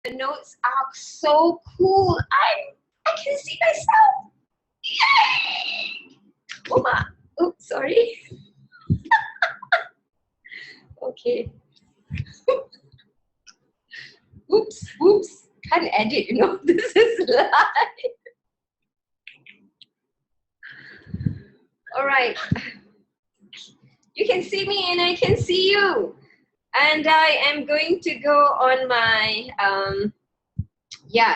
The notes are so cool. I can see myself. Yay! Oma. Oops, sorry. Okay. Oops. Can't edit, you know. This is live. All right. You can see me and I can see you. And I am going to go on my,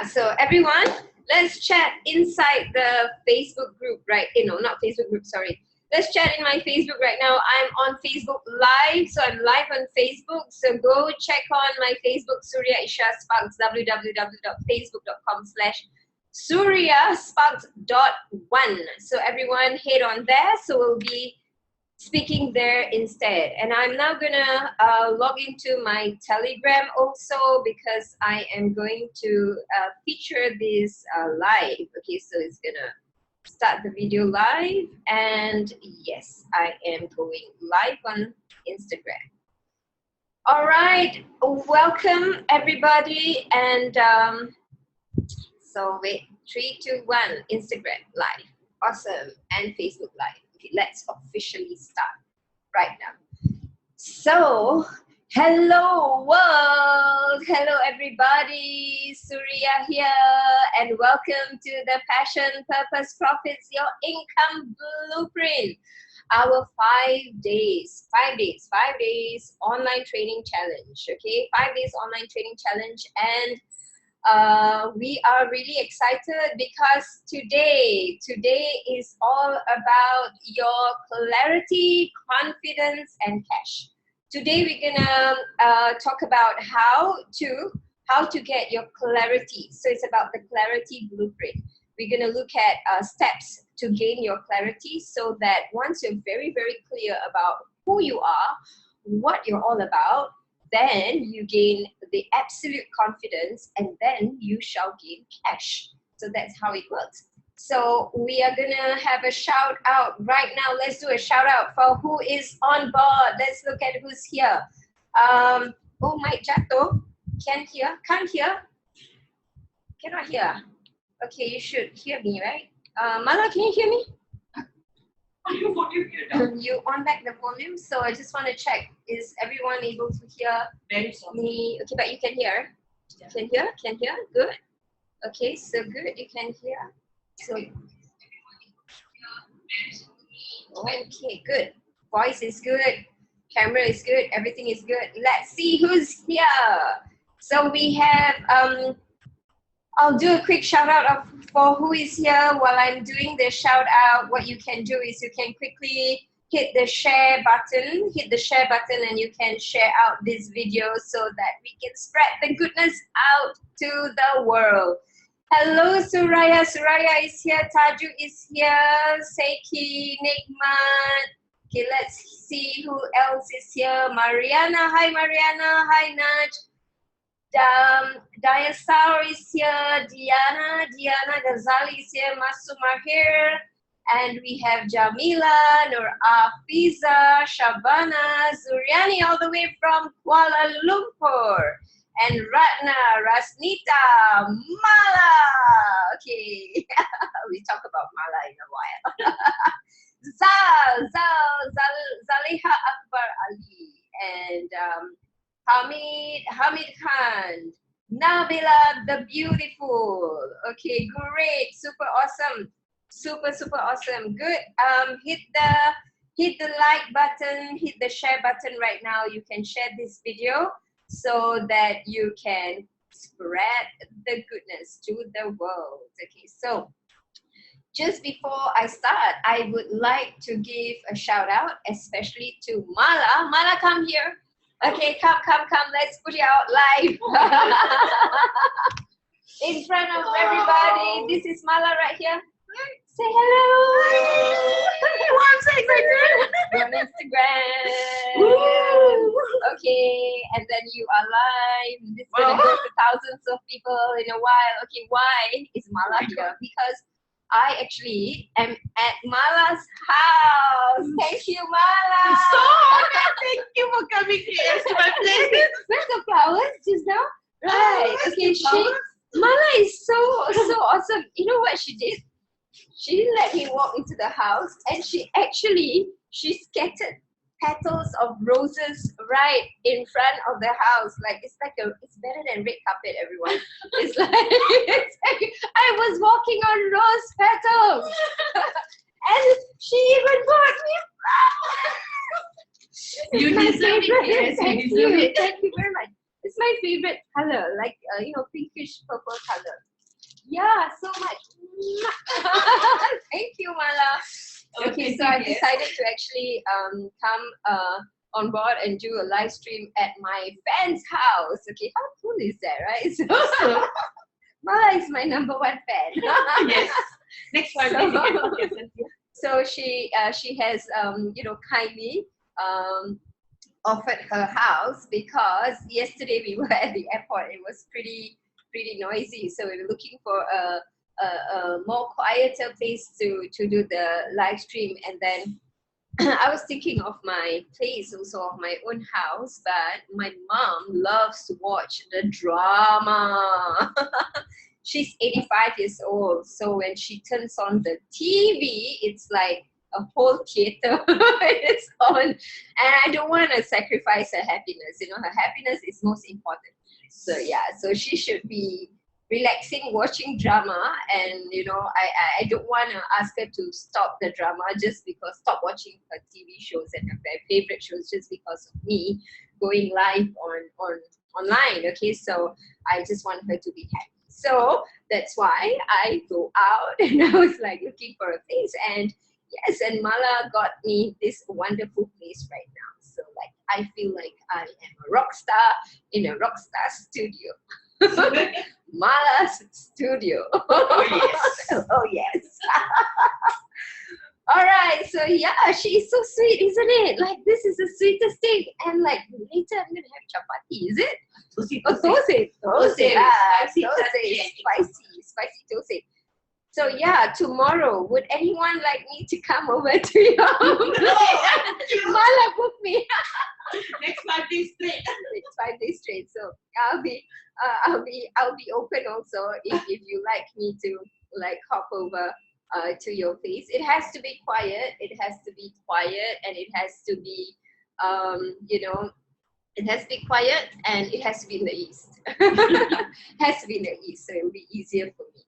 so everyone, let's chat inside the Facebook group, right? No, not Facebook group, sorry. Let's chat in my Facebook right now. I'm on Facebook Live, so I'm live on Facebook. So go check on my Facebook, Suria Isha Sparks, www.facebook.com/SuriaSparks.1. So everyone head on there. So we'll be speaking there instead. And I'm now gonna log into my Telegram also because I am going to feature this live. Okay, so it's gonna start the video live, and yes, I am going live on Instagram. All right, welcome everybody, and so wait, 3, 2, 1, Instagram live, awesome, and Facebook live. Okay, let's officially start right now. So, hello world, hello everybody, Suria here, and welcome to the Passion, Purpose, Profits, Your Income Blueprint, our 5 days online training challenge, okay, 5 days online training challenge. And we are really excited because today is all about your clarity, confidence, and cash. Today we're gonna talk about how to get your clarity. So it's about the clarity blueprint. We're gonna look at steps to gain your clarity, so that once you're very, very clear about who you are, what you're all about, then you gain the absolute confidence, and then you shall gain cash. So that's how it works. So we are gonna have a shout out right now. Let's do a shout out for who is on board. Let's look at who's here. Oh, Mike Jato, can't hear, cannot hear. Okay, you should hear me, right? Mala, can you hear me? You on back the volume, so I just want to check, is everyone able to hear me? Okay, but you can hear. Can hear, good. Okay, so good, you can hear. So okay, good. Voice is good, camera is good, everything is good. Let's see who's here. So we have I'll do a quick shout out for who is here. While I'm doing the shout out, what you can do is you can quickly hit the share button, and you can share out this video so that we can spread the goodness out to the world. Hello, Suraya. Suraya is here. Taju is here. Seiki, Nikman. Okay, let's see who else is here. Mariana. Hi, Mariana. Hi, Naj. Diasaur is here, Diana Ghazali is here, Masumar here, and we have Jamila, Nur Afiza, Shabana, Zuriani all the way from Kuala Lumpur, and Ratna, Rasnita, Mala. Okay, we talk about Mala in a while. Zaliha Akbar Ali, and Hamid Khan, Nabila the beautiful. Okay, great, super awesome, super awesome. Good. Hit the like button, hit the share button right now. You can share this video so that you can spread the goodness to the world. Okay, so just before I start, I would like to give a shout out, especially to Mala. Mala, come here. Okay, come, let's put it out live. In front of everybody. This is Mala right here. Say hello. I'm so excited. On Instagram. Okay, and then you are live. This is going to go to thousands of people in a while. Okay, why is Mala here? Because I actually am at Mala's house. Thank you, Mala. So honored. Thank you for coming here to my place. Where's the flowers just now? Right. Okay. Mala is so awesome. You know what she did? She didn't let me walk into the house, and she scattered petals of roses right in front of the house. Like it's better than red carpet, everyone. It's like, I was walking on rose petals, and she even bought me a flower. You deserve it, yes. Thank you. Thank you very much. It's my favorite color, like pinkish purple color. Yeah, so much. Thank you, Mala. Okay, so I've decided to actually come on board and do a live stream at my fan's house. Okay, how cool is that, right? So, Mala is my number one fan. Yes. Next one. So she has kindly offered her house because yesterday we were at the airport. It was pretty noisy, so we were looking for a more quieter place to do the live stream. And then I was thinking of my place, also of my own house, but my mom loves to watch the drama. She's 85 years old, so when she turns on the TV, it's like a whole theater is on, and I don't want to sacrifice her happiness. Her happiness is most important. So yeah, so she should be relaxing, watching drama, and I don't want to ask her to stop the drama stop watching her TV shows and her favorite shows just because of me going live online. Okay, so I just want her to be happy. So that's why I go out and I was like looking for a place, and yes, and Mala got me this wonderful place right now. So like I feel like I am a rock star in a rock star studio. Mala's studio. Oh yes. Oh yes. All right, so yeah, she's so sweet, isn't it? Like this is the sweetest thing, and like later I'm gonna have chapati, is it? Toasted. Spicy toasted. So yeah, tomorrow, would anyone like me to come over to your home? No, Mala, book me. Next 5 days straight. Next 5 days straight. So I'll be open also if you like me to like hop over to your place. It has to be quiet. And it has to be it has to be quiet, and it has to be in the east. Has to be in the east, so it'll be easier for me.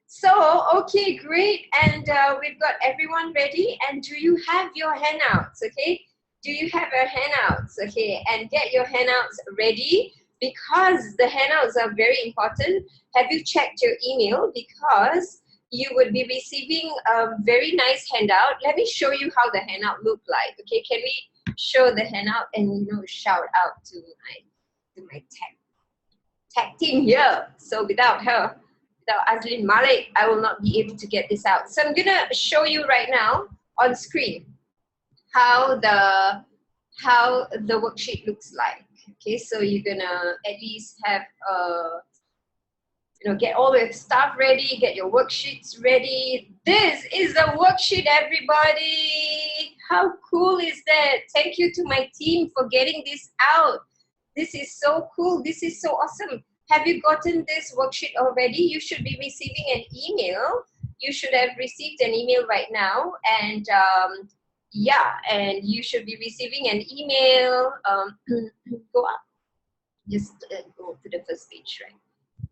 So, okay, great. And we've got everyone ready. And do you have your handouts, okay? Do you have your handouts, okay? And get your handouts ready because the handouts are very important. Have you checked your email? Because you would be receiving a very nice handout. Let me show you how the handout look like, okay? Can we show the handout and shout out to my tech team here? So without Azlin Malik, I will not be able to get this out. So I'm gonna show you right now on screen how the worksheet looks like. Okay, so you're gonna at least have get all your stuff ready, get your worksheets ready. This is the worksheet, everybody. How cool is that? Thank you to my team for getting this out. This is so cool. This is so awesome. Have you gotten this worksheet already? You should be receiving an email. You should have received an email right now. And yeah, and you should be receiving an email. Go up. Just go to the first page, right?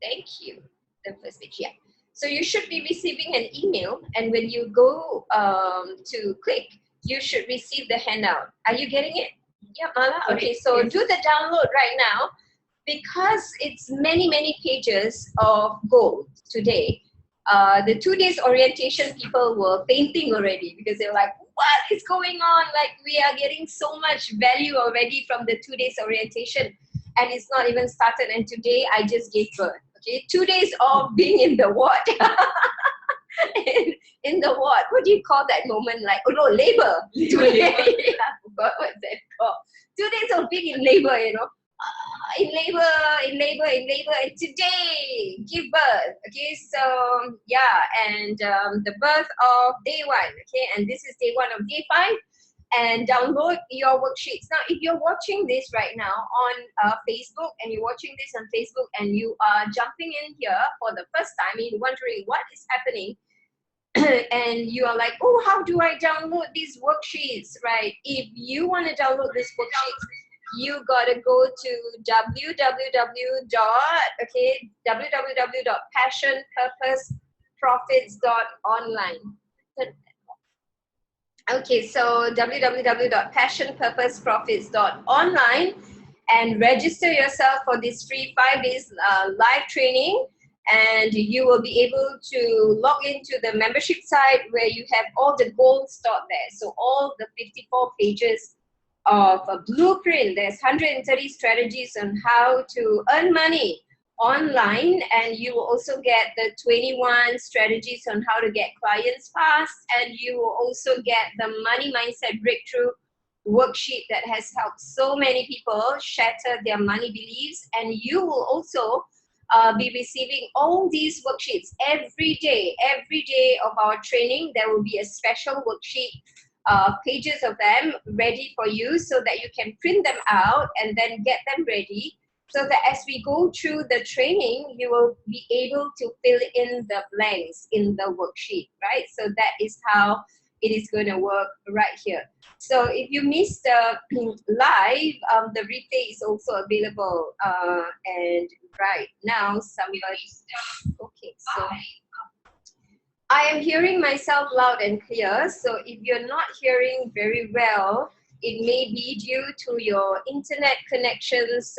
Thank you. The first page, yeah. So you should be receiving an email. And when you go to click, you should receive the handout. Are you getting it? Yeah, Mala? Okay, so yes. Do the download right now. Because it's many pages of gold today, the 2 days orientation people were fainting already because they're like, what is going on? Like we are getting so much value already from the 2 days orientation and it's not even started, and today I just gave birth. Okay, 2 days of being in the ward. in the ward, what do you call that moment? Like, oh no, labor. Yeah, I forgot what's that called. 2 days of being in labor, in labor, and today give birth. Okay, so yeah, and the birth of day 1. Okay, and this is day 1 of day 5, and download your worksheets. Now, if you're watching this right now on Facebook, and you're watching this on Facebook, and you are jumping in here for the first time, and you're wondering what is happening, and you are like, oh, how do I download these worksheets, right? If you want to download these worksheets, you gotta go to www.passionpurposeprofits.online. Okay, so www.passionpurposeprofits.online, and register yourself for this free 5 days live training, and you will be able to log into the membership site where you have all the gold stored there. So all the 54 pages of a blueprint. There's 130 strategies on how to earn money online, and you will also get the 21 strategies on how to get clients fast, and you will also get the money mindset breakthrough worksheet that has helped so many people shatter their money beliefs. And you will also be receiving all these worksheets every day of our training. There will be a special worksheet, pages of them ready for you, so that you can print them out and then get them ready, so that as we go through the training, you will be able to fill in the blanks in the worksheet, right? So that is how it is going to work right here. So if you missed the live, the replay is also available. And right now, somebody, okay, so I am hearing myself loud and clear. So if you're not hearing very well, it may be due to your internet connections.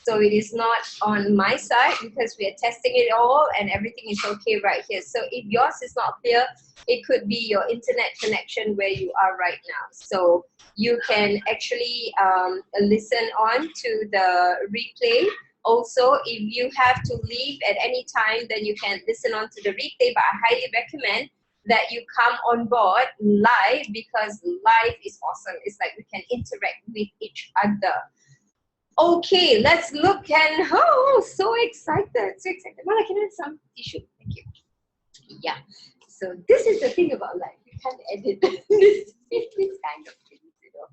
So it is not on my side, because we are testing it all and everything is okay right here. So if yours is not clear, it could be your internet connection where you are right now. So you can actually listen on to the replay. Also, if you have to leave at any time, then you can listen on to the replay, but I highly recommend that you come on board live, because live is awesome. It's like we can interact with each other. Okay, let's look, and oh, so excited, so excited. Mala, can I have some tissue? Thank you. Yeah, so this is the thing about life. You can't edit this kind of things, you know.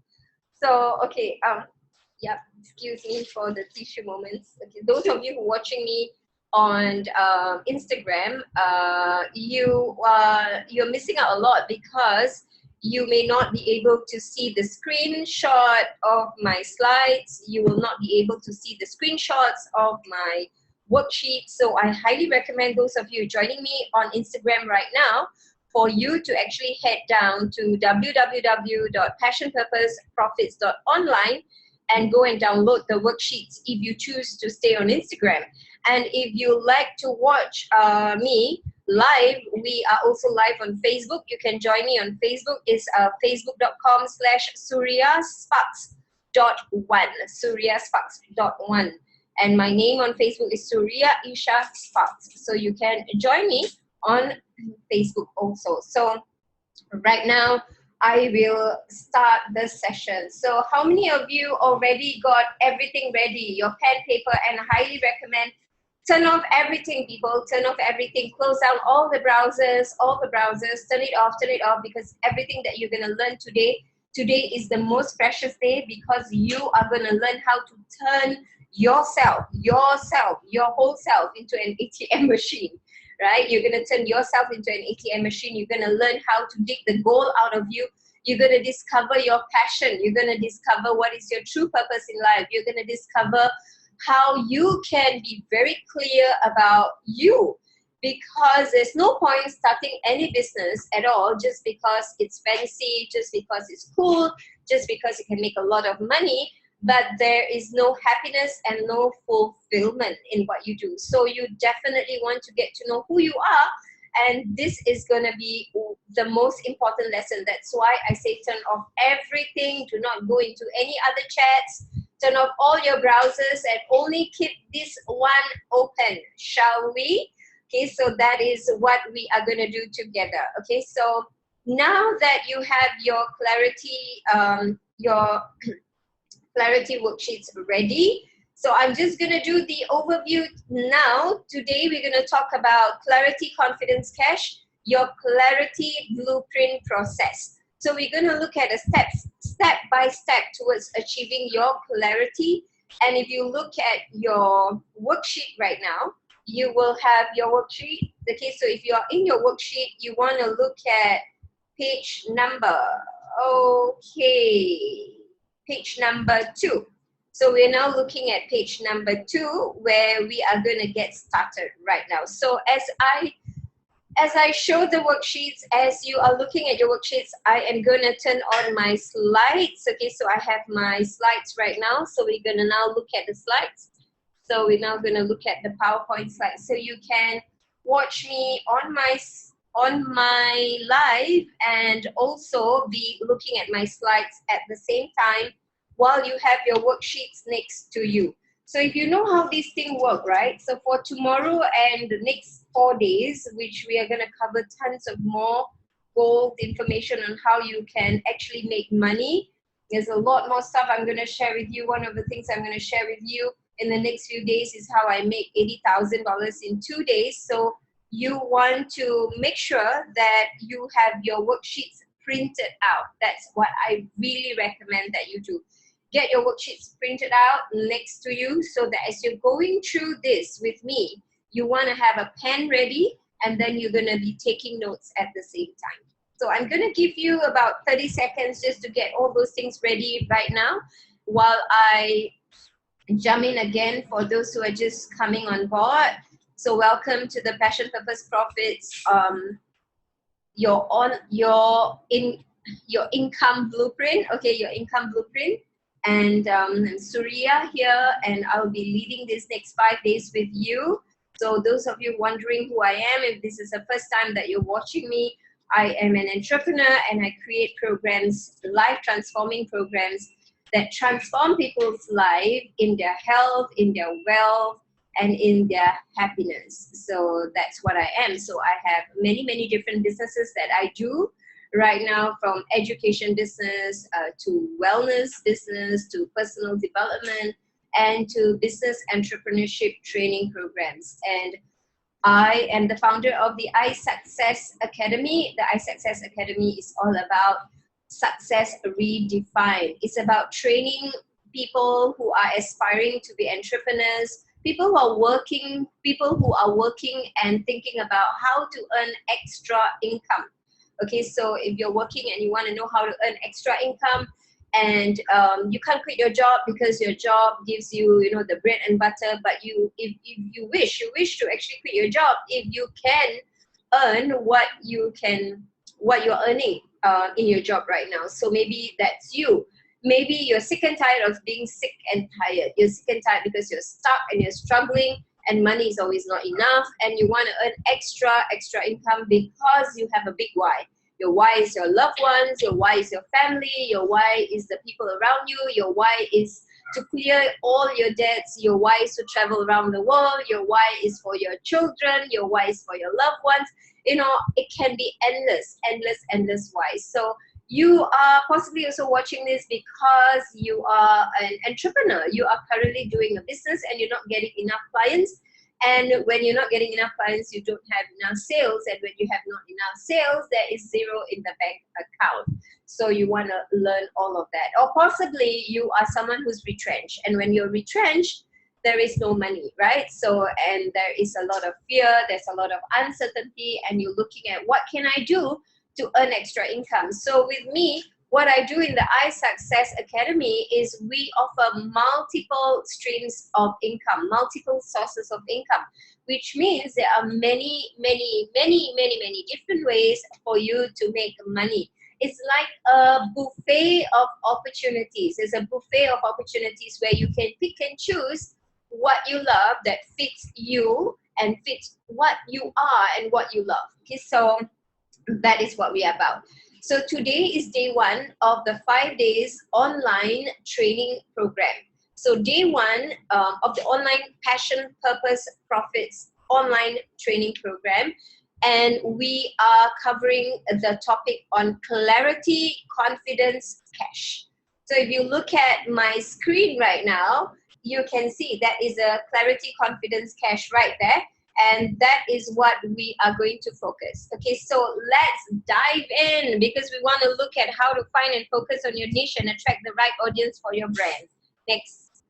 So, okay, yeah, excuse me for the tissue moments. Okay, those of you who are watching me on Instagram, you're missing out a lot, because you may not be able to see the screenshot of my slides. You will not be able to see the screenshots of my worksheet. So I highly recommend those of you joining me on Instagram right now for you to actually head down to www.passionpurposeprofits.online and go and download the worksheets if you choose to stay on Instagram. And if you like to watch me live, we are also live on Facebook. You can join me on Facebook. It's facebook.com/SuriaSparks.1, SuriaSparks.1. And my name on Facebook is Suria Isha Sparks. So you can join me on Facebook also. So right now, I will start the session. So how many of you already got everything ready? Your pen, paper, and I highly recommend turn off everything, people. Turn off everything. Close down all the browsers, turn it off, because everything that you're going to learn today is the most precious day, because you are going to learn how to turn yourself, your whole self into an ATM machine, right? You're going to turn yourself into an ATM machine. You're going to learn how to dig the gold out of you. You're going to discover your passion. You're going to discover what is your true purpose in life. You're going to discover how you can be very clear about you, because there's no point starting any business at all just because it's fancy, just because it's cool, just because you can make a lot of money, but there is no happiness and no fulfillment in what you do. So you definitely want to get to know who you are, and this is going to be the most important lesson. That's why I say turn off everything. Do not go into any other chats. Turn off all your browsers and only keep this one open, shall we? Okay, so that is what we are going to do together. Okay, so now that you have your clarity worksheets ready, so I'm just going to do the overview now. Today we're going to talk about clarity, confidence, cash, your clarity blueprint process. So we're going to look at a step by step towards achieving your clarity. And if you look at your worksheet right now, you will have your worksheet. Okay, so if you're in your worksheet, you want to look at page number, okay, page number 2. So we're now looking at page number 2, where we are going to get started right now. So as I show the worksheets, as you are looking at your worksheets, I am going to turn on my slides. Okay, so I have my slides right now. So we're going to now look at the slides. So we're now going to look at the PowerPoint slides. So you can watch me on my live and also be looking at my slides at the same time while you have your worksheets next to you. So if you know how these things work, right? So for tomorrow and the next 4 days, which we are going to cover tons of more gold information on how you can actually make money. There's a lot more stuff I'm going to share with you. One of the things I'm going to share with you in the next few days is how I make $80,000 in 2 days. So you want to make sure that you have your worksheets printed out. That's what I really recommend that you do. Get your worksheets printed out next to you so that as you're going through this with me, you want to have a pen ready and then you're going to be taking notes at the same time. So I'm going to give you about 30 seconds just to get all those things ready right now while I jump in again for those who are just coming on board. So welcome to the Passion Purpose Profits, your income blueprint. Okay, your income blueprint. And I'm Suria here, and I'll be leading this next 5 days with you. So those of you wondering who I am, if this is the first time that you're watching me, I am an entrepreneur and I create programs, life transforming programs that transform people's life in their health, in their wealth, and in their happiness. So that's what I am. So I have many, many different businesses that I do right now, from education business to wellness business to personal development and to business entrepreneurship training programs. And I am the founder of the iSuccess Academy. The iSuccess Academy is all about success redefined. It's about training people who are aspiring to be entrepreneurs, people who are working and thinking about how to earn extra income. Okay, so if you're working and you want to know how to earn extra income, and you can't quit your job because your job gives you, the bread and butter, but if you wish to actually quit your job, if you can earn what you're earning in your job right now. So maybe that's you. Maybe you're sick and tired of being sick and tired. You're sick and tired because you're stuck and you're struggling and money is always not enough, and you want to earn extra income because you have a big why. Your why is your loved ones, your why is your family, your why is the people around you, your why is to clear all your debts, your why is to travel around the world, your why is for your children, your why is for your loved ones. It can be endless whys. So you are possibly also watching this because you are an entrepreneur. You are currently doing a business and you're not getting enough clients. And when you're not getting enough clients, you don't have enough sales. And when you have not enough sales, there is zero in the bank account. So you want to learn all of that. Or possibly you are someone who's retrenched. And when you're retrenched, there is no money, right? So, and there is a lot of fear, there's a lot of uncertainty, and you're looking at what can I do to earn extra income. So with me, what I do in the iSuccess Academy is we offer multiple streams of income, multiple sources of income, which means there are many different ways for you to make money. It's like a buffet of opportunities. It's a buffet of opportunities where you can pick and choose what you love that fits you and fits what you are and what you love. Okay, so that is what we are about. So today is day 1 of the 5 days online training program. So day 1 of the online Passion Purpose Profits online training program. And we are covering the topic on clarity, confidence, cash. So if you look at my screen right now, you can see that is a clarity, confidence, cash right there. and that is what we are going to focus. Okay, so let's dive in because we want to look at how to find and focus on your niche and attract the right audience for your brand. Next.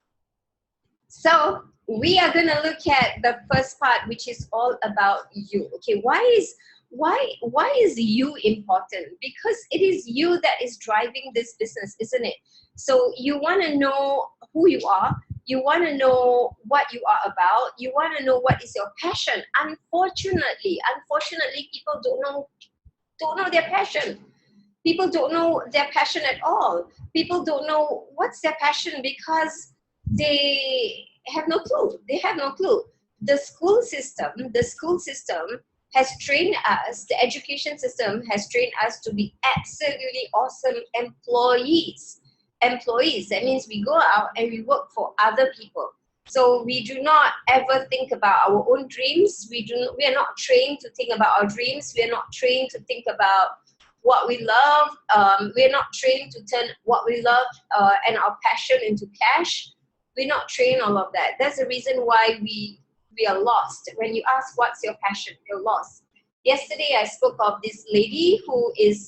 So we are going to look at the first part, which is all about you. Okay, why is you important? Because it is you that is driving this business, isn't it? So you want to know who you are. You want to know what you are about. You want to know what is your passion. Unfortunately, people don't know their passion. People don't know their passion at all. People don't know what's their passion because they have no clue. They have no clue. The school system has trained us, the education system has trained us to be absolutely awesome employees. That means we go out and we work for other people. So we do not ever think about our own dreams. We are not trained to think about our dreams. We are not trained to think about what we love. We're not trained to turn what we love and our passion into cash. We're not trained all of that. That's the reason why we are lost. When you ask what's your passion, you're lost. Yesterday I spoke of this lady who is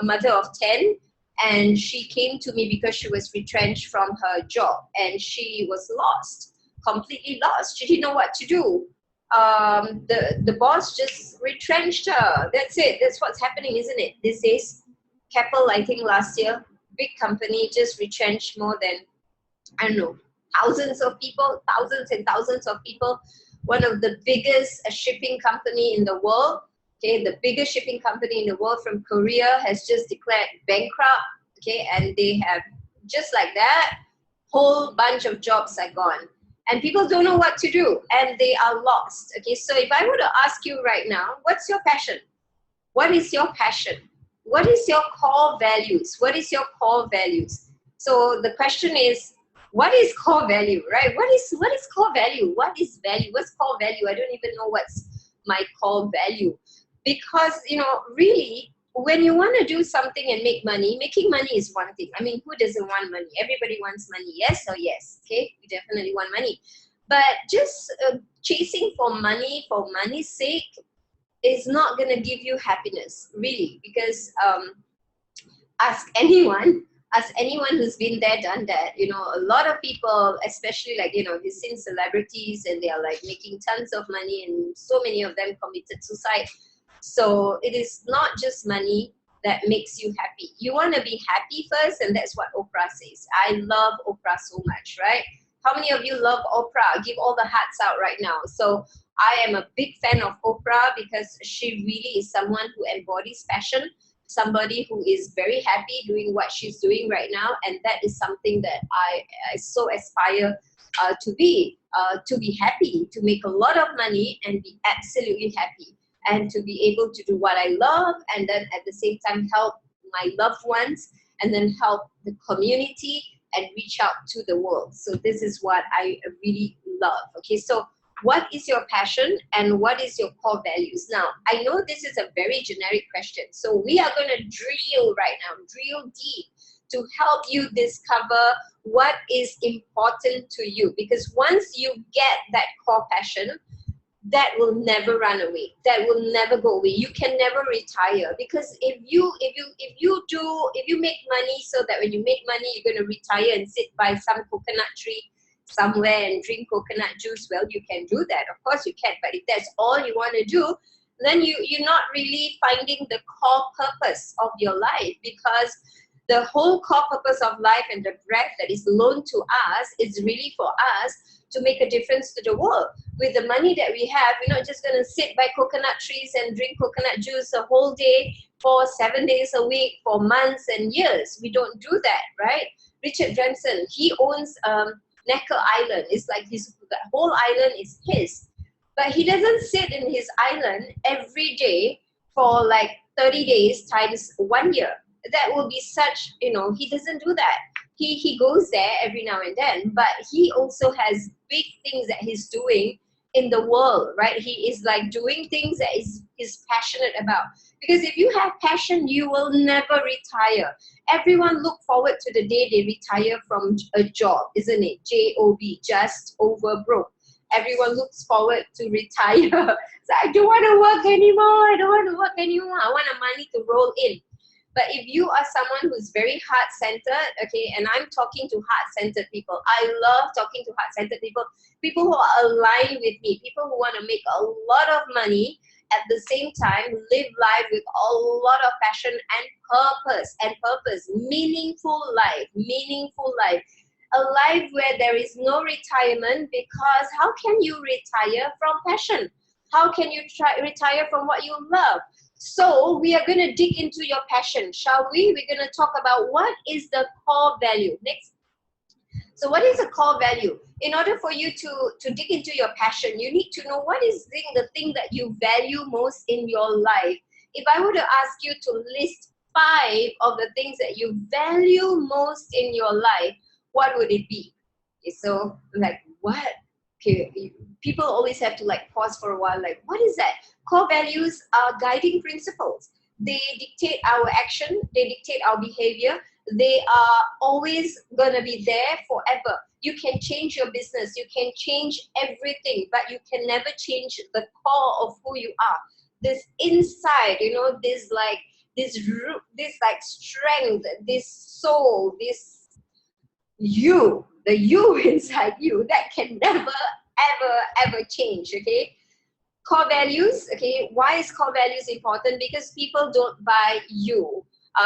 a mother of 10, and she came to me because she was retrenched from her job and she was lost, completely lost. She didn't know what to do. The boss just retrenched her. That's it. That's what's happening, isn't it? These days, Keppel, I think last year, big company just retrenched more than, I don't know, thousands and thousands of people. One of the biggest shipping company in the world, okay, the biggest shipping company in the world from Korea has just declared bankrupt, okay, and they have, just like that, whole bunch of jobs are gone. And people don't know what to do and they are lost. Okay, so if I were to ask you right now, what's your passion? What is your passion? What is your core values? What is your core values? So the question is, what is core value, right? What is core value? What is value? What's core value? I don't even know what's my core value. Because, really, when you want to do something and make money, making money is one thing. I mean, who doesn't want money? Everybody wants money, yes or yes, okay? We definitely want money. But just chasing for money's sake is not going to give you happiness, really, because ask anyone who's been there, done that. A lot of people, especially you've seen celebrities and they are like making tons of money, and so many of them committed suicide. So it is not just money that makes you happy. You want to be happy first, and that's what Oprah says. I love Oprah so much, right? How many of you love Oprah? Give all the hearts out right now. So I am a big fan of Oprah because she really is someone who embodies passion, somebody who is very happy doing what she's doing right now, and that is something that I so aspire to be happy, to make a lot of money and be absolutely happy, and to be able to do what I love, and then at the same time help my loved ones, and then help the community and reach out to the world. So this is what I really love. Okay, so what is your passion and what is your core values? Now, I know this is a very generic question, so we are going to drill right now, drill deep to help you discover what is important to you. Because once you get that core passion, that will never run away. That will never go away. You can never retire, because if you make money so that when you make money you're going to retire and sit by some coconut tree somewhere and drink coconut juice, well, you can do that. Of course you can. But if that's all you want to do, then you're not really finding the core purpose of your life, because the whole core purpose of life and the breath that is loaned to us is really for us to make a difference to the world. With the money that we have, we're not just going to sit by coconut trees and drink coconut juice a whole day for 7 days a week for months and years. We don't do that, right? Richard Branson, he owns Necker Island. It's like the whole island is his. But he doesn't sit in his island every day for like 30 days times 1 year. That will be such, he doesn't do that. He goes there every now and then, but he also has big things that he's doing in the world, right? He is like doing things that is passionate about. Because if you have passion, you will never retire. Everyone look forward to the day they retire from a job, isn't it? J-O-B, just over broke. everyone looks forward to retire. So I don't want to work anymore. I don't want to work anymore. I want the money to roll in. But if you are someone who's very heart-centered, okay, and I'm talking to heart-centered people. I love talking to heart-centered people, people who are aligned with me, people who want to make a lot of money, at the same time live life with a lot of passion and purpose, meaningful life, a life where there is no retirement, because how can you retire from passion? How can you retire from what you love? So we are going to dig into your passion, shall we? We're going to talk about what is the core value. Next. So what is a core value? In order for you to dig into your passion, you need to know what is the thing that you value most in your life. If I were to ask you to list 5 of the things that you value most in your life, what would it be? Okay, so like what? Okay, people always have to like pause for a while, like what is that? Core values are guiding principles. They dictate our action, they dictate our behavior. They are always gonna be there forever. You can change your business, you can change everything, but you can never change the core of who you are. This inside, this like strength, this soul, this the you inside you that can never, ever change, okay? Core values, okay? Why is core values important? Because people don't buy you.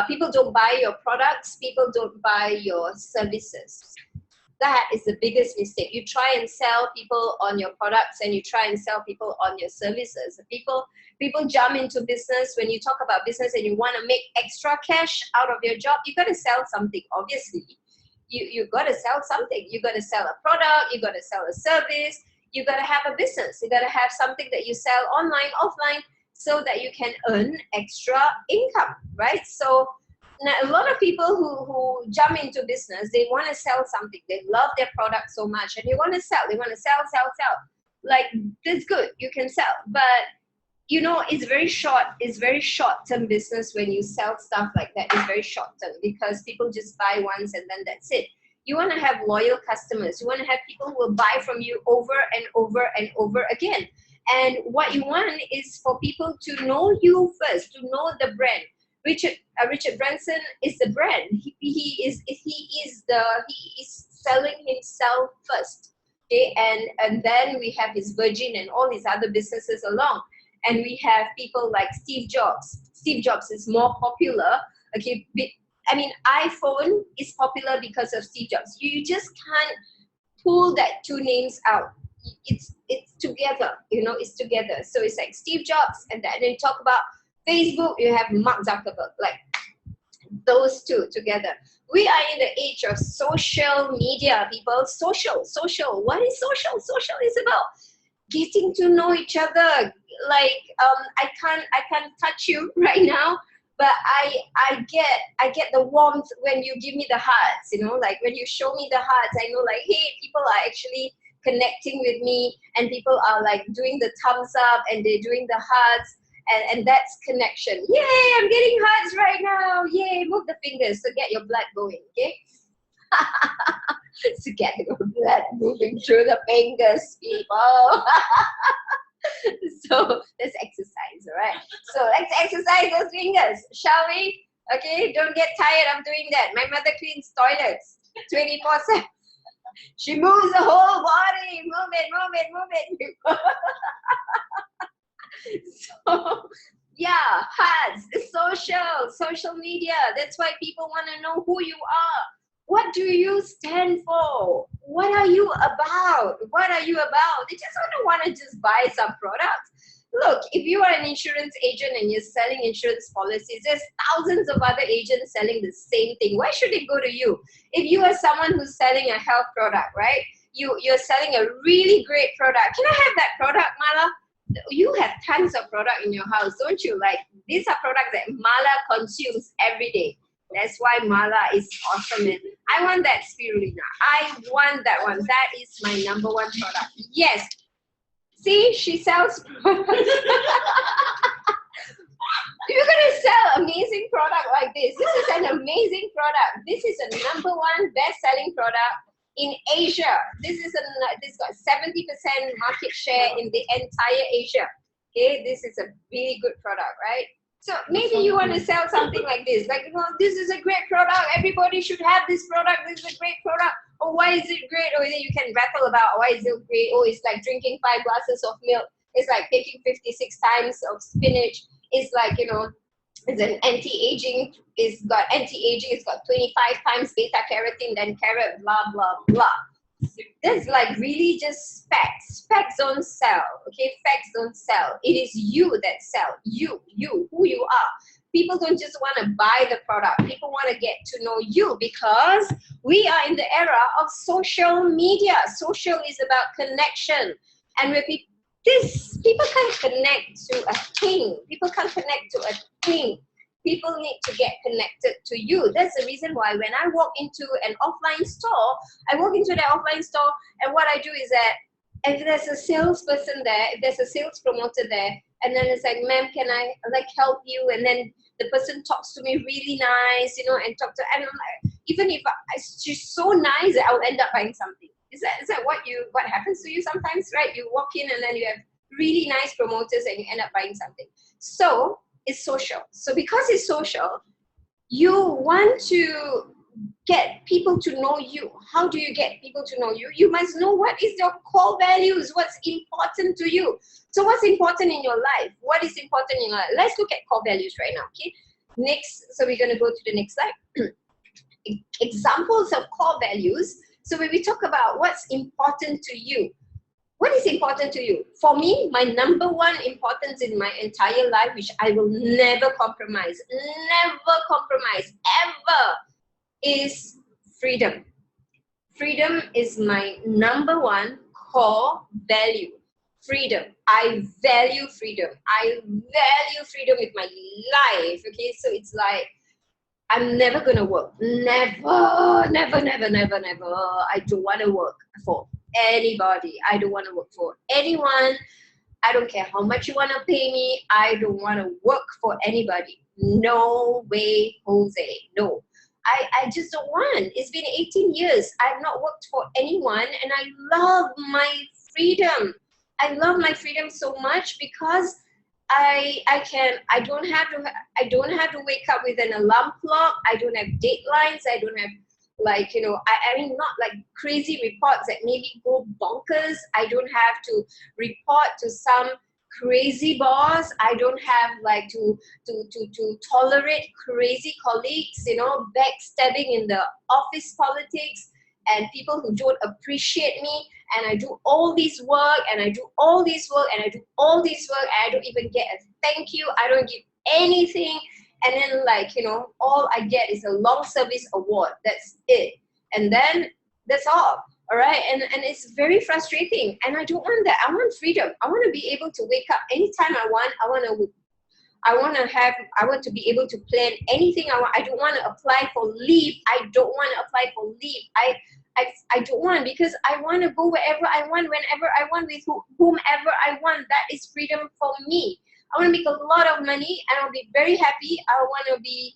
People don't buy your products. People don't buy your services. That is the biggest mistake. You try and sell people on your products, and you try and sell people on your services. People jump into business. When you talk about business and you want to make extra cash out of your job, you got to sell something, obviously. You got to sell something. You got to sell a product. You got to sell a service. You got to have a business. You got to have something that you sell online, offline, so that you can earn extra income, right? So now a lot of people who jump into business, they want to sell something. They love their product so much, and they want to sell. They want to sell. Like, that's good. You can sell, but it's very short. It's very short-term business when you sell stuff like that. It's very short-term because people just buy once and then that's it. You want to have loyal customers. You want to have people who will buy from you over and over and over again. And what you want is for people to know you first, to know the brand. Richard Branson is the brand. He is selling himself first. Okay, and then we have his Virgin and all his other businesses along. And we have people like Steve Jobs. Steve Jobs is more popular. Okay, iPhone is popular because of Steve Jobs. You just can't pull that 2 names out. It's together, it's together. So it's like Steve Jobs, and then you talk about Facebook, you have Mark Zuckerberg, like those 2 together. We are in the age of social media, people. Social. What is social? Social is about getting to know each other. Like I can't touch you right now, but I get the warmth when you give me the hearts, like when you show me the hearts, I know like, hey, people are actually connecting with me, and people are like doing the thumbs up and they're doing the hearts, and that's connection. Yay, I'm getting hearts right now. Yay, move the fingers to get your blood going, okay? To get your blood moving through the fingers, people. So let's exercise, all right? So let's exercise those fingers, shall we? Okay, don't get tired of doing that. My mother cleans toilets 24/7. She moves the whole body. Move it. So yeah, hearts, social media. That's why people want to know who you are. What do you stand for? What are you about? They just want to just buy some products. Look, if you are an insurance agent and you're selling insurance policies, there's thousands of other agents selling the same thing. Why should they go to you? If you are someone who's selling a health product, right? You're selling a really great product. Can I have that product, Mala? You have tons of product in your house, don't you? Like, these are products that Mala consumes every day. That's why Mala is awesome. And I want that spirulina. I want that one. That is my number 1 product. Yes. See, she sells products. You're going to sell amazing product like this. This is an amazing product. This is a number 1 best-selling product in Asia. This got 70% market share in the entire Asia. Okay, this is a really good product, right? So maybe you want to sell something like this, like, well, this is a great product. Everybody should have this product. This is a great product. Oh, why is it great? Or then you can rattle about why is it great. Oh, it's like drinking 5 glasses of milk. It's like taking 56 times of spinach. It's like, you know, it's an anti-aging. It's got anti-aging. It's got 25 times beta carotene, then carrot, blah blah blah. That's like really just facts. Facts don't sell. Okay, facts don't sell. It is you that sell. You, who you are. People don't just want to buy the product. People want to get to know you, because we are in the era of social media. Social is about connection, and when people can't connect to a thing. People can't connect to a thing. People need to get connected to you. That's the reason why when I walk into an offline store, I walk into the offline store, and what I do is that if there's a salesperson there, if there's a sales promoter there, and then it's like, ma'am, can I like help you? And then the person talks to me really nice, you know, and and I'm like, even if she's so nice, I'll end up buying something. Is that what happens to you sometimes, right? You walk in and then you have really nice promoters and you end up buying something. So it's social. So because it's social, you want to get people to know you. How do you get people to know you? You must know what is your core values, what's important to you. So what's important in your life? What is important in your life? Let's look at core values right now, okay? Next, so we're going to go to the next slide. Examples of core values. So when we talk about what's important to you, what is important to you? For me, my number one importance in my entire life, which I will never compromise, ever, is freedom. Freedom is my number one core value. Freedom. I value freedom. I value freedom with my life. Okay, so it's like, I'm never gonna work. Never. I don't want to work for anybody. I don't want to work for anyone. I don't care how much you want to pay me. I don't want to work for anybody. No way, Jose. No. I just don't want. It's been 18 years. I've not worked for anyone, and I love my freedom. I love my freedom so much because I don't have to wake up with an alarm clock. I don't have deadlines. I don't have, like, you know, I mean, not like crazy reports that maybe go bonkers. I don't have to report to some crazy boss. I don't have like to tolerate crazy colleagues, you know, backstabbing in the office politics and people who don't appreciate me. And I do all this work, and I do all this work, and I do all this work, and I don't even get a thank you. I don't give anything. And then, like, you know, all I get is a long service award. That's it. And then that's all. All right. And it's very frustrating. And I don't want that. I want freedom. I want to be able to wake up anytime I want. I want to be able to plan anything I want. I don't want to apply for leave. I don't want to apply for leave. I don't want, because I want to go wherever I want, whenever I want, with whomever I want. That is freedom for me. I want to make a lot of money and I'll be very happy. I want to be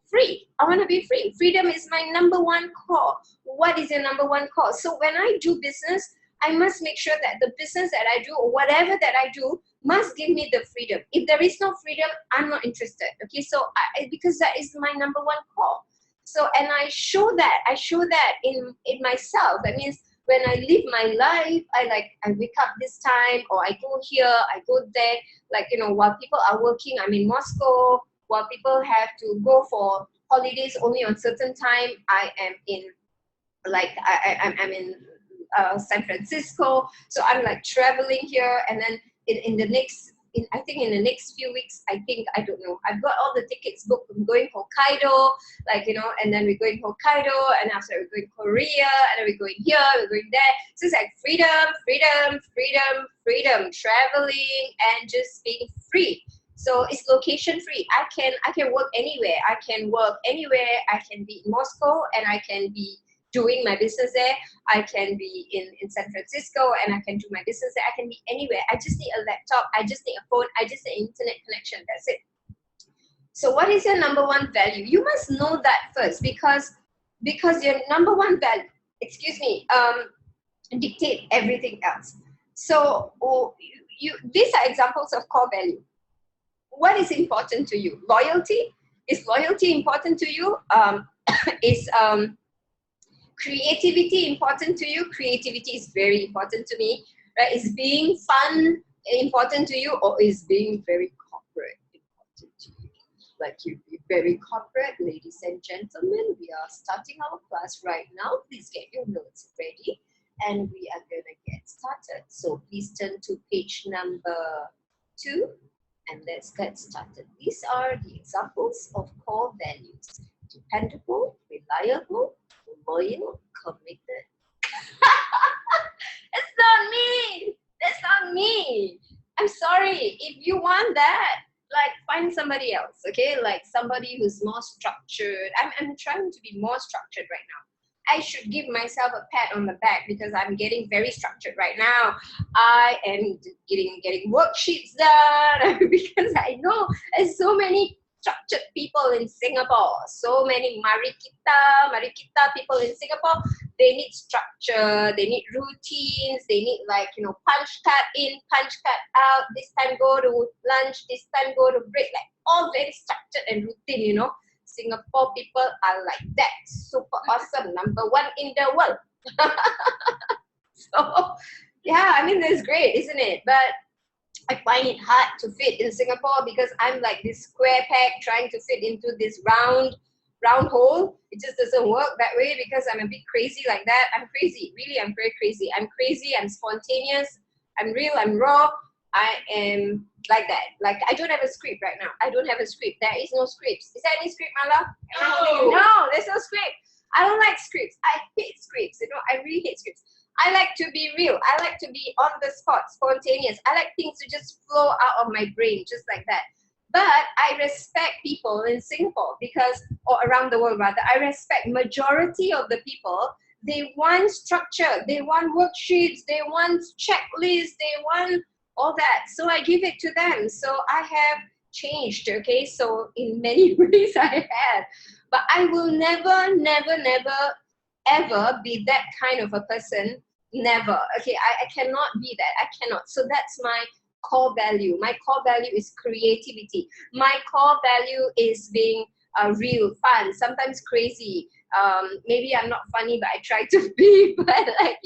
free. I want to be free. Freedom is my number one core. What is your number one core? So when I do business, I must make sure that the business that I do, or whatever that I do, must give me the freedom. If there is no freedom, I'm not interested. Okay, so because that is my number one core. So, and I show that in myself. That means when I live my life, I wake up this time, or I go here, I go there. Like, you know, while people are working, I'm in Moscow. While people have to go for holidays only on certain time, I am in, like, I'm in San Francisco. So I'm like traveling here, and then in the next few weeks, I don't know, I've got all the tickets booked. I'm going Hokkaido, like, you know, and then we're going Hokkaido, and after we're going Korea, and then we're going here, we're going there. So it's like freedom, traveling and just being free. So it's location free. I can work anywhere. I can be in Moscow, and I can be doing my business there. I can be in San Francisco, and I can do my business there. I can be anywhere. I just need a laptop. I just need a phone. I just need internet connection. That's it. So what is your number one value? You must know that first, because your number one value, excuse me, dictate everything else. So these are examples of core value. What is important to you? Loyalty. Is loyalty important to you? Is creativity important to you? Creativity is very important to me. Right? Is being fun important to you, or is being very corporate important to you? Like you be very corporate, ladies and gentlemen. We are starting our class right now. Please get your notes ready, and we are gonna get started. So please turn to page number 2, and let's get started. These are the examples of core values: dependable, reliable, loyal, committed. It's not me. That's not me. I'm sorry. If you want that, like find somebody else, okay? Like somebody who's more structured. I'm trying to be more structured right now. I should give myself a pat on the back because I'm getting very structured right now. I am getting worksheets done because I know there's so many structured people in Singapore. So many marikita people in Singapore. They need structure, they need routines, they need like, punch card in, punch card out, this time go to lunch, this time go to break, like all very structured and routine, Singapore people are like that. Super awesome. Number 1 in the world. So, yeah, I mean, that's great, isn't it? But I find it hard to fit in Singapore because I'm like this square peg trying to fit into this round hole. It just doesn't work that way because I'm a bit crazy like that. I'm crazy. Really, I'm very crazy. I'm crazy. I'm spontaneous. I'm real. I'm raw. I am like that. Like, I don't have a script right now. I don't have a script. There is no scripts. Is there any script, Mala? No, there's no script. I don't like scripts. I hate scripts. I really hate scripts. I like to be real. I like to be on the spot, spontaneous. I like things to just flow out of my brain, just like that. But I respect people in Singapore or around the world rather, I respect majority of the people. They want structure, they want worksheets, they want checklists, they want all that. So I give it to them. So I have changed, okay? So in many ways I have. But I will never, ever be that kind of a person. Never. Okay, I cannot be that. I cannot. So that's my core value. My core value is creativity. My core value is being real, fun, sometimes crazy. Maybe I'm not funny, but I try to be. But like,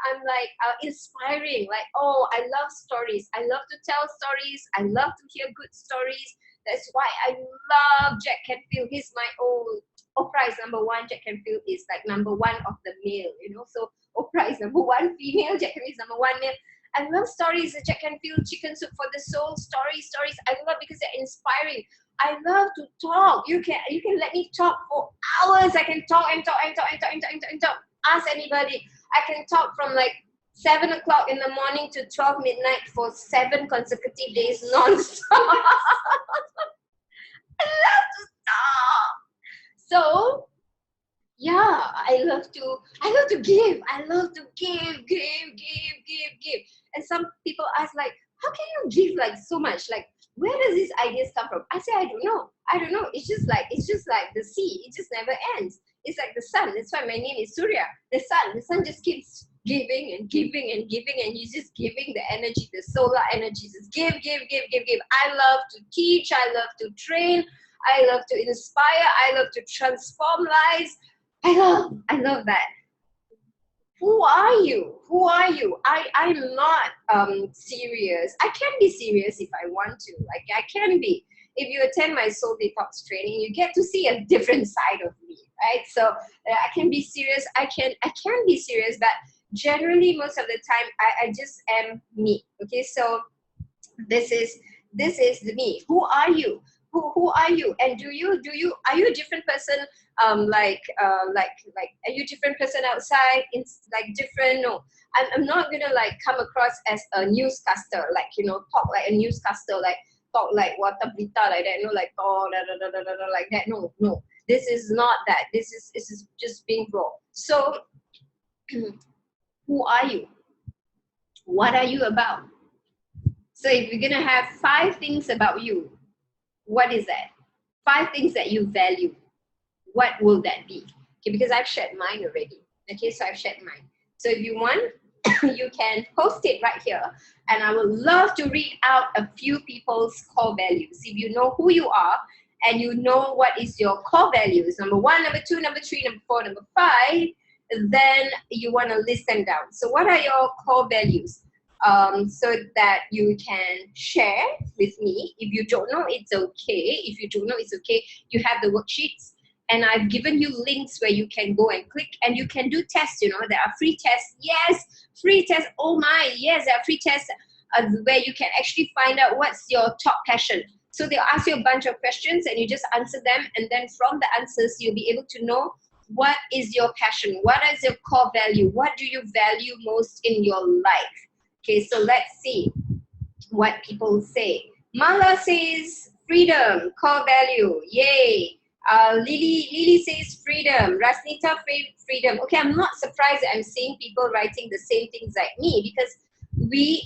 I'm like inspiring. Like, oh, I love stories. I love to tell stories. I love to hear good stories. That's why I love Jack Canfield. He's my old Oprah is number 1. Jack Canfield is like number 1 of the male. So Oprah is number 1 female. Jack Canfield is number 1 male. I love stories. Jack Canfield, Chicken Soup for the Soul, stories. I love because they're inspiring. I love to talk. You can let me talk for hours. I can talk and talk. Ask anybody. I can talk from like 7 o'clock in the morning to 12 midnight for 7 consecutive days non-stop. I love to talk. So yeah, I love to give. I love to give. And some people ask like, how can you give like so much? Like, where does these ideas come from? I say, I don't know. It's just like the sea. It just never ends. It's like the sun. That's why my name is Suria. The sun just keeps giving and giving and giving, and you're just giving the energy, the solar energy. Just give. I love to teach. I love to train. I love to inspire. I love to transform lives. I love that. Who are you? I'm not serious. I can be serious if I want to. Like, I can be. If you attend my soul detox training, you get to see a different side of me, right? So I can be serious. I can be serious, but generally most of the time I just am me. Okay, so this is the me. Who are you? Who are you? And are you a different person? Like are you a different person outside? It's like different. No, I'm not gonna like come across as a newscaster, like talk like a newscaster, like talk like Wata Blita like that, like like that. No. This is not that. This is just being raw. So who are you? What are you about? So if you're gonna have 5 things about you, what is that? 5 things that you value. What will that be? Okay, because I've shared mine already. Okay, so I've shared mine. So if you want, you can post it right here, and I would love to read out a few people's core values. If you know who you are and you know what is your core values, number 1, number 2, number 3, number 4, number 5, then you want to list them down. So what are your core values? So that you can share with me. If you don't know, it's okay. If you don't know, it's okay. You have the worksheets, and I've given you links where you can go and click, and you can do tests. There are free tests. Yes, free tests. Oh my, yes, there are free tests where you can actually find out what's your top passion. So they'll ask you a bunch of questions, and you just answer them, and then from the answers, you'll be able to know what is your passion, what is your core value, what do you value most in your life. Okay, so let's see what people say. Mala says freedom, core value, yay. Lily says freedom. Rasnita, freedom. Okay, I'm not surprised that I'm seeing people writing the same things like me, because we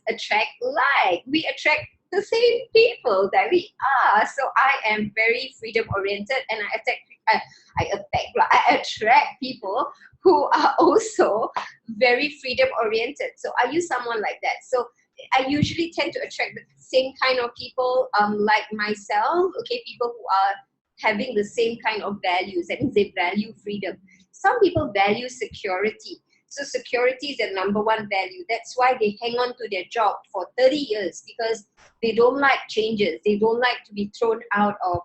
attract like. We attract the same people that we are. So I am very freedom oriented, and I attract people who are also very freedom oriented. So are you someone like that? So I usually tend to attract the same kind of people like myself, okay, people who are having the same kind of values. That means they value freedom. Some people value security. So security is their number 1 value. That's why they hang on to their job for 30 years, because they don't like changes. They don't like to be thrown out of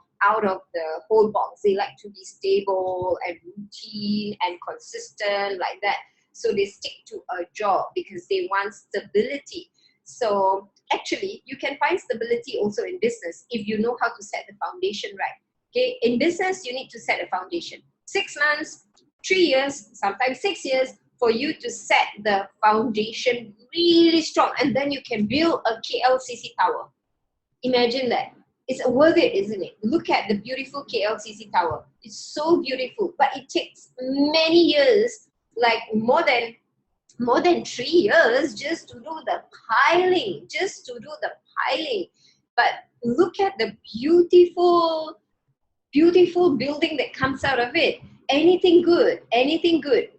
the whole box. They like to be stable and routine and consistent like that. So they stick to a job because they want stability. So actually, you can find stability also in business if you know how to set the foundation right. Okay, in business, you need to set a foundation. 6 months, 3 years, sometimes 6 years, for you to set the foundation really strong, and then you can build a KLCC tower. Imagine that. It's worth it, isn't it? Look at the beautiful KLCC tower. It's so beautiful, but it takes many years, like more than 3 years, just to do the piling, But look at the beautiful building that comes out of it. Anything good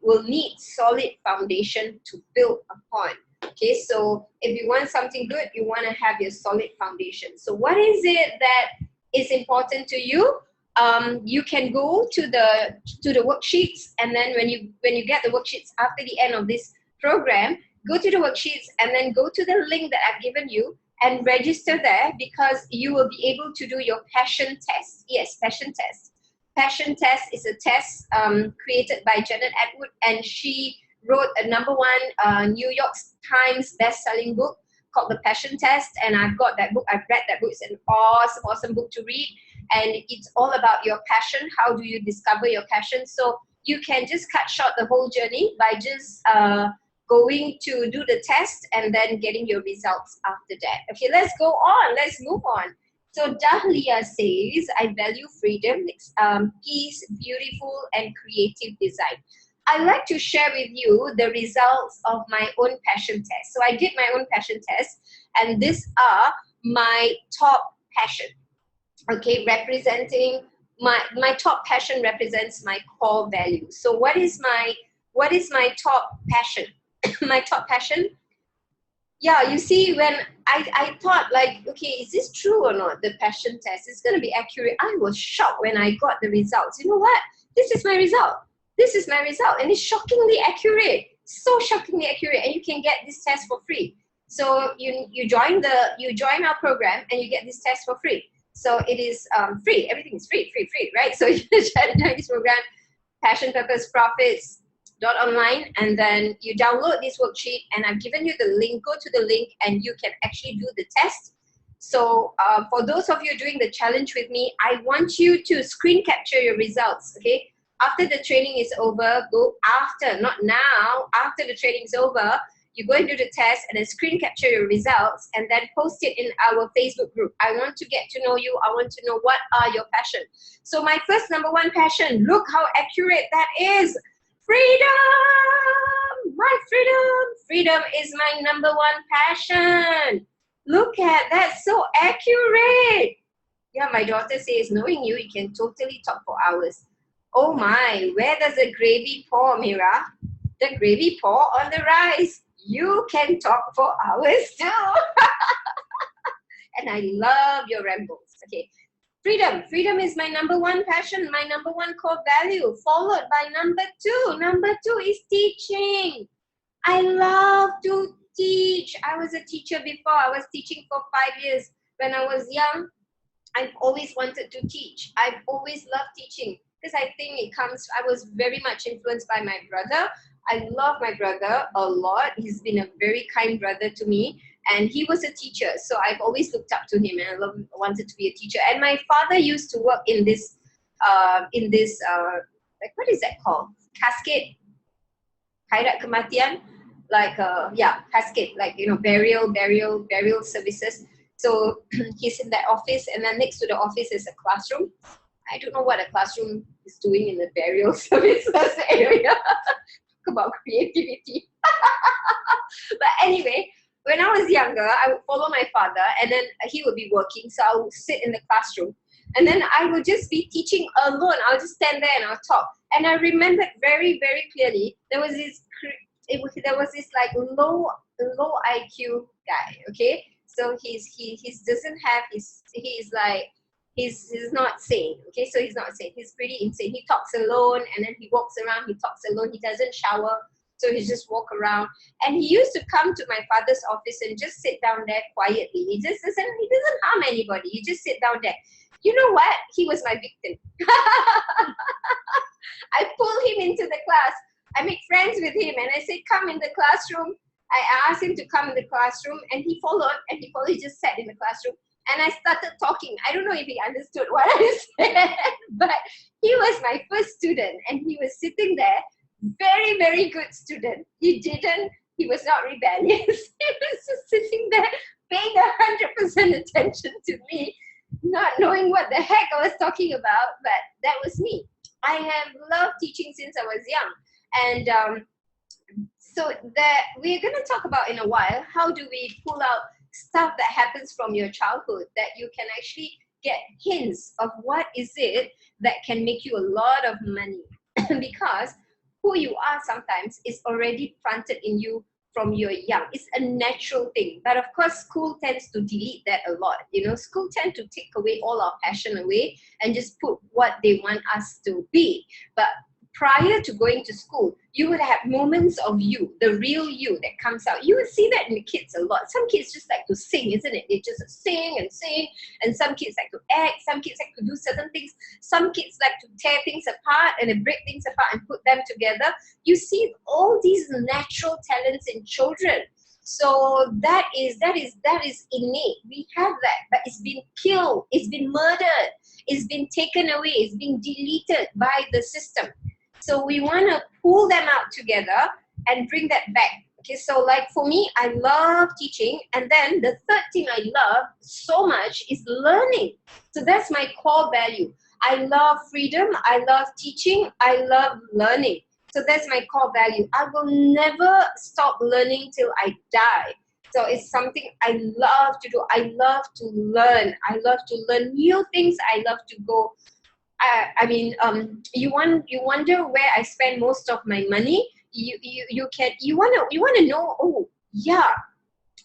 will need solid foundation to build upon. Okay, so if you want something good, you want to have your solid foundation. So what is it that is important to you? You can go to the worksheets, and then when you get the worksheets after the end of this program, go to the worksheets and then go to the link that I've given you and register there, because you will be able to do your passion test. Yes, passion test. Passion test is a test created by Janet Atwood, and she wrote a number 1 New York Times best-selling book called The Passion Test, and I've got that book. I've read that book. It's an awesome book to read, and it's all about your passion. How do you discover your passion? So you can just cut short the whole journey by just going to do the test and then getting your results after that. Okay, let's go on. Let's move on. So Dahlia says, I value freedom, peace, beautiful, and creative design. I like to share with you the results of my own passion test. So I did my own passion test, and these are my top passion. Okay, representing my top passion represents my core value. So what is my top passion? My top passion? Yeah, you see, when I thought like, okay, is this true or not? The passion test is going to be accurate. I was shocked when I got the results. You know what? This is my result. This is my result, and it's shockingly accurate. So shockingly accurate, and you can get this test for free. So you join our program, and you get this test for free. So it is free. Everything is free, right? So you try to join this program, Passion Purpose Profits online, and then you download this worksheet, and I've given you the link. Go to the link and you can actually do the test. So for those of you doing the challenge with me, I want you to screen capture your results. Okay, after the training is over, not now, after the training is over, you go and do the test and then screen capture your results and then post it in our Facebook group. I want to get to know you. I want to know what are your passions. So my first number 1 passion, look how accurate that is. Freedom! My freedom! Freedom is my number 1 passion. Look at that, so accurate. Yeah, my daughter says, knowing you, you can totally talk for hours. Oh my, where does the gravy pour, Mira? The gravy pour on the rice. You can talk for hours too. And I love your rambles. Okay. Freedom. Freedom is my number one passion, my number one core value, followed by number two. Number two is teaching. I love to teach. I was a teacher before. I was teaching for 5 years. When I was young, I've always wanted to teach. I've always loved teaching because I think I was very much influenced by my brother. I love my brother a lot. He's been a very kind brother to me. And he was a teacher. So I've always looked up to him and wanted to be a teacher. And my father used to work in this, like, what is that called? Casket? Khairat Kematian? Like, casket, like, burial services. So he's in that office, and then next to the office is a classroom. I don't know what a classroom is doing in the burial services area. Talk about creativity. But anyway, when I was younger, I would follow my father, and then he would be working, so I would sit in the classroom. And then I would just be teaching alone. I'll just stand there and I'll talk. And I remembered very, very clearly, there was this like low IQ guy, okay? So he's not sane, okay? So he's not sane. He's pretty insane. He talks alone, and then he walks around. He talks alone. He doesn't shower, so he just walk around. And he used to come to my father's office and just sit down there quietly. He doesn't harm anybody. He just sit down there. You know what? He was my victim. I pull him into the class. I make friends with him, and I say, "Come in the classroom." I asked him to come in the classroom, and he followed. He just sat in the classroom. And I started talking. I don't know if he understood what I said, but he was my first student, and he was sitting there, very, very good student. He was not rebellious. He was just sitting there, paying 100% attention to me, not knowing what the heck I was talking about, but that was me. I have loved teaching since I was young. And so that we're going to talk about in a while, how do we pull out stuff that happens from your childhood that you can actually get hints of what is it that can make you a lot of money. Because who you are sometimes is already planted in you from you're young. It's a natural thing. But of course, school tends to delete that a lot. School tend to take away all our passion away and just put what they want us to be. But prior to going to school, you would have moments of you, the real you that comes out. You would see that in the kids a lot. Some kids just like to sing, isn't it? They just sing and sing. And some kids like to act. Some kids like to do certain things. Some kids like to tear things apart and then break things apart and put them together. You see all these natural talents in children. So that is innate. We have that, but it's been killed. It's been murdered. It's been taken away. It's been deleted by the system. So we want to pull them out together and bring that back. Okay, so like for me, I love teaching. And then the third thing I love so much is learning. So that's my core value. I love freedom. I love teaching. I love learning. So that's my core value. I will never stop learning till I die. So it's something I love to do. I love to learn. I love to learn new things. I love to go. You wonder where I spend most of my money. You want to know. Oh yeah,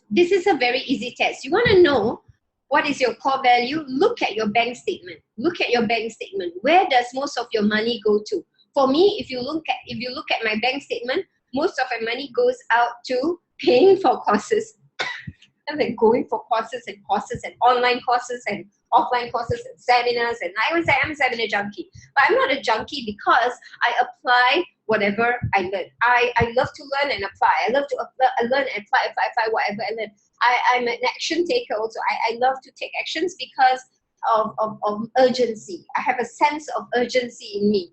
this is a very easy test. You want to know what is your core value? Look at your bank statement. Look at your bank statement. Where does most of your money go to? For me, if you look at my bank statement, most of my money goes out to paying for courses. And then going for courses and online courses and offline courses and seminars. And I always say I'm a seminar junkie. But I'm not a junkie because I apply whatever I learn. I love to learn and apply. I love to learn and apply whatever I learn. I'm an action taker also. I love to take actions because of urgency. I have a sense of urgency in me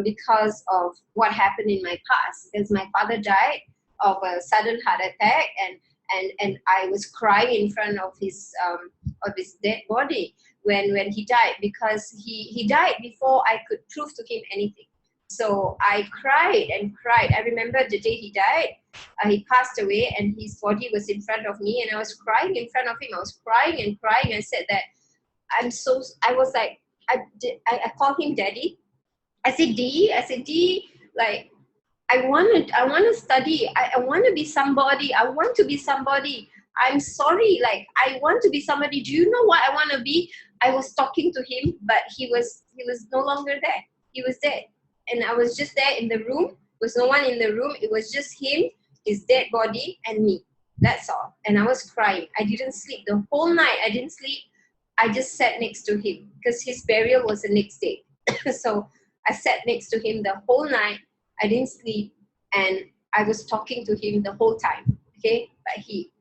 because of what happened in my past. Because my father died of a sudden heart attack, and I was crying in front of his dead body when he died, because he died before I could prove to him anything. So I cried and cried. I remember the day he died, he passed away and his body was in front of me, and I was crying in front of him. I was crying and crying. I said that I called him daddy. I said, D, like, I want to study. I want to be somebody. I want to be somebody. I'm sorry. Like, I want to be somebody. Do you know what I want to be? I was talking to him, but he was no longer there. He was dead. And I was just there in the room. There was no one in the room. It was just him, his dead body, and me. That's all. And I was crying. I didn't sleep. The whole night I didn't sleep. I just sat next to him because his burial was the next day. So I sat next to him the whole night. I didn't sleep, and I was talking to him the whole time. Okay, but he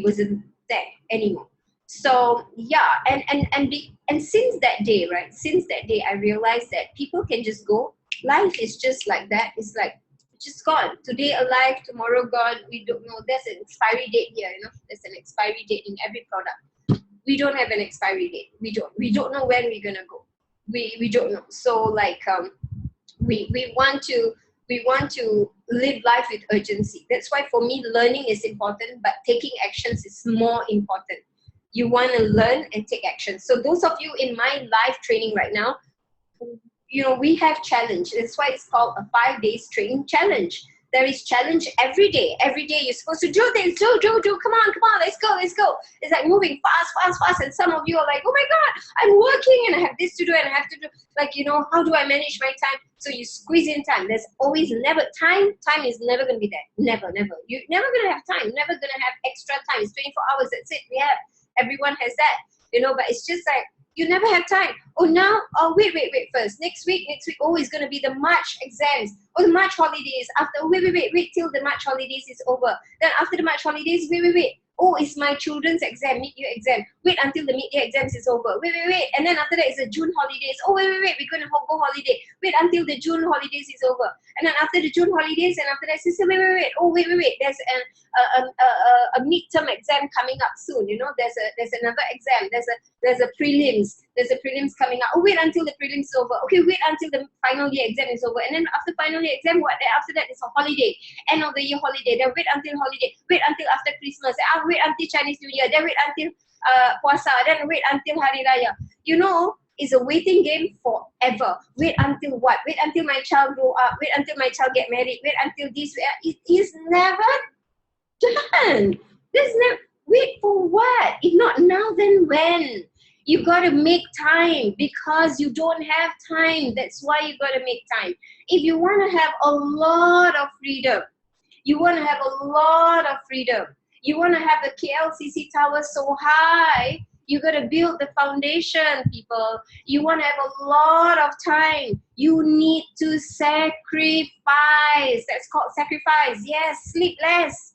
wasn't there anymore. So yeah, and since that day, right? Since that day, I realized that people can just go. Life is just like that. It's like just gone. Today alive, tomorrow gone. We don't know. There's an expiry date here. There's an expiry date in every product. We don't have an expiry date. We don't know when we're gonna go. We don't know. So like we want to live life with urgency. That's why for me learning is important, but taking actions is more important. You want to learn and take action. So those of you in my live training right now, we have challenge. That's why it's called a 5 days training challenge. There is challenge every day. Every day you're supposed to do this, do, come on, let's go. It's like moving fast. And some of you are like, oh my God, I'm working and I have this to do and I have to do, how do I manage my time? So you squeeze in time. There's always never time. Time is never going to be there. Never. You're never going to have time. You're never going to have extra time. It's 24 hours. That's it. Everyone has that, but it's just like, you never have time. Wait first. Next week, oh, it's going to be the March exams. Oh, the March holidays. After, wait till the March holidays is over. Then after the March holidays, wait. Oh, it's my children's exam, mid-year exam. Wait until the mid-year exams is over. Wait. And then after that is the June holidays. Oh, wait. We're going to go holiday. Wait until the June holidays is over. And then after the June holidays, and after that, sister, wait. Oh, wait. There's a midterm exam coming up soon. There's another exam. There's a prelims. There's a prelims coming up. Oh, wait until the prelims is over. Okay, wait until the final year exam is over. And then after final year exam, what? Then after that is a holiday. End of the year holiday. Then wait until holiday. Wait until after Christmas. Wait until Chinese New Year. Then wait until Puasa. Then wait until Hari Raya. It's a waiting game forever. Wait until what? Wait until my child grow up. Wait until my child get married. Wait until this. It is never done. Wait for what? If not now, then when? You got to make time because you don't have time. That's why you got to make time. If you want to have a lot of freedom, you want to have the KLCC tower so high, you got to build the foundation, people. You want to have a lot of time. You need to sacrifice. That's called sacrifice. Yes, sleep less.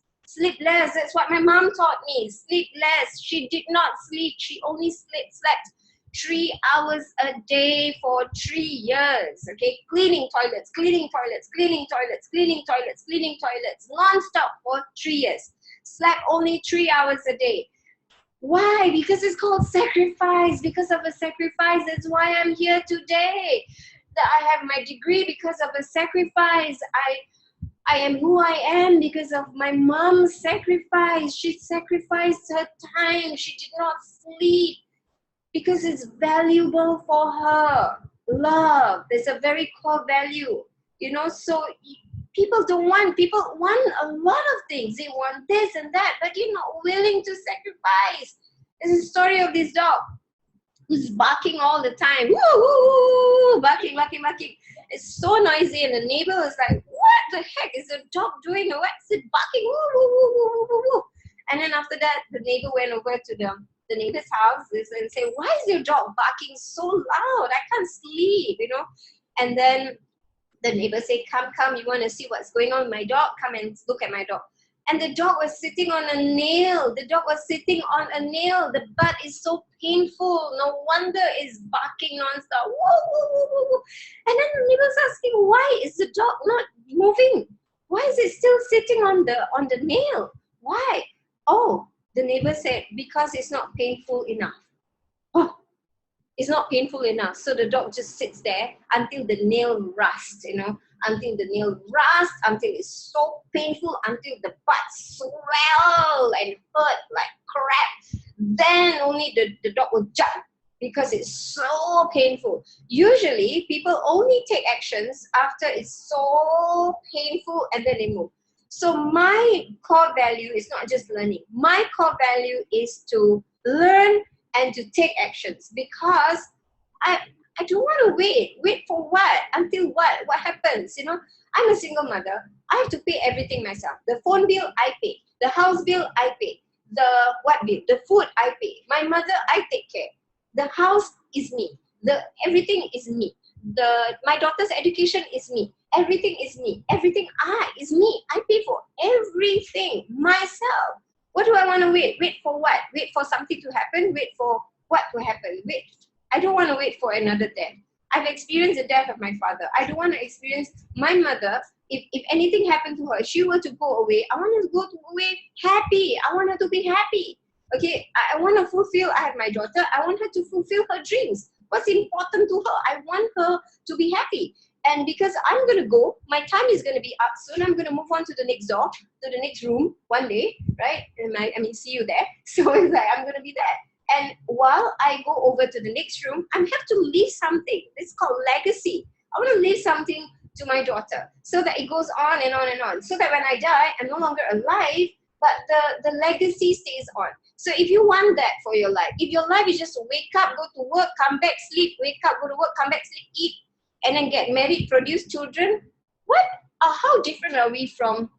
That's what my mom taught me. Sleep less. She did not sleep. She only slept 3 hours a day for 3 years. Okay, cleaning toilets, non-stop for 3 years. Slept only 3 hours a day. Why? Because it's called sacrifice. Because of a sacrifice. That's why I'm here today. That I have my degree because of a sacrifice. I am who I am because of my mom's sacrifice. She sacrificed her time. She did not sleep because it's valuable for her. Love. There's a very core value. So people want a lot of things. They want this and that, but you're not willing to sacrifice. There's a story of this dog who's barking all the time. Woo, barking. It's so noisy, and the neighbor was like, what the heck is the dog doing? What is it barking? Woo. And then after that, the neighbor went over to the neighbor's house and said, why is your dog barking so loud? I can't sleep, And then the neighbor said, come, you want to see what's going on with my dog? Come and look at my dog. And the dog was sitting on a nail. The butt is so painful. No wonder it's barking nonstop. Woo. And then the neighbor's asking, why is the dog not moving? Why is it still sitting on the nail? Why? Oh, the neighbor said, because it's not painful enough. Oh, it's not painful enough. So the dog just sits there until the nail rusts, until it's so painful, until the butt swell and hurt like crap. Then only the dog will jump. because it's so painful. Usually, people only take actions after it's so painful and then they move. So my core value is not just learning. My core value is to learn and to take actions, because I don't want to wait. Wait for what? Until what? What happens? You know, I'm a single mother. I have to pay everything myself. The phone bill, I pay. The house bill, I pay. The what bill? The food, I pay. My mother, I take care. The house is me. The everything is me. My daughter's education is me. Everything is me. Everything is me. I pay for everything myself. What do I want to wait? Wait for what? Wait for something to happen? Wait for what to happen? Wait. I don't want to wait for another death. I've experienced the death of my father. I don't want to experience my mother. If anything happened to her, she were to go away, I want her to go away happy. I want her to be happy. Okay, I want to fulfill, I have my daughter, I want her to fulfill her dreams. What's important to her? I want her to be happy. And because I'm going to go, my time is going to be up soon. I'm going to move on to the next door, to the next room one day, right? And I mean, see you there. So it's like, I'm going to be there. And while I go over to the next room, I have to leave something. It's called legacy. I want to leave something to my daughter so that it goes on and on and on. So that when I die, I'm no longer alive, but the legacy stays on. So if you want that for your life, if your life is just to wake up, go to work, come back, sleep, wake up, go to work, come back, sleep, eat, and then get married, produce children, how different are we from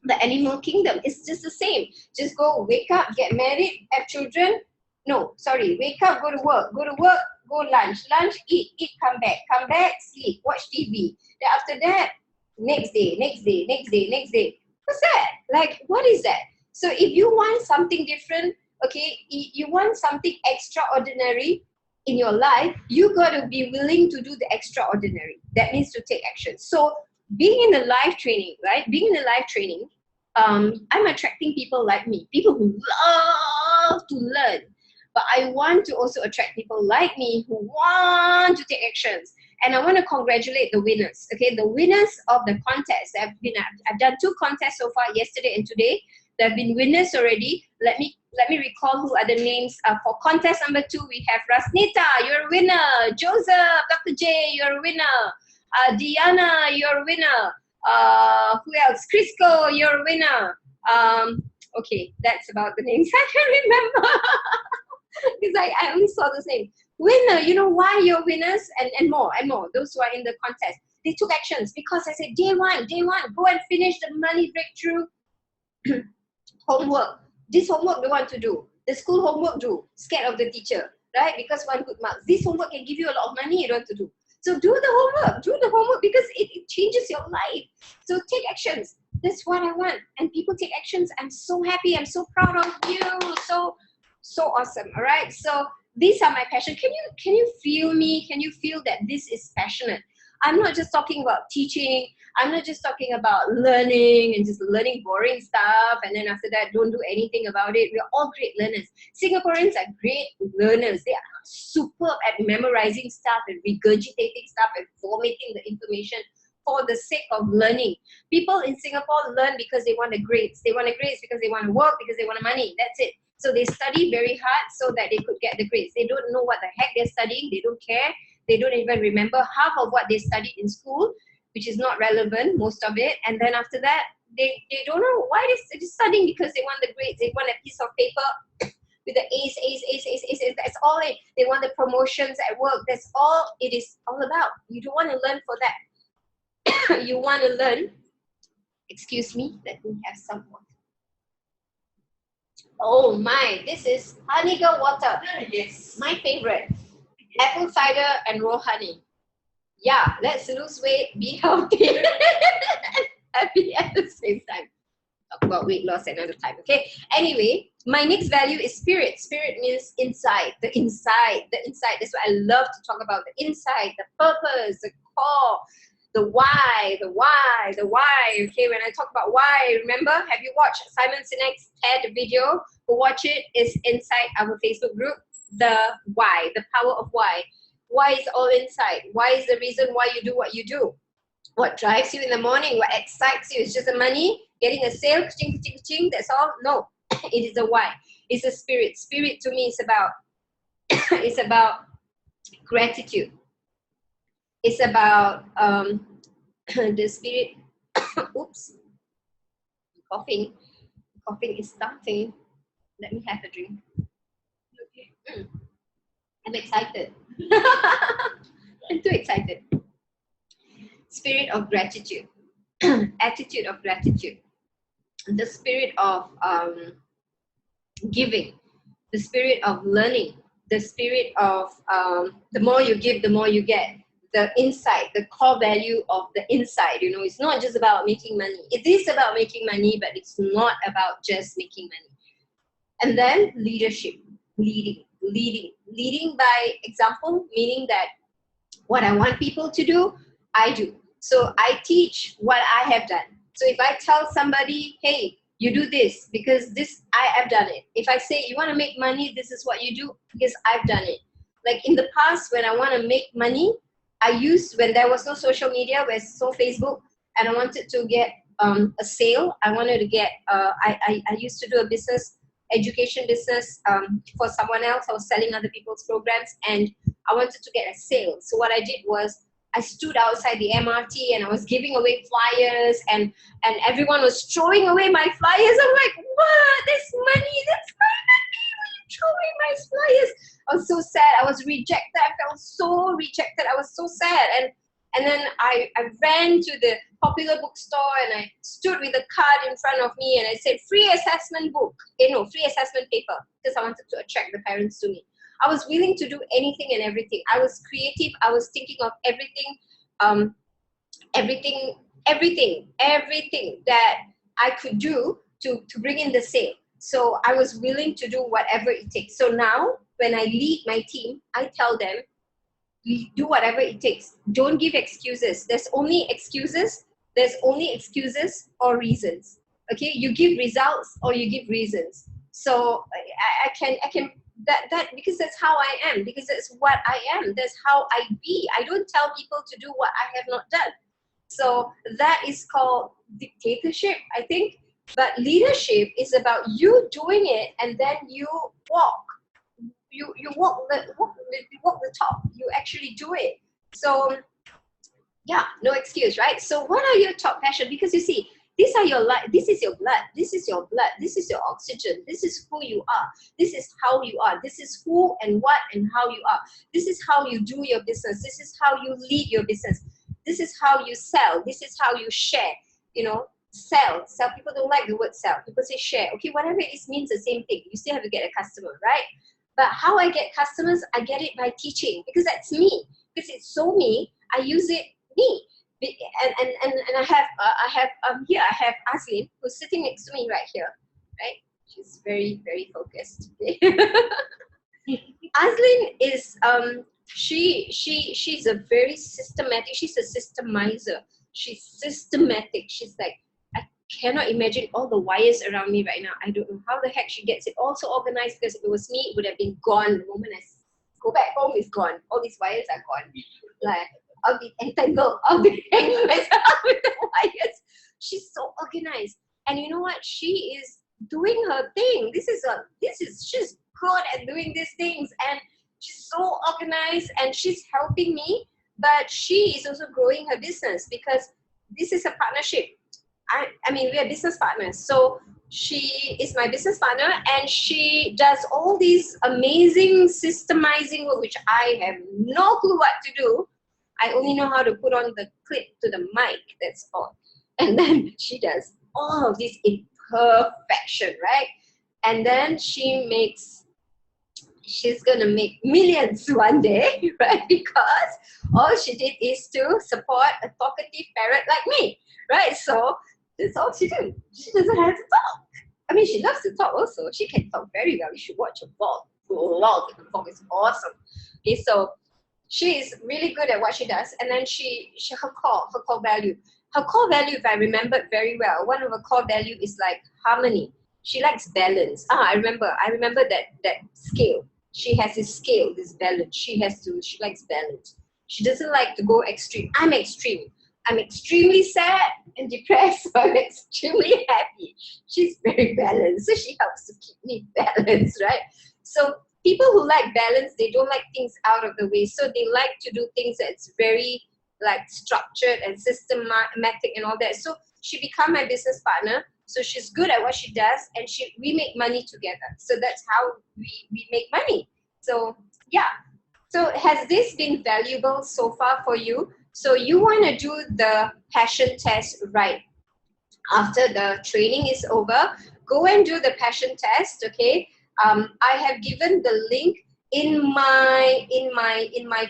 the animal kingdom? It's just the same. Just go, wake up, get married, have children. No, sorry, wake up, go to work, go lunch, eat, come back, sleep, watch TV. Then after that, next day. What's that? Like, what is that? So if you want something different, okay, you want something extraordinary in your life, you got to be willing to do the extraordinary. That means to take action. So being in the life training, right? Being in the life training, I'm attracting people like me, people who love to learn. But I want to also attract people like me who want to take actions. And I want to congratulate the winners, okay? The winners of the contest. I've done 2 contests so far, yesterday and today. There have been winners already. Let me recall who are the names. For contest number 2, we have Rasnita, you're a winner. Joseph, Dr. J, you're a winner. Diana, you're a winner. Who else? Crisco, you're a winner. Okay, that's about the names I can remember. Because I only saw the name. Winner, you know why you're winners? And more, those who are in the contest. They took actions because I said, day one, go and finish the money breakthrough homework. This homework they want to do. The school homework do. Scared of the teacher, right? Because one good marks. This homework can give you a lot of money you don't have to do. So do the homework because it changes your life. So take actions. That's what I want. And people take actions. I'm so happy. I'm so proud of you. So awesome. All right. So these are my passion. Can you feel me? Can you feel that this is passionate? I'm not just talking about teaching. I'm not just talking about learning and just learning boring stuff and then after that don't do anything about it. We're all great learners. Singaporeans are great learners. They are superb at memorizing stuff and regurgitating stuff and formatting the information for the sake of learning. People in Singapore learn because they want the grades. They want the grades because they want to work, because they want the money. That's it. So they study very hard so that they could get the grades. They don't know what the heck they're studying. They don't care. They don't even remember half of what they studied in school, which is not relevant, most of it. And then after that, they don't know why they're studying because they want the grades. They want a piece of paper with the A's. That's all it. They want the promotions at work. That's all it is all about. You don't want to learn for that. You want to learn. Excuse me, let me have some water. Oh my, this is Honeygirl water. Yes. My favorite. Apple cider and raw honey. Yeah, let's lose weight, be healthy, happy at the same time. Talk about weight loss another time, okay? Anyway, my next value is spirit. Spirit means inside, the inside. That's what I love to talk about, the inside, the purpose, the core, the why. Okay, when I talk about why, remember, have you watched Simon Sinek's TED video? Go watch it. It's inside our Facebook group. The why, the power of why. Why is all inside. Why is the reason why you do what you do. What drives you in the morning, what excites you. It's just the money, getting a sale, ka-ching, ka-ching, ka-ching, that's all. No, it is the why. It's the spirit. Spirit to me is about It's about gratitude. It's about the spirit. Oops, coughing. Coughing is starting. Let me have a drink. Okay. I'm excited. I'm too excited. Spirit of gratitude. Attitude of gratitude. The spirit of giving. The spirit of learning. The spirit of the more you give, the more you get. The insight, the core value of the inside. You know, it's not just about making money. It is about making money, but it's not about just making money. And then leadership, leading by example, meaning that what I want people to do, I do. So I teach what I have done. So if I tell somebody, hey, you do this because this, I have done it. If I say you want to make money, this is what you do because I've done it. Like in the past, when I want to make money, when there was no social media, where's no Facebook, and I wanted to get a sale, I wanted to get, I used to do a business, education business for someone else. I was selling other people's programs and I wanted to get a sale. So what I did was I stood outside the MRT and I was giving away flyers and everyone was throwing away my flyers. I'm like, what? That's money. That's my money. Why are you throwing my flyers? I was so sad. I was rejected. I felt so rejected. I was so sad. And then I ran to the popular bookstore and I stood with a card in front of me and I said, free assessment book. Free assessment paper, because I wanted to attract the parents to me. I was willing to do anything and everything. I was creative. I was thinking of everything that I could do to bring in the sale. So I was willing to do whatever it takes. So now when I lead my team, I tell them, do whatever it takes. Don't give excuses. There's only excuses or reasons. Okay, you give results or you give reasons. So I can that because that's how I am, because that's what I am. That's how I be. I don't tell people to do what I have not done. So that is called dictatorship, I think. But leadership is about you doing it and then you walk. You walk the talk. You actually do it. So yeah, no excuse, right? So what are your top passion? Because you see, these are your life. This is your blood. This is your blood. This is your oxygen. This is who you are. This is how you are. This is who and what and how you are. This is how you do your business. This is how you lead your business. This is how you sell. This is how you share. Sell. People don't like the word sell. People say share. Okay, whatever it is means the same thing. You still have to get a customer, right? But how I get customers, I get it by teaching, because that's me. Because it's so me, I use it me. And I have here I have Aslin, who's sitting next to me right here, right? She's very, very focused. Okay? Aslin is she's a very systematic. She's a systemizer. She's systematic. She's like, I cannot imagine all the wires around me right now. I don't know how the heck she gets it all so organized, because if it was me, it would have been gone the moment I go back home. It's gone. All these wires are gone. Like, I'll be entangled. I'll be hanging myself with the wires. She's so organized. And you know what? She is doing her thing. She's good at doing these things. And she's so organized and she's helping me. But she is also growing her business, because this is a partnership. I mean, we are business partners. So she is my business partner and she does all these amazing systemizing work, which I have no clue what to do. I only know how to put on the clip to the mic, that's all. And then she does all of this in perfection, right? And then she's gonna make millions one day, right? Because all she did is to support a talkative parrot like me, right? So that's all she did. She doesn't have to talk. I mean, she loves to talk also. She can talk very well. You should watch her vlog. The vlog is awesome. Okay, so she is really good at what she does. And then her core value. Her core value, if I remembered very well, one of her core value is like harmony. She likes balance. I remember that scale. She has this scale, this balance. She likes balance. She doesn't like to go extreme. I'm extreme. I'm extremely sad and depressed, but I'm extremely happy. She's very balanced. So she helps to keep me balanced, right? So people who like balance, they don't like things out of the way. So they like to do things that's very like structured and systematic and all that. So she become my business partner. So she's good at what she does, and we make money together. So that's how we make money. So yeah. So has this been valuable so far for you? So you want to do the passion test right after the training is over. Go and do the passion test. Okay. I have given the link in my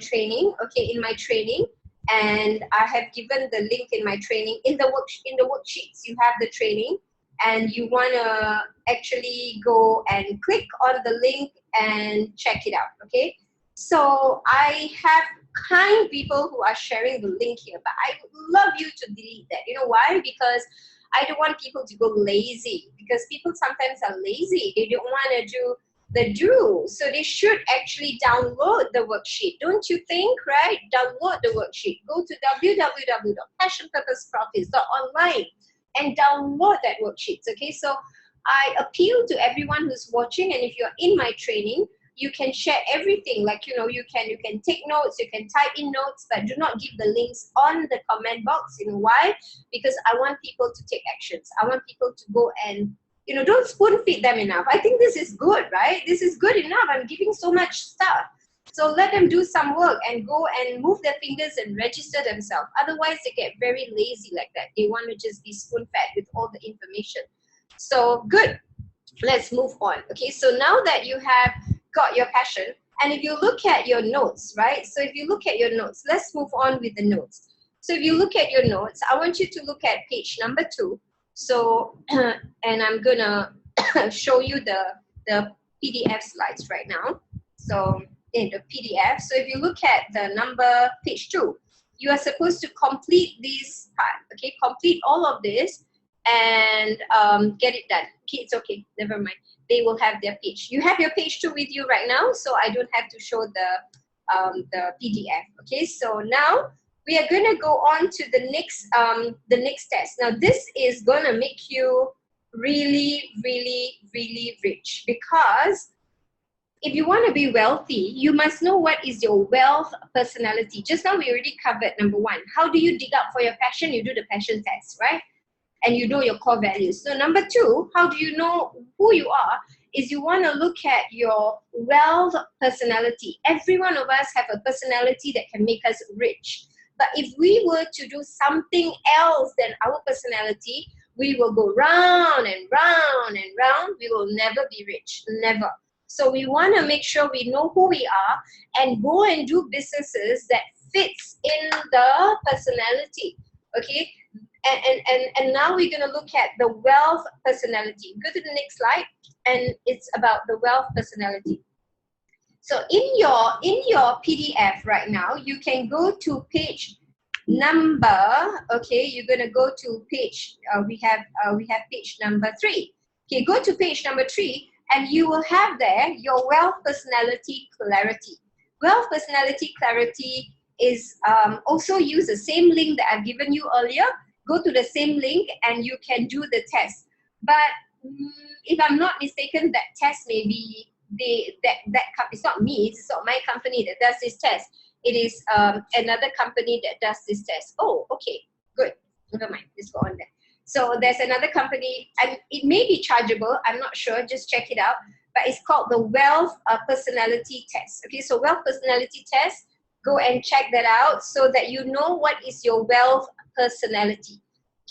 training. Okay, in my training, and I have given the link in my training in the worksheets. You have the training, and you want to actually go and click on the link and check it out. Okay. So I have kind people who are sharing the link here, but I would love you to delete that. You know why? Because I don't want people to go lazy, because people sometimes are lazy. They don't want to do the do. So they should actually download the worksheet. Don't you think, right? Download the worksheet. Go to www.passionpurposeprofits.online and download that worksheet. Okay, so I appeal to everyone who's watching, and if you're in my training, you can share everything. Like, you know, you can take notes, you can type in notes, but do not give the links on the comment box. You know why? Because I want people to take actions. I want people to go and, you know, don't spoon feed them enough. I think this is good, right? This is good enough. I'm giving so much stuff. So let them do some work and go and move their fingers and register themselves. Otherwise, they get very lazy like that. They want to just be spoon fed with all the information. So good. Let's move on. Okay, so now that you have got your passion, and if you look at your notes, right? So if you look at your notes, let's move on with the notes. So if you look at your notes, I want you to look at page number 2. So, and I'm gonna show you the PDF slides right now. So in the PDF, so if you look at the page 2, you are supposed to complete this part. Okay, complete all of this and get it done. Okay, it's okay, never mind. They will have their page. You have your page 2 with you right now, so I don't have to show the PDF. Okay, so now we are going to go on to the next test. Now this is going to make you really, really, really rich, because if you want to be wealthy, you must know what is your wealth personality. Just now we already covered number 1. How do you dig up for your passion? You do the passion test, right? And you know your core values. So number 2, how do you know who you are? Is you want to look at your wealth personality. Every one of us have a personality that can make us rich. But if we were to do something else than our personality, we will go round and round and round. We will never be rich, never. So we want to make sure we know who we are and go and do businesses that fits in the personality. Okay. And now we're going to look at the wealth personality. Go to the next slide, and it's about the wealth personality. So in your PDF right now, you can go to page number. Okay, you're going to go to page. We have page number 3. Okay, go to page number 3, and you will have there your wealth personality clarity. Wealth personality clarity is also use the same link that I've given you earlier. Go to the same link and you can do the test. But if I'm not mistaken, that test may be it's not me, it's not my company that does this test. It is another company that does this test. Oh, okay, good. Never mind, let's go on there. So there's another company, and it may be chargeable, I'm not sure, just check it out. But it's called the Wealth Personality Test. Okay, so Wealth Personality Test, go and check that out so that you know what is your wealth personality.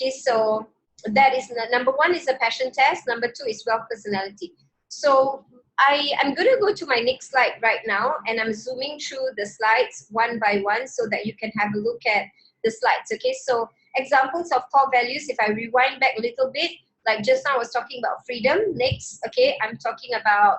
Okay, so that is number 1 is a passion test. Number 2 is wealth personality. So I'm going to go to my next slide right now, and I'm zooming through the slides one by one so that you can have a look at the slides. Okay, so examples of core values. If I rewind back a little bit, like just now I was talking about freedom. Next, okay, I'm talking about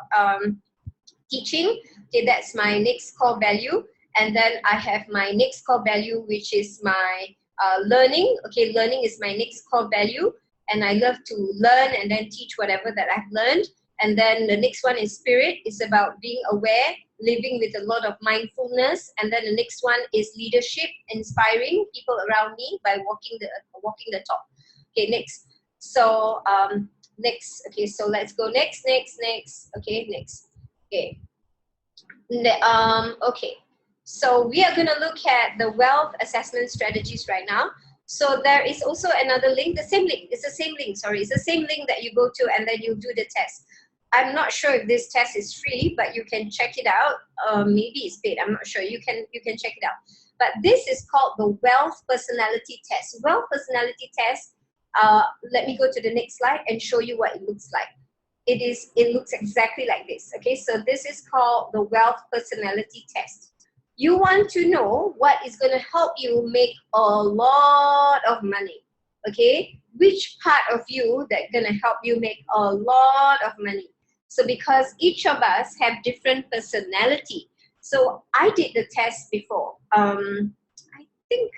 teaching. Okay, that's my next core value. And then I have my next core value, which is my learning. Okay, learning is my next core value, and I love to learn and then teach whatever that I've learned. And then the next one is spirit. It's about being aware, living with a lot of mindfulness. And then the next one is leadership, inspiring people around me by walking the talk. Okay, next. So next. Okay, so let's go next. Okay, next. Okay. Okay, so we are going to look at the wealth assessment strategies right now. So there is also another link, the same link. It's the same link. Sorry, it's the same link that you go to, and then you do the test. I'm not sure if this test is free, but you can check it out. Maybe it's paid. I'm not sure. You can check it out. But this is called the wealth personality test. Wealth personality test. Let me go to the next slide and show you what it looks like. It looks exactly like this. Okay, so this is called the wealth personality test. You want to know what is going to help you make a lot of money. Okay, which part of you that's going to help you make a lot of money? So because each of us have different personality. So I did the test before. I think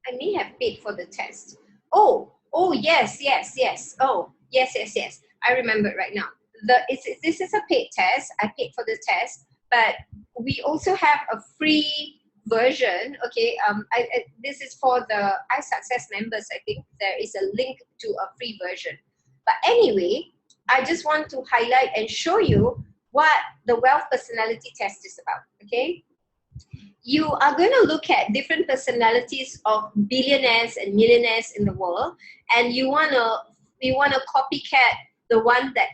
I may have paid for the test. Oh yes. Oh yes. I remember it right now. This is a paid test. I paid for the test, but we also have a free version. Okay, this is for the iSuccess members. I think there is a link to a free version. But anyway, I just want to highlight and show you what the wealth personality test is about. Okay, you are going to look at different personalities of billionaires and millionaires in the world, and you want to copycat the one that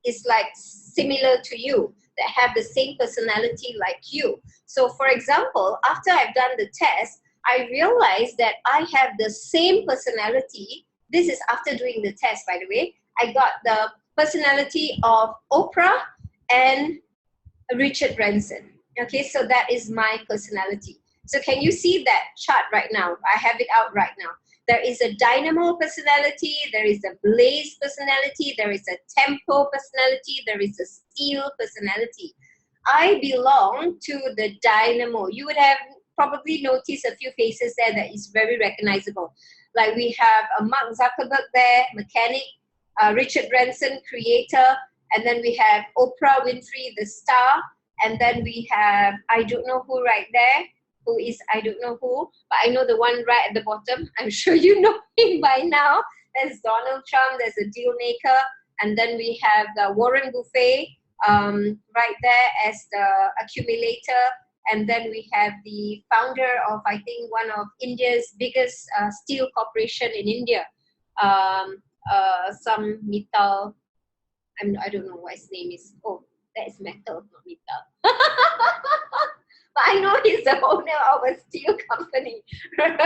is like similar to you, that have the same personality like you. So for example, after I've done the test, I realized that I have the same personality. This is after doing the test, by the way. I got the personality of Oprah and Richard Branson. Okay, so that is my personality. So can you see that chart right now? I have it out right now. There is a dynamo personality, there is a blaze personality, there is a tempo personality, there is a steel personality. I belong to the dynamo. You would have probably noticed a few faces there that is very recognizable. Like we have a Mark Zuckerberg there, mechanic, Richard Branson, creator, and then we have Oprah Winfrey, the star, and then we have I don't know who right there, who is I don't know who, but I know the one right at the bottom. I'm sure you know him by now. There's Donald Trump, there's a deal maker, and then we have the Warren Buffett right there as the accumulator, and then we have the founder of I think one of India's biggest steel corporation in India, some metal. I don't know what his name is. Oh, that is metal, not metal. But I know he's the owner of a steel company, right?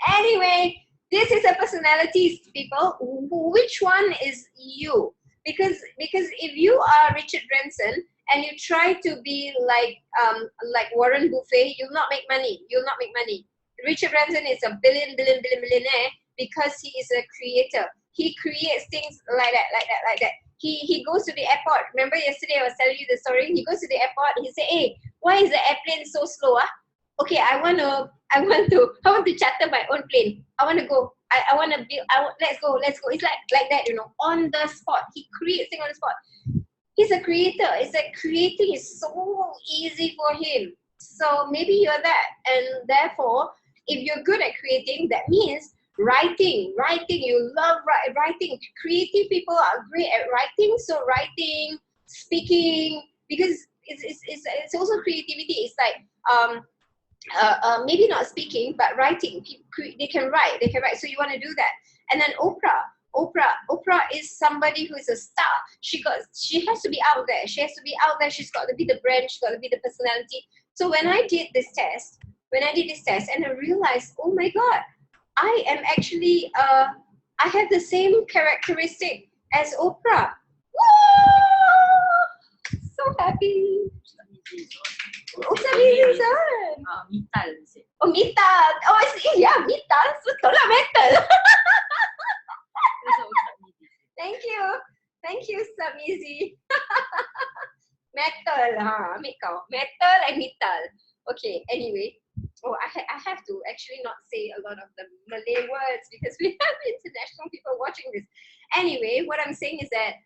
Anyway, this is a personality, people. Which one is you? Because if you are Richard Branson and you try to be like Warren Buffett, you'll not make money. You'll not make money. Richard Branson is a billionaire because he is a creator. He creates things like that. He goes to the airport. Remember yesterday I was telling you the story? He goes to the airport. He say, "Hey, why is the airplane so slow? Okay, I want to charter my own plane. I want to go. I want to build. Let's go. It's like that, on the spot. He creates things on the spot. He's a creator. It's like creating is so easy for him. So maybe you're that, and therefore, if you're good at creating, that means writing, you love writing. Creative people are great at writing. So writing, speaking, because it's also creativity. It's like maybe not speaking, but writing. They can write. So you want to do that. And then Oprah is somebody who is a star. She has to be out there. She's got to be the brand. She's got to be the personality. So when I did this test, and I realized, oh my God, I am actually, I have the same characteristic as Oprah. Woo! So happy. Oh, Sabi Zizan. Metal. Oh, metal. Oh, yeah, metal. Betul lah, metal. Thank you, Samizi. Metal, metal and metal. Okay, anyway. Oh, I have to actually not say a lot of the Malay words because we have international people watching this. Anyway, what I'm saying is that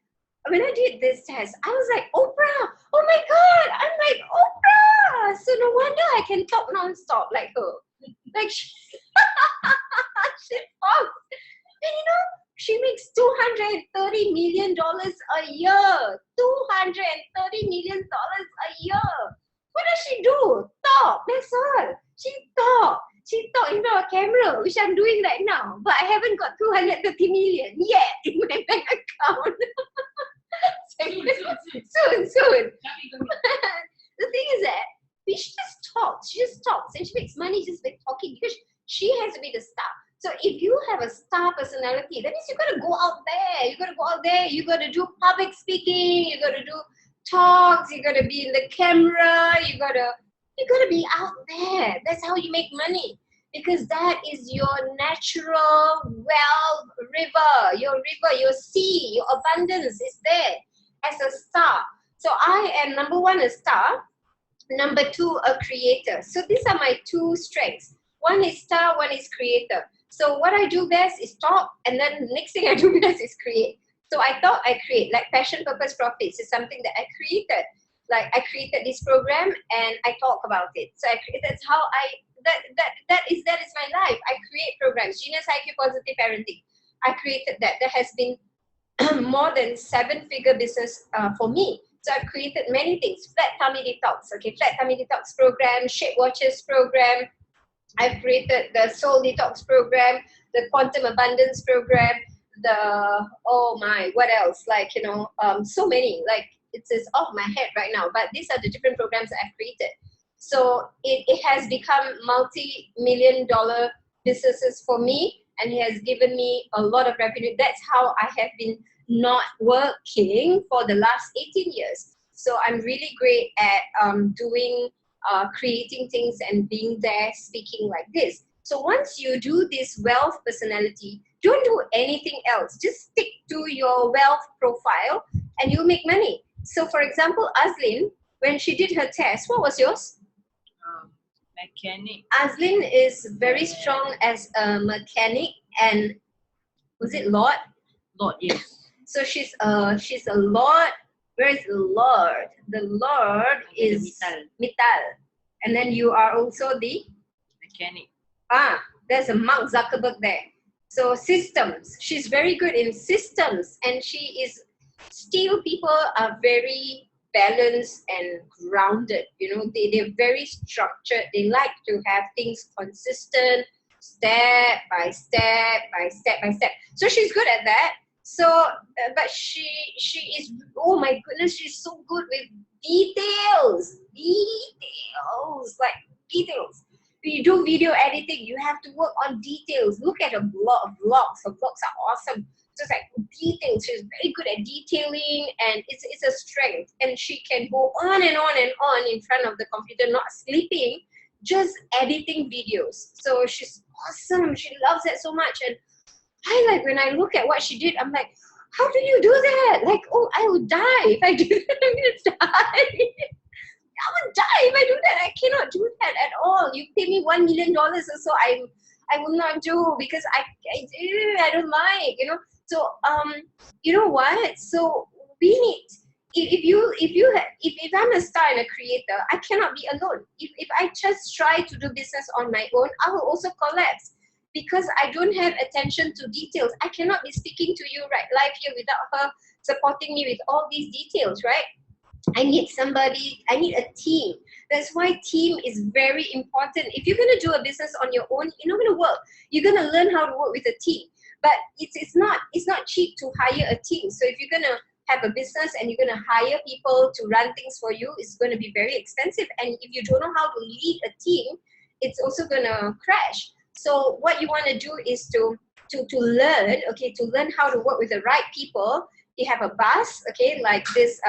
when I did this test, I was like, Oprah! Oh my God! I'm like, Oprah! So no wonder I can talk non-stop like her. Like, she talks. And she makes $230 million a year. $230 million a year. What does she do? Talk. That's all. She talk. She talk in front of a camera, which I'm doing right now. But I haven't got 230 million yet in my bank account. Soon. The thing is that she just talks. She just talks, and she makes money just by talking because she has to be the star. So if you have a star personality, that means you got to go out there. You got to go out there. You got to do public speaking. You got to do talks. You got to be in the camera. You got to be out there. That's how you make money, because that is your natural wealth river. Your sea, your abundance is there as a star. So I am number one, a star. Number two, a creator. So these are my two strengths. One is star, one is creator. So what I do best is talk, and then the next thing I do best is create. So I thought I create, like passion, purpose, profits is something that I created. Like I created this program and I talk about it. So that's how that is my life. I create programs. Genius IQ Positive Parenting. I created that. There has been more than 7-figure business for me. So I've created many things. Flat Tummy Detox, Flat Tummy Detox program, Shape Watchers program. I've created the Soul Detox program, the Quantum Abundance program, what else? So many. Like it's off my head right now. But these are the different programs that I've created. So it has become multi-million-dollar businesses for me, and it has given me a lot of revenue. That's how I have been not working for the last 18 years. So I'm really great at creating things and being there speaking like this. So once you do this wealth personality, don't do anything else. Just stick to your wealth profile and you'll make money. So for example, Azlin, when she did her test, what was yours? Mechanic. Azlin is very strong as a mechanic, and was it Lord? Lord, yes. So she's a Lord. Where is the Lord? The Lord is Mittal. And then you are also the mechanic. There's a Mark Zuckerberg there. So systems. She's very good in systems, and still people are very balanced and grounded. They're very structured. They like to have things consistent, step by step by step by step. So she's good at that. So, but she is, oh my goodness, she's so good with details. When you do video editing, you have to work on details. Look at her vlogs. Her vlogs are awesome. Just like details. She's very good at detailing, and it's a strength. And she can go on and on and on in front of the computer, not sleeping, just editing videos. So she's awesome. She loves that so much. And when I look at what she did, I'm like, how do you do that? Like, I would die if I do that. I'm gonna die. I would die if I do that. I cannot do that at all. You pay me $1 million or so, I will not do, because I don't like, So you know what? So we need, if I'm a star and a creator, I cannot be alone. If I just try to do business on my own, I will also collapse, because I don't have attention to details. I cannot be speaking to you live here without her supporting me with all these details, right? I need a team. That's why team is very important. If you're going to do a business on your own, you're not going to work. You're going to learn how to work with a team. But it's not cheap to hire a team. So if you're going to have a business and you're going to hire people to run things for you, it's going to be very expensive. And if you don't know how to lead a team, it's also going to crash. So what you want to do is to learn how to work with the right people. You have a bus, like this,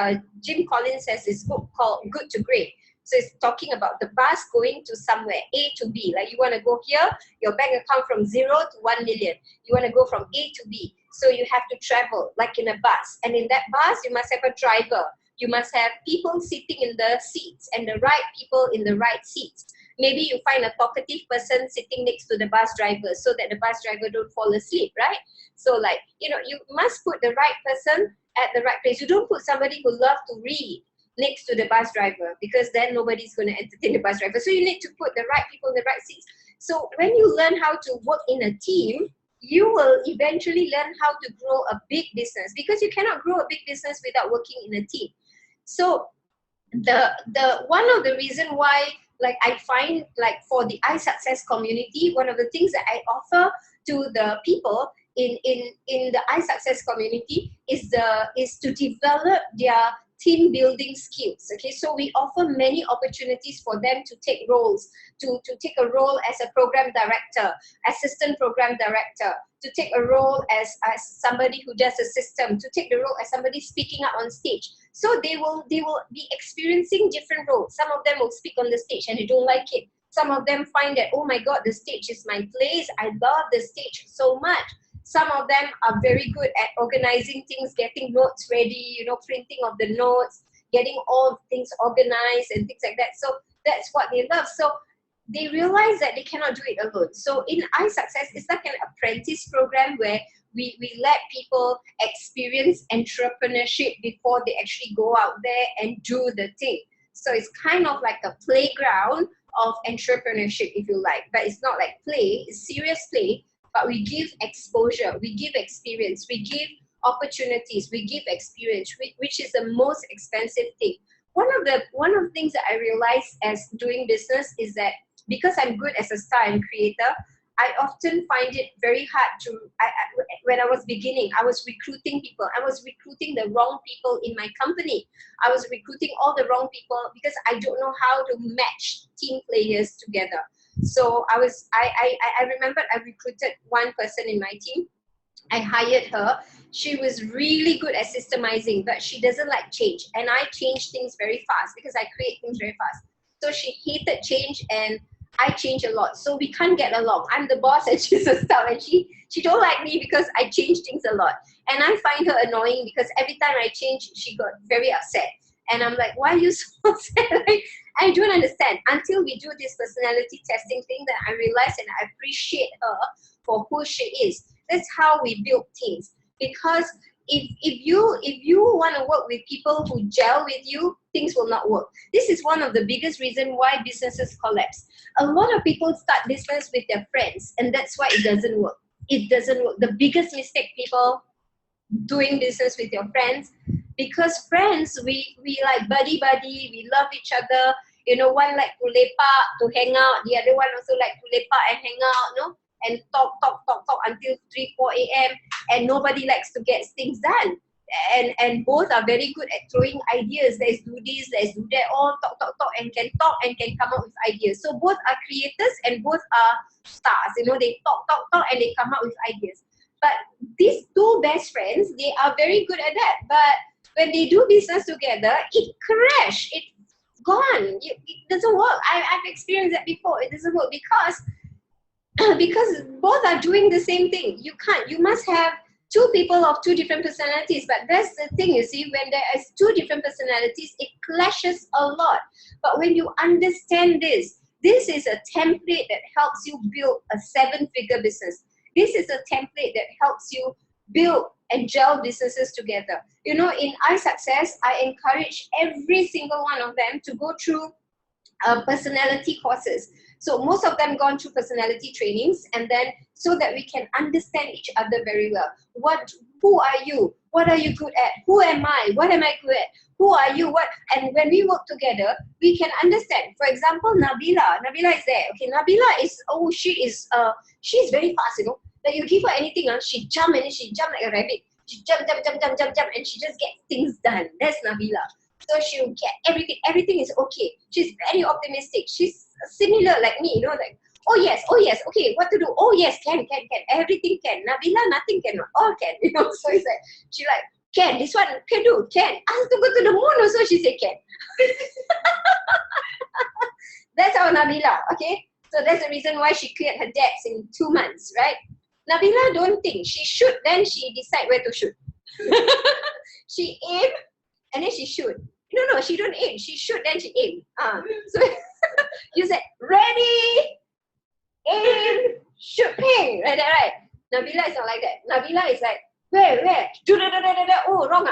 Jim Collins has this book called Good to Great. So it's talking about the bus going to somewhere, A to B. Like you want to go here, your bank account from 0 to 1 million. You want to go from A to B. So you have to travel like in a bus. And in that bus, you must have a driver. You must have people sitting in the seats and the right people in the right seats. Maybe you find a talkative person sitting next to the bus driver so that the bus driver don't fall asleep, right? So you must put the right person at the right place. You don't put somebody who loves to read next to the bus driver, because then nobody's going to entertain the bus driver. So you need to put the right people in the right seats. So when you learn how to work in a team, you will eventually learn how to grow a big business, because you cannot grow a big business without working in a team. So the one of the reason why, like, I find, like, for the iSuccess community, one of the things that I offer to the people in the iSuccess community is to develop their team building skills. Okay, so we offer many opportunities for them to take roles, to take a role as a program director, assistant program director, to take a role as somebody who does a system, to take the role as somebody speaking up on stage. So they will be experiencing different roles. Some of them will speak on the stage and they don't like it. Some of them find that, oh my God, the stage is my place. I love the stage so much. Some of them are very good at organizing things, getting notes ready, printing of the notes, getting all things organized and things like that. So that's what they love. So they realize that they cannot do it alone. So in iSuccess, it's like an apprentice program where we let people experience entrepreneurship before they actually go out there and do the thing. So it's kind of like a playground of entrepreneurship, if you like. But it's not like play, it's serious play. But we give exposure, we give experience, we give opportunities, we give experience, which is the most expensive thing. One of the things that I realized as doing business is that because I'm good as a star and creator, I often find it very hard to, when I was beginning, I was recruiting people. I was recruiting the wrong people in my company. I was recruiting all the wrong people because I don't know how to match team players together. So I remember I recruited one person in my team. I hired her. She was really good at systemizing, but she doesn't like change. And I change things very fast because I create things very fast. So she hated change and I change a lot. So we can't get along. I'm the boss and she's a staff, and she don't like me because I change things a lot. And I find her annoying because every time I change, she got very upset. And I'm like, why are you so upset? Like, I don't understand. Until we do this personality testing thing, that I realize and I appreciate her for who she is. That's how we build teams. Because if you want to work with people who gel with you, things will not work. This is one of the biggest reasons why businesses collapse. A lot of people start business with their friends, and that's why it doesn't work. It doesn't work. The biggest mistake, people, doing business with your friends, because friends, we like buddy, we love each other. One like to lepak, to hang out. The other one also like to lepak and hang out, and talk until 3, 4 a.m. And nobody likes to get things done. And both are very good at throwing ideas. Let's do this, let's do that. All talk, and can come up with ideas. So both are creators and both are stars. They talk, and they come up with ideas. But these two best friends, they are very good at that. But when they do business together, it crashes. It's gone. It doesn't work. I've experienced that before. It doesn't work because both are doing the same thing. You must have two people of two different personalities. But that's the thing, you see, when there is two different personalities, it clashes a lot. But when you understand this is a template that helps you build a 7-figure business. This is a template that helps you build and gel businesses together. In iSuccess, I encourage every single one of them to go through personality courses. So most of them gone through personality trainings, and then so that we can understand each other very well. Who are you? What are you good at? Who am I? What am I good at? Who are you? What? And when we work together, we can understand. For example, Nabila is there. Okay, Nabila is, she's very fast, Like you give her anything, she jump like a rabbit. She jump, and she just gets things done. That's Nabila. So she'll get everything is okay. She's very optimistic. She's similar like me, like, oh yes, okay, what to do? Oh yes, can. Everything can. Nabila, nothing can. All can. So it's like, she like, can, this one can do, can. Ask to go to the moon also, she said can. That's our Nabila, okay? So that's the reason why she cleared her debts in 2 months, right? Nabila don't think. She shoot, then she decide where to shoot. She aim, and then she shoot. No, she don't aim. She shoot, then she aim. So you said, ready, aim, shoot, ping. Like that, right? Nabila is not like that. Nabila is like, where? Oh, wrong.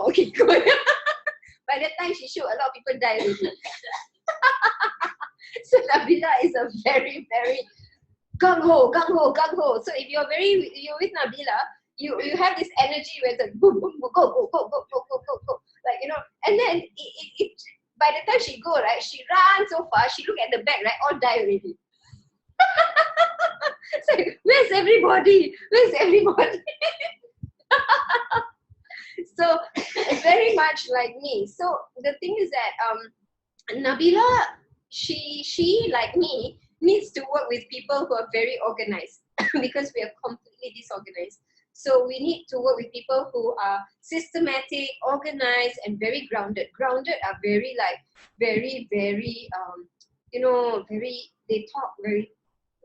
Okay, go. By the time she shoot, a lot of people die already. So Nabila is a very, very gung ho. So if you're with Nabila, you have this energy where it's like boom, go. Like, and then by the time she go, right, she runs so fast, she look at the back, right, all die already. It's like, where's everybody? Where's everybody? So very much like me. So the thing is that Nabila, she like me needs to work with people who are very organized because we are completely disorganized. So we need to work with people who are systematic, organized, and very grounded. Grounded are very like very very, they talk very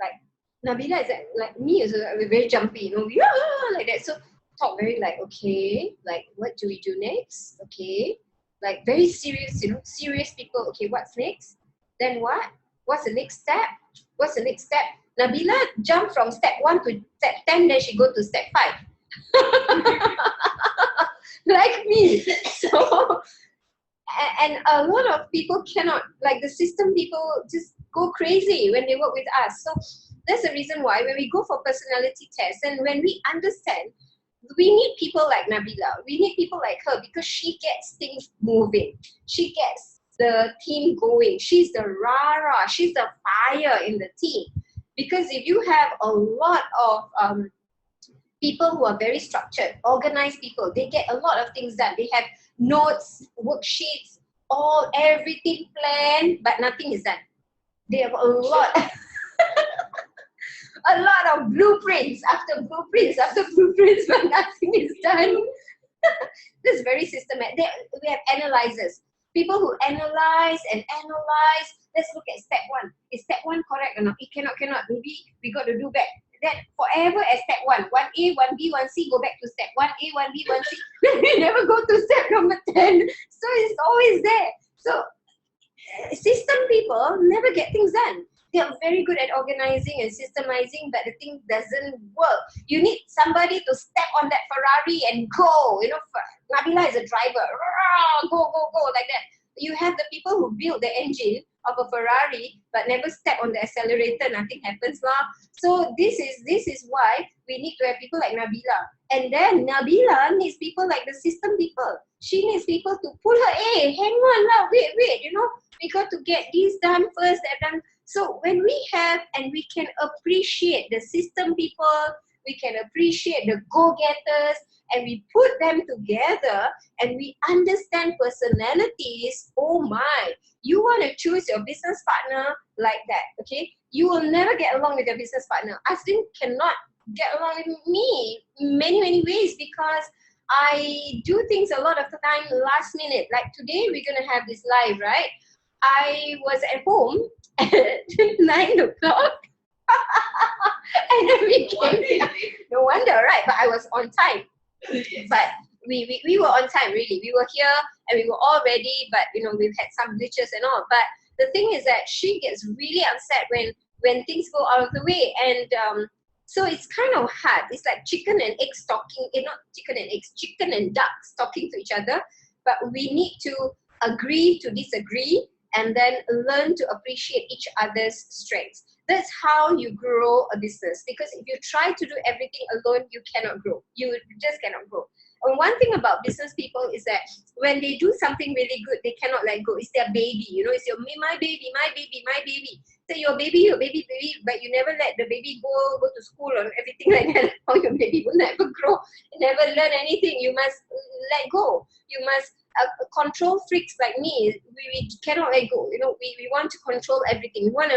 like Nabila is like me also, we're very jumpy, we like that. So talk very like, okay, like what do we do next? Okay. Like very serious, serious people. Okay, what's next? Then what? What's the next step? What's the next step? Nabila jumped from step 1 to step 10, then she go to step 5. Like me. So and a lot of people cannot, like the system people just go crazy when they work with us. So that's the reason why when we go for personality tests and when we understand, we need people like Nabila, we need people like her because she gets things moving. She gets the team going. She's the rah-rah, she's the fire in the team. Because if you have a lot of people who are very structured, organized people, they get a lot of things done. They have notes, worksheets, everything planned, but nothing is done. They have a lot a lot of blueprints after blueprints after blueprints, but nothing is done. This is very systematic. We have analyzers, people who analyze and analyze. Let's look at step 1. Is step 1 correct or not? It cannot. Maybe we got to do back. Then forever at step 1, 1A, 1B, 1C, go back to step 1A, 1B, 1C. Then we never go to step number 10. So it's always there. So system people never get things done. They are very good at organizing and systemizing, but the thing doesn't work. You need somebody to step on that Ferrari and go. Nabila is a driver. Go, like that. You have the people who build the engine of a Ferrari, but never step on the accelerator. Nothing happens. So this is why we need to have people like Nabila. And then Nabila needs people like the system people. She needs people to pull her, hey, hang on lah, wait, we got to get this done first, that done. So when we have and we can appreciate the system people, we can appreciate the go-getters, and we put them together and we understand personalities, oh my, you want to choose your business partner like that, okay? You will never get along with your business partner. Asrin cannot get along with me in many ways because I do things a lot of the time last minute. Like today, we're going to have this live, right? I was at home at 9 o'clock. And then we came. No wonder, right? But I was on time. Yes. But we were on time, really. We were here and we were all ready, but we've had some glitches and all. But the thing is that she gets really upset when things go out of the way. And so it's kind of hard. It's like chicken and eggs talking, not chicken and eggs, chicken and ducks talking to each other. But we need to agree to disagree and then learn to appreciate each other's strengths. That's how you grow a business. Because if you try to do everything alone, you cannot grow. You just cannot grow. And one thing about business people is that when they do something really good, they cannot let go. It's their baby, it's my baby, my baby, my baby. So your baby, but you never let the baby go to school or everything like that. Or your baby will never grow, never learn anything. You must let go. You must control freaks like me. We cannot let go. We want to control everything. We want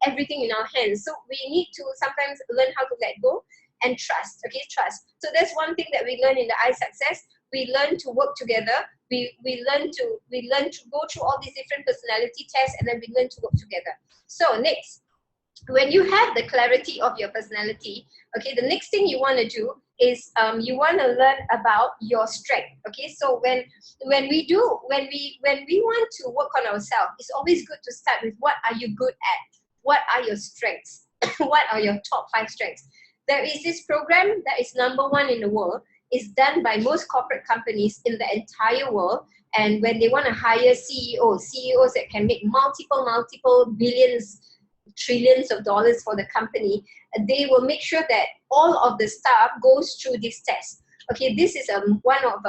everything in our hands. So we need to sometimes learn how to let go and trust. Okay, trust. So that's one thing that we learn in the iSuccess. We learn to work together. We learn to go through all these different personality tests, and then we learn to work together. So next, when you have the clarity of your personality, okay, the next thing you want to do is you want to learn about your strength. Okay, so when we want to work on ourselves, it's always good to start with what are you good at? What are your strengths? What are your top 5 strengths? There is this program that is #1 in the world. It's done by most corporate companies in the entire world. And when they want to hire CEOs that can make multiple billions, trillions of dollars for the company, they will make sure that all of the staff goes through this test. Okay, this is one of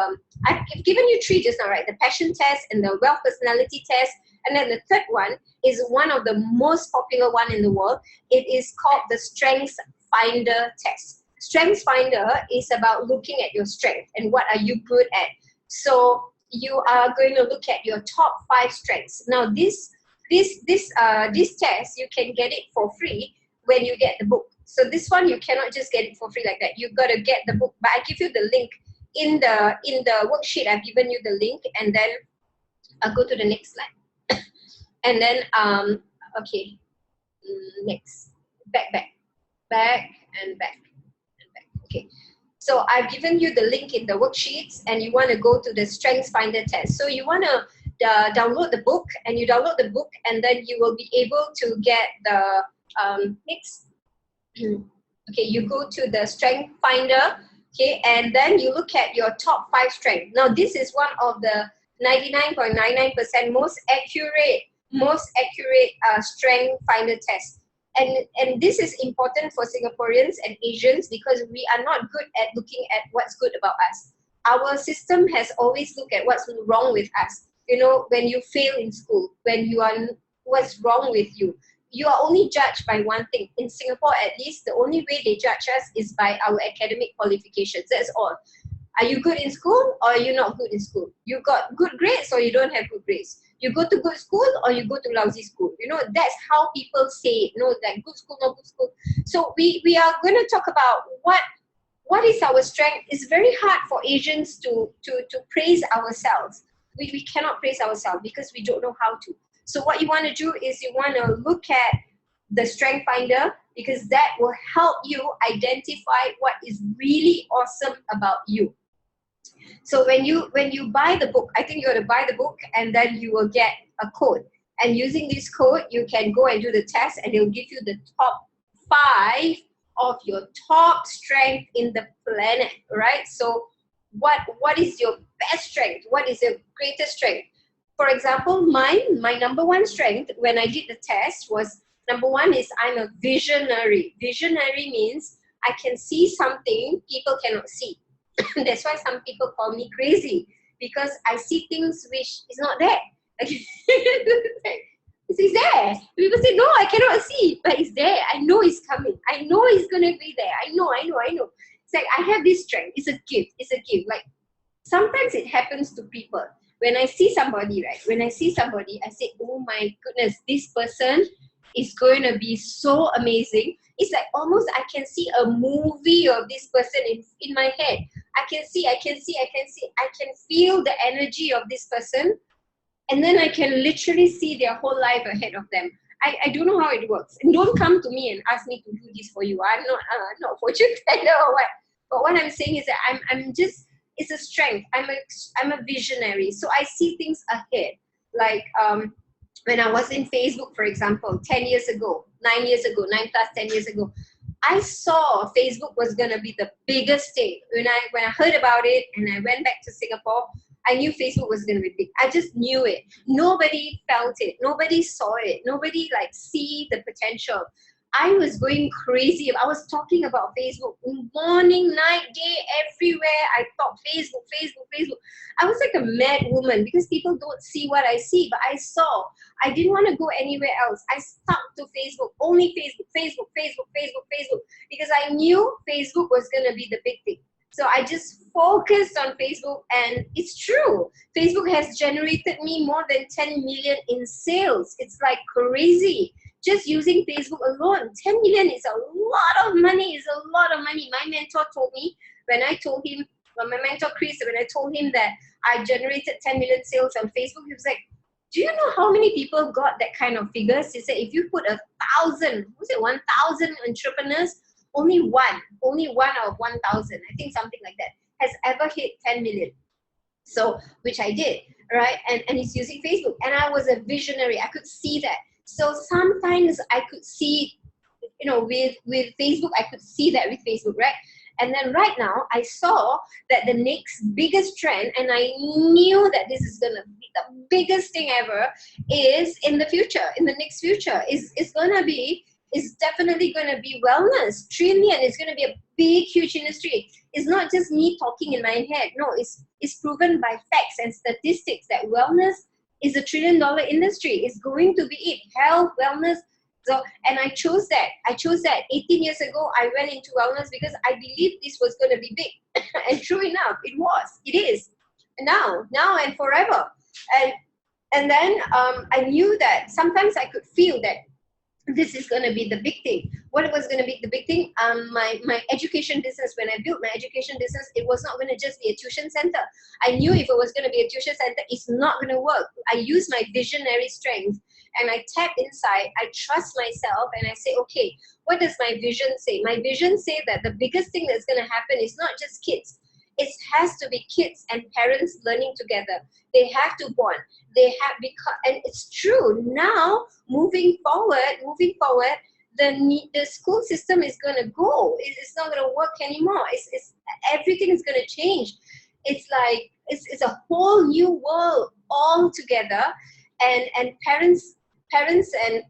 I've given you three just now, right? The passion test and the wealth personality test, and then the third one is one of the most popular one in the world. It is called the Strengths Finder test. Strengths Finder is about looking at your strength and what are you good at. So you are going to look at your top 5 strengths. Now this test, you can get it for free when you get the book. So this one you cannot just get it for free like that. You've got to get the book. But I give you the link in the worksheet. I've given you the link, and then I'll go to the next slide. And then okay, next, back and back. Okay. So I've given you the link in the worksheets, and you want to go to the Strengths Finder test. So you want to download the book, and you download the book, and then you will be able to get the next. Okay, you go to the Strength Finder, okay, and then you look at your top 5 strengths. Now this is one of the 99.99% most accurate Strength Finder test. And this is important for Singaporeans and Asians because we are not good at looking at what's good about us. Our system has always looked at what's wrong with us. You know, when you fail in school, what's wrong with you. You are only judged by one thing. In Singapore, at least, the only way they judge us is by our academic qualifications. That's all. Are you good in school or are you not good in school? You got good grades or you don't have good grades? You go to good school or you go to lousy school? You know, that's how people say it. You know, like good school, not good school. So we are going to talk about what is our strength. It's very hard for Asians to praise ourselves. We cannot praise ourselves because we don't know how to. So what you want to do is you want to look at the Strength Finder because that will help you identify what is really awesome about you. So when you buy the book, I think you're going to buy the book and then you will get a code. And using this code, you can go and do the test and it'll give you the top 5 of your top strength in the planet, right? So what is your best strength? What is your greatest strength? For example, my number 1 strength when I did the test was, number 1 is I'm a visionary. Visionary means I can see something people cannot see. That's why some people call me crazy, because I see things which is not there. It's there. People say, no, I cannot see, but it's there. I know it's coming. I know it's going to be there. I know. It's like I have this strength. It's a gift. Like sometimes it happens to people. When I see somebody, right? I say, oh my goodness, this person is going to be so amazing. It's like almost I can see a movie of this person in my head. I can feel the energy of this person, and then I can literally see their whole life ahead of them. I don't know how it works. And don't come to me and ask me to do this for you. I'm not a fortune teller or what. But what I'm saying is that I'm just, it's a strength. I'm a visionary. So I see things ahead. Like when I was in Facebook, for example, 10 years ago, 9 years ago, 9 plus 10 years ago, I saw Facebook was going to be the biggest thing. When I heard about it and I went back to Singapore, I knew Facebook was going to be big. I just knew it. Nobody felt it. Nobody saw it. Nobody see the potential. I was going crazy. I was talking about Facebook morning, night, day, everywhere. I thought Facebook. I was like a mad woman because people don't see what I see, but I saw. I didn't want to go anywhere else. I stuck to Facebook, only Facebook, because I knew Facebook was going to be the big thing. So I just focused on Facebook, and it's true. Facebook has generated me more than 10 million in sales. It's like crazy. Just using Facebook alone, 10 million is a lot of money. My mentor told me, my mentor Chris, when I told him that I generated 10 million sales on Facebook, he was like, do you know how many people got that kind of figures? He said, if you put 1,000 entrepreneurs, only one out of 1,000, I think something like that, has ever hit 10 million. So, which I did, right? And he's using Facebook. And I was a visionary. I could see that. So sometimes I could see, with Facebook, I could see that with Facebook, right? And then right now, I saw that the next biggest trend, and I knew that this is going to be the biggest thing ever, is in the future, in the next future, is going to be is definitely going to be wellness. Trillion is going to be a big, huge industry. It's not just me talking in my head. No, it's proven by facts and statistics that wellness is a $1 trillion industry. It's going to be it. Health, wellness. So, and I chose that. 18 years ago. I went into wellness because I believed this was going to be big. And true enough, it was. It is. Now and forever. And then I knew that sometimes I could feel that this is going to be the big thing. What was going to be the big thing? My education business, when I built my education business, it was not going to just be a tuition center. I knew if it was going to be a tuition center, it's not going to work. I use my visionary strength and I tap inside, I trust myself and I say, okay, what does my vision say? My vision say that the biggest thing that's going to happen is not just kids. It has to be kids and parents learning together. They have to bond. And it's true. Now, moving forward, the school system is going to go. It's not going to work anymore. Everything is going to change. It's like it's a whole new world altogether, and parents and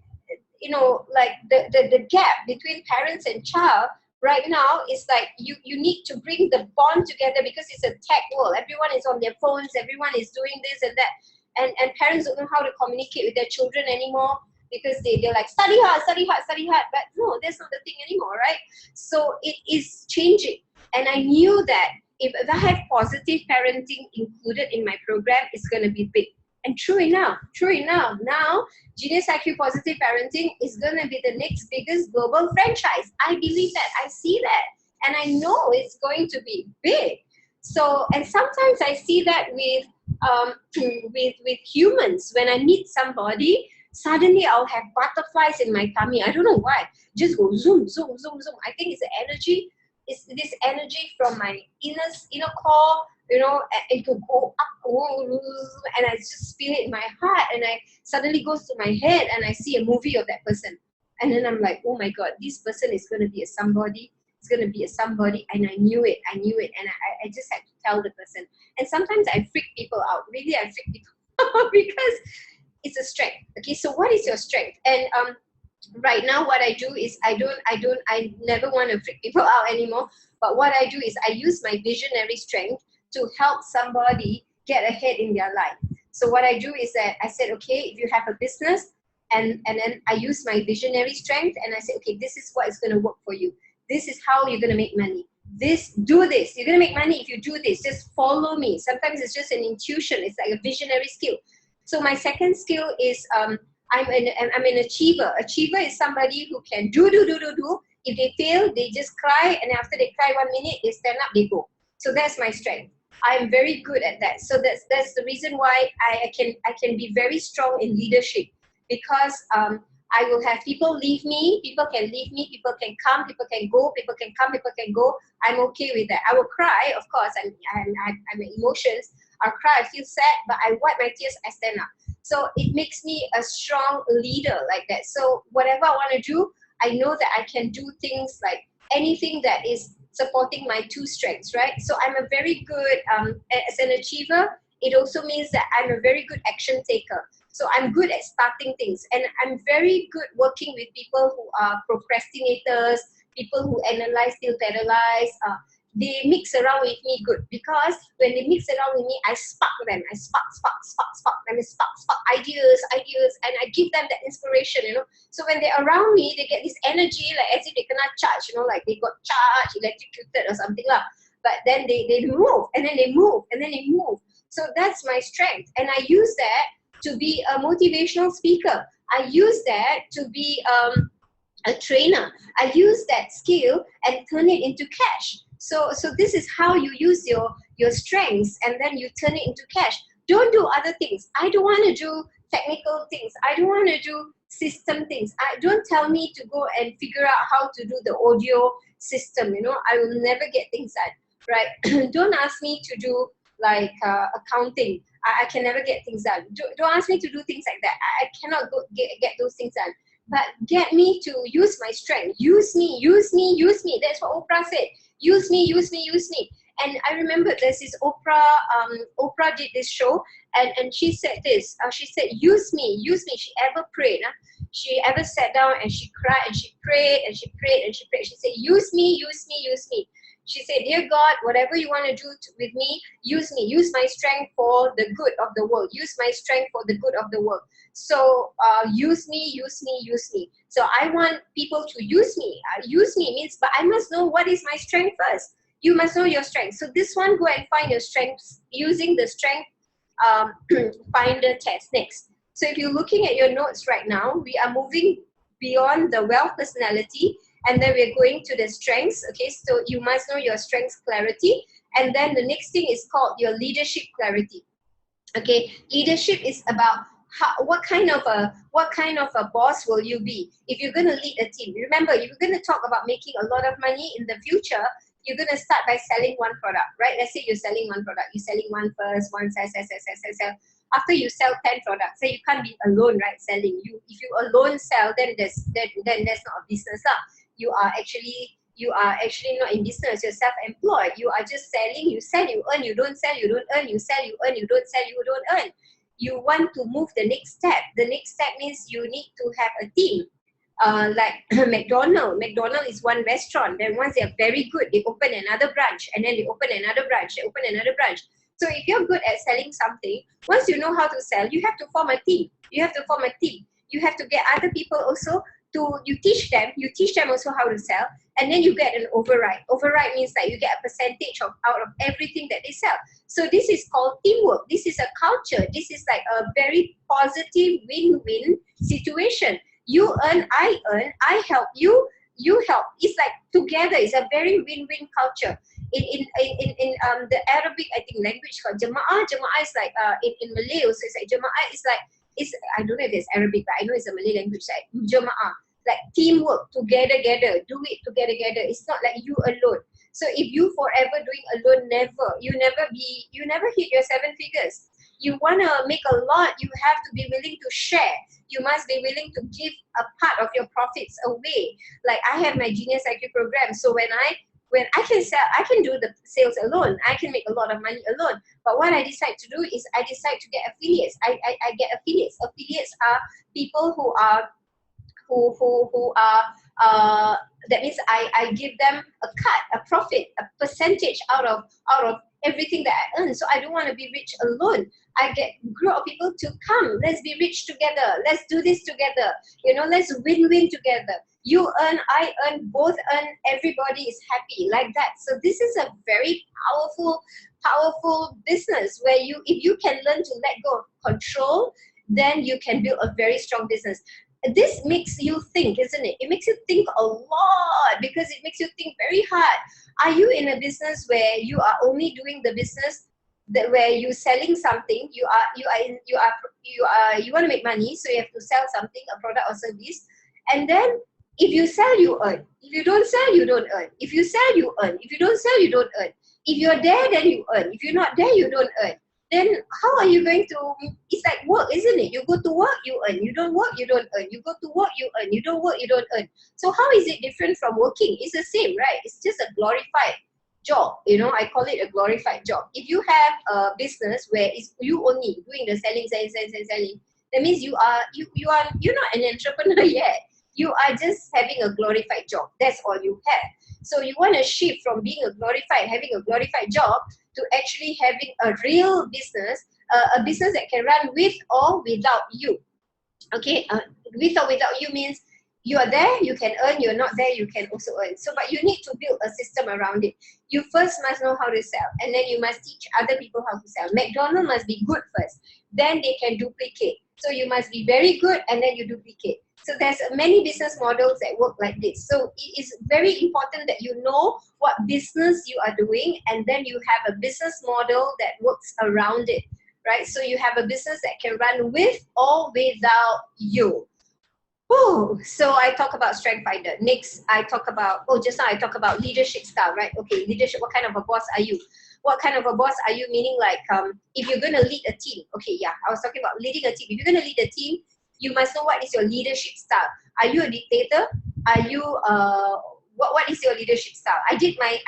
like the gap between parents and child right now is like you need to bring the bond together because it's a tech world. Everyone is on their phones. Everyone is doing this and that. And parents don't know how to communicate with their children anymore because they're like, study hard. But no, that's not the thing anymore, right? So it is changing. And I knew that if I have positive parenting included in my program, it's going to be big. And true enough, now Genius IQ Positive Parenting is going to be the next biggest global franchise. I believe that. I see that. And I know it's going to be big. So, and sometimes I see that with humans. When I meet somebody, suddenly I'll have butterflies in my tummy. I don't know why. Just go zoom. I think it's the energy. It's this energy from my inner core, it could go up, and I just feel it in my heart, and I suddenly goes to my head, and I see a movie of that person, and then I'm like, oh my God, this person is going to be a somebody. It's going to be a somebody, and I knew it, and I just had to tell the person. And sometimes I freak people out. Really, I freak people out because it's a strength. Okay, so what is your strength? And right now what I do is I never want to freak people out anymore, but what I do is I use my visionary strength to help somebody get ahead in their life. So what I do is that I said, okay, if you have a business, and then I use my visionary strength and I say, okay, this is what is going to work for you. This is how you're going to make money. Do this. You're going to make money if you do this. Just follow me. Sometimes it's just an intuition. It's like a visionary skill. So my second skill is I'm an achiever. Achiever is somebody who can do. If they fail, they just cry, and after they cry 1 minute, they stand up, they go. So that's my strength. I'm very good at that. So that's the reason why I can be very strong in leadership, because I will have people leave me, people can leave me, people can come, people can go, people can come, people can go. I'm okay with that. I will cry, of course. I'm emotions. I'll cry, I feel sad, but I wipe my tears, I stand up. So it makes me a strong leader like that. So whatever I want to do, I know that I can do things like anything that is supporting my two strengths, right? So I'm a very good, as an achiever, it also means that I'm a very good action taker. So I'm good at starting things, and I'm very good working with people who are procrastinators, people who analyze till paralyze. They mix around with me good, because when they mix around with me, I spark them. I spark ideas, and I give them that inspiration, So when they're around me, they get this energy, like as if they cannot charge, like they got charged, electrocuted or something lah. But then they move, and then they move, and then they move. So that's my strength, and I use that to be a motivational speaker. I use that to be a trainer. I use that skill and turn it into cash. So this is how you use your strengths, and then you turn it into cash. Don't do other things. I don't want to do technical things. I don't want to do system things. Don't tell me to go and figure out how to do the audio system. I will never get things done, right? Don't ask me to do like accounting. I can never get things done. Don't ask me to do things like that. I cannot get those things done. But get me to use my strength. Use me. That's what Oprah said. Use me. And I remember there's this Oprah did this show, and she said this. She said, use me, use me. She ever prayed. She ever sat down and she cried and she prayed and she prayed and she prayed. She said, use me, use me, use me. She said, dear God, whatever you want to do with me. Use my strength for the good of the world. Use my strength for the good of the world. So use me, use me, use me. So I want people to use me. Use me means, but I must know what is my strength first. You must know your strength. So this one, go and find your strengths using the strength finder test. Next. So if you're looking at your notes right now, we are moving beyond the wealth personality, and then we're going to the strengths. Okay, so you must know your strengths clarity. And then the next thing is called your leadership clarity. Okay, leadership is about what kind of a boss will you be if you're going to lead a team. Remember, if you're going to talk about making a lot of money in the future, you're going to start by selling one product, right? Let's say you're selling one product. You're selling one first, one sell. After you sell 10 products, so you can't be alone, right? Selling. If you alone sell, then that's not a business. You are actually not in business. You're self-employed. You are just selling. You sell, you earn. You don't sell, you don't earn. You sell, you earn. You don't sell, you don't earn. You want to move the next step. The next step means you need to have a team. Like McDonald's is one restaurant. Then once they are very good, they open another branch, and then they open another branch. They open another branch. So if you're good at selling something, once you know how to sell, you have to form a team. You have to form a team. You have to get other people also you teach them also how to sell, and then you get an override. Override means that you get a percentage out of everything that they sell. So this is called teamwork. This is a culture. This is like a very positive win-win situation. You earn, I help you, you help. It's like together. It's a very win-win culture. In the Arabic, I think, language called Jama'ah. Jama'ah is like in Malay also. It's like Jama'ah is like, I don't know if it's Arabic, but I know it's a Malay language, like Jama'ah, like teamwork, together, do it together. It's not like you alone. So if you forever doing alone, you never hit your 7 figures. You want to make a lot, you have to be willing to share. You must be willing to give a part of your profits away. Like I have my Genius IQ program. So when I can sell, I can do the sales alone. I can make a lot of money alone. But what I decide to do is I decide to get affiliates. I get affiliates. Affiliates are people who are that means I give them a cut, a profit, a percentage out of everything that I earn. So I don't want to be rich alone. I get a group of people to come. Let's be rich together. Let's do this together. Let's win-win together. You earn, I earn, both earn, everybody is happy, like that. So this is a very powerful business where if you can learn to let go of control, then you can build a very strong business. This makes you think, isn't it? It makes you think a lot because it makes you think very hard. Are you in a business where you are only doing the business where you're selling something? You want to make money, so you have to sell something, a product or service, and then if you sell, you earn. If you don't sell, you don't earn. If you sell, you earn. If you don't sell, you don't earn. If you're there, then you earn. If you're not there, you don't earn. Then how are you going to, it's like work, isn't it? You go to work, you earn. You don't work, you don't earn. You go to work, you earn. You don't work, you don't earn. So how is it different from working? It's the same, right? It's just a glorified job. I call it a glorified job. If you have a business where it's you only doing the selling, that means you're not an entrepreneur yet. You are just having a glorified job. That's all you have. So you want to shift from having a glorified job to actually having a real business, a business that can run with or without you. Okay, with or without you means you are there, you can earn. You're not there, you can also earn. So, but you need to build a system around it. You first must know how to sell, and then you must teach other people how to sell. McDonald's must be good first, then they can duplicate. So you must be very good, and then you duplicate. So there's many business models that work like this. So it is very important that you know what business you are doing, and then you have a business model that works around it, right? So you have a business that can run with or without you. Oh, so I talk about Strength Finder. Next, I talk about, just now I talk about leadership style, right? Okay, leadership, what kind of a boss are you? What kind of a boss are you? Meaning like, if you're going to lead a team, okay, yeah, I was talking about leading a team. If you're going to lead a team, you must know what is your leadership style. Are you a dictator? Are you what is your leadership style? I did my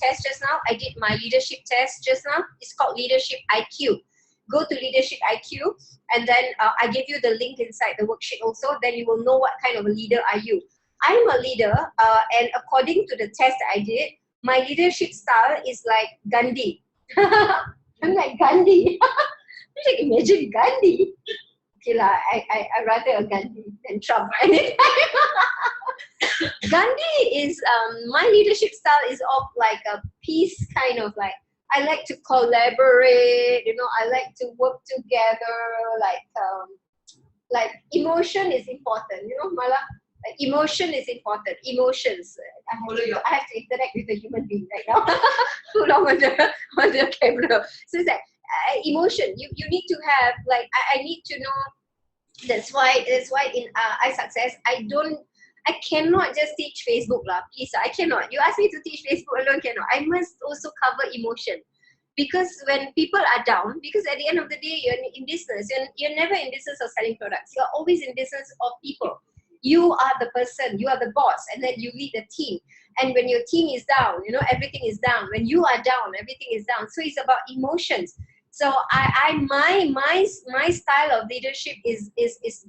test just now. I did my leadership test just now. It's called Leadership IQ. Go to Leadership IQ, and then I give you the link inside the worksheet also. Then you will know what kind of a leader are you. I'm a leader, and according to the test that I did, my leadership style is like Gandhi. I'm like Gandhi. Like, imagine Gandhi. Okay lah, I rather a Gandhi than Trump anytime. Gandhi is my leadership style is of like a peace kind of like. I like to collaborate. You know, I like to work together. Like emotion is important. You know, Mala. Like emotion is important. Emotions. I have to interact with a human being right now. Too long on the camera. So it's like emotion. You need to have like I need to know. That's why in iSuccess I cannot just teach Facebook lah. Please, I cannot. You ask me to teach Facebook alone, cannot. I must also cover emotion. Because when people are down, because at the end of the day, you're in business. You're never in business of selling products. You're always in business of people. You are the person, you are the boss, and then you lead the team. And when your team is down, you know, everything is down. When you are down, everything is down. So it's about emotions. So my style of leadership is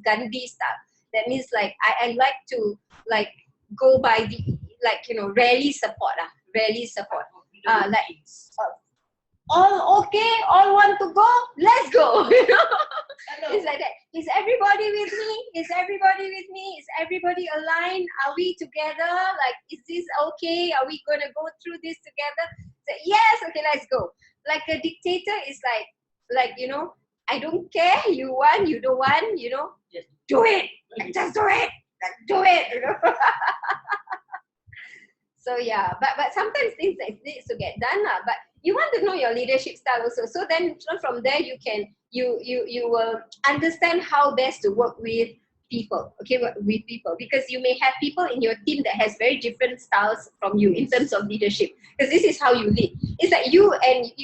Gandhi style. That means like I like to like go by the like, you know, rally support. All okay, all want to go, let's go. You know? It's like that. Is everybody with me? Is everybody with me? Is everybody aligned? Are we together? Like, is this okay? Are we gonna go through this together? So, yes, okay, let's go. Like a dictator is like, you know, I don't care, you want, you don't want, you know, just do it. Like, just do it. Like, do it, you know. So yeah, but sometimes things like this to get done lah. But you want to know your leadership style also. So then from there you will understand how best to work with people, okay, with people, because you may have people in your team that has very different styles from you in terms of leadership, because this is how you lead. It's like you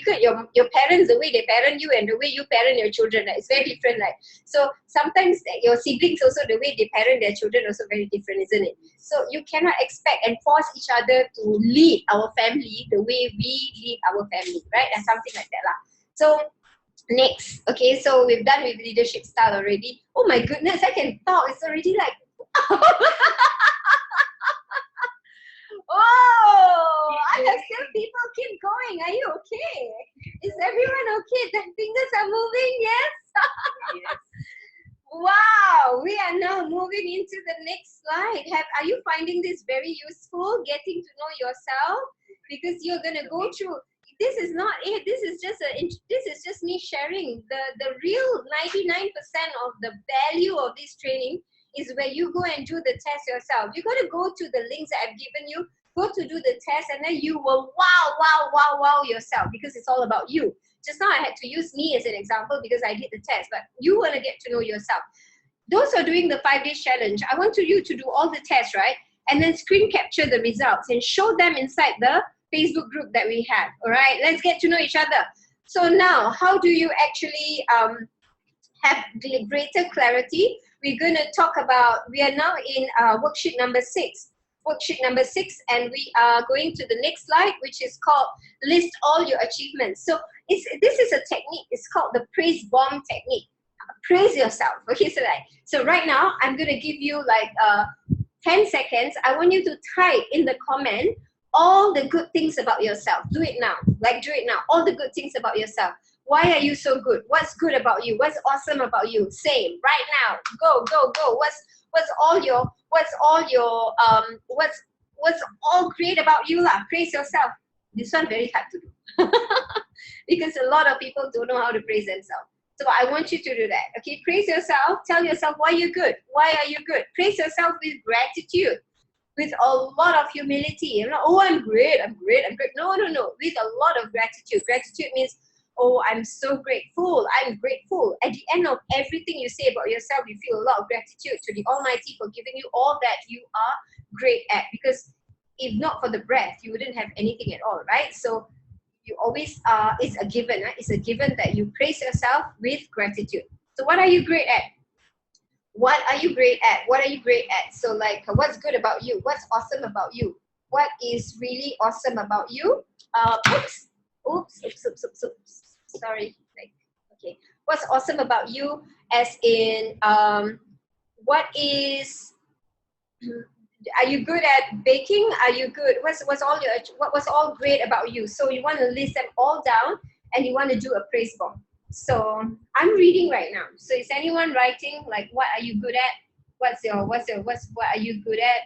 got your parents, the way they parent you and the way you parent your children, right? It's very different, right? So sometimes your siblings also, the way they parent their children also very different, isn't it? So you cannot expect and force each other to lead our family the way we lead our family, right? And something like that lah. So next, okay, so we've done with leadership style already. Oh my goodness, I can talk. It's already like, oh, I have still people keep going. Are you okay? Is everyone okay? The fingers are moving, yes? Yes. Wow, we are now moving into the next slide. Are you finding this very useful, getting to know yourself? Because you're going to go through. This is not it. This is just me sharing the real 99% of the value of this training is where you go and do the test yourself. You got to go to the links that I've given you, go to do the test, and then you will wow yourself, because it's all about you. Just now I had to use me as an example because I did the test, but you want to get to know yourself. Those who are doing the 5 days challenge, I want you to do all the tests, right? And then screen capture the results and show them inside the Facebook group that we have. All right, let's get to know each other. So now, how do you actually have greater clarity? We're going to talk about, we are now in worksheet number 6. Worksheet number 6, and we are going to the next slide, which is called list all your achievements. So this is a technique. It's called the praise bomb technique. Praise yourself. Okay, so right now I'm going to give you like 10 seconds. I want you to type in the comment all the good things about yourself. Do it now. Like, do it now. All the good things about yourself. Why are you so good? What's good about you? What's awesome about you? Same right now. Go. What's all great about you lah? Praise yourself. This one very hard to do because a lot of people don't know how to praise themselves. So I want you to do that. Okay, praise yourself. Tell yourself why you're good. Why are you good? Praise yourself with gratitude, with a lot of humility. You know, oh, I'm great. No. With a lot of gratitude. Gratitude means, oh, I'm so grateful. I'm grateful. At the end of everything you say about yourself, you feel a lot of gratitude to the Almighty for giving you all that you are great at. Because if not for the breath, you wouldn't have anything at all, right? So you always it's a given. Right? It's a given that you praise yourself with gratitude. So what are you great at? What are you great at? What are you great at? So like, what's good about you? What's awesome about you? what is really awesome about you. Oops. Sorry. Like, okay. What's awesome about you, as in, what is, are you good at baking? Are you good? What was all great about you? So you want to list them all down, and you want to do a praise bomb. So I'm reading right now. So is anyone writing, like, what are you good at? What are you good at?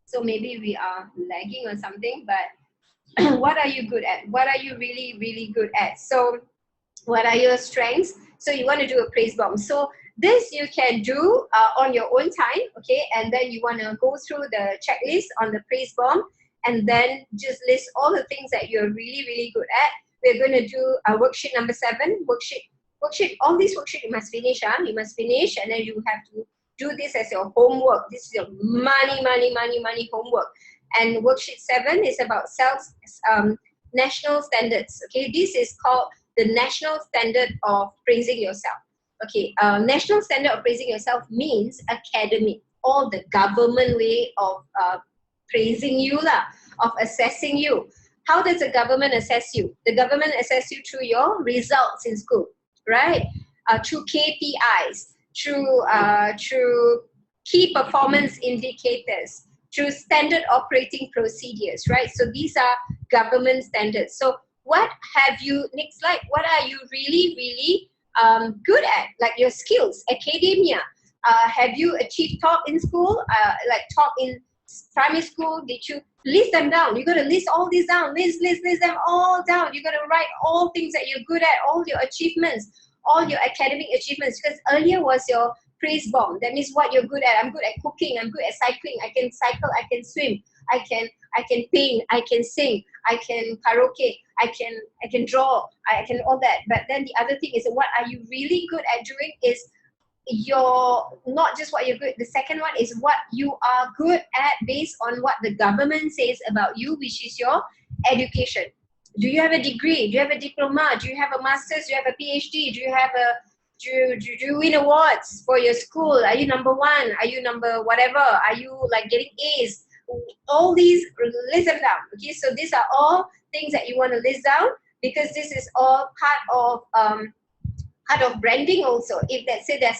So maybe we are lagging or something, but what are you good at? What are you really, really good at? So what are your strengths? So you want to do a praise bomb. So this you can do on your own time, okay? And then you want to go through the checklist on the praise bomb, and then just list all the things that you're really, really good at. We're going to do worksheet number 7. Worksheet. All these worksheet you must finish. You must finish, and then you have to do this as your homework. This is your money homework. And worksheet 7 is about national standards. Okay, this is called the national standard of praising yourself. Okay, national standard of praising yourself means academic, or the government way of praising you, of assessing you. How does the government assess you? The government assess you through your results in school, right? Through KPIs, through key performance indicators, through standard operating procedures, right? So these are government standards. So what have you, next slide, what are you really, really good at? Like your skills, academia. Have you achieved top in school? Like top in primary school? Did you list them down? You got to list all these down. List them all down. You got to write all things that you're good at, all your achievements, all your academic achievements. Because earlier was your praise bomb. That means what you're good at. I'm good at cooking. I'm good at cycling. I can cycle. I can swim. I can paint. I can sing. I can karaoke. I can draw. I can all that. But then the other thing is, what are you really good at doing is your, not just what you're good. The second one is what you are good at based on what the government says about you, which is your education. Do you have a degree? Do you have a diploma? Do you have a master's? Do you have a PhD? Do you have a do you win awards for your school? Are you number 1? Are you number whatever? Are you like getting A's? All these, list them down. Okay, so these are all things that you want to list down, because this is all part of branding also. If let's say there are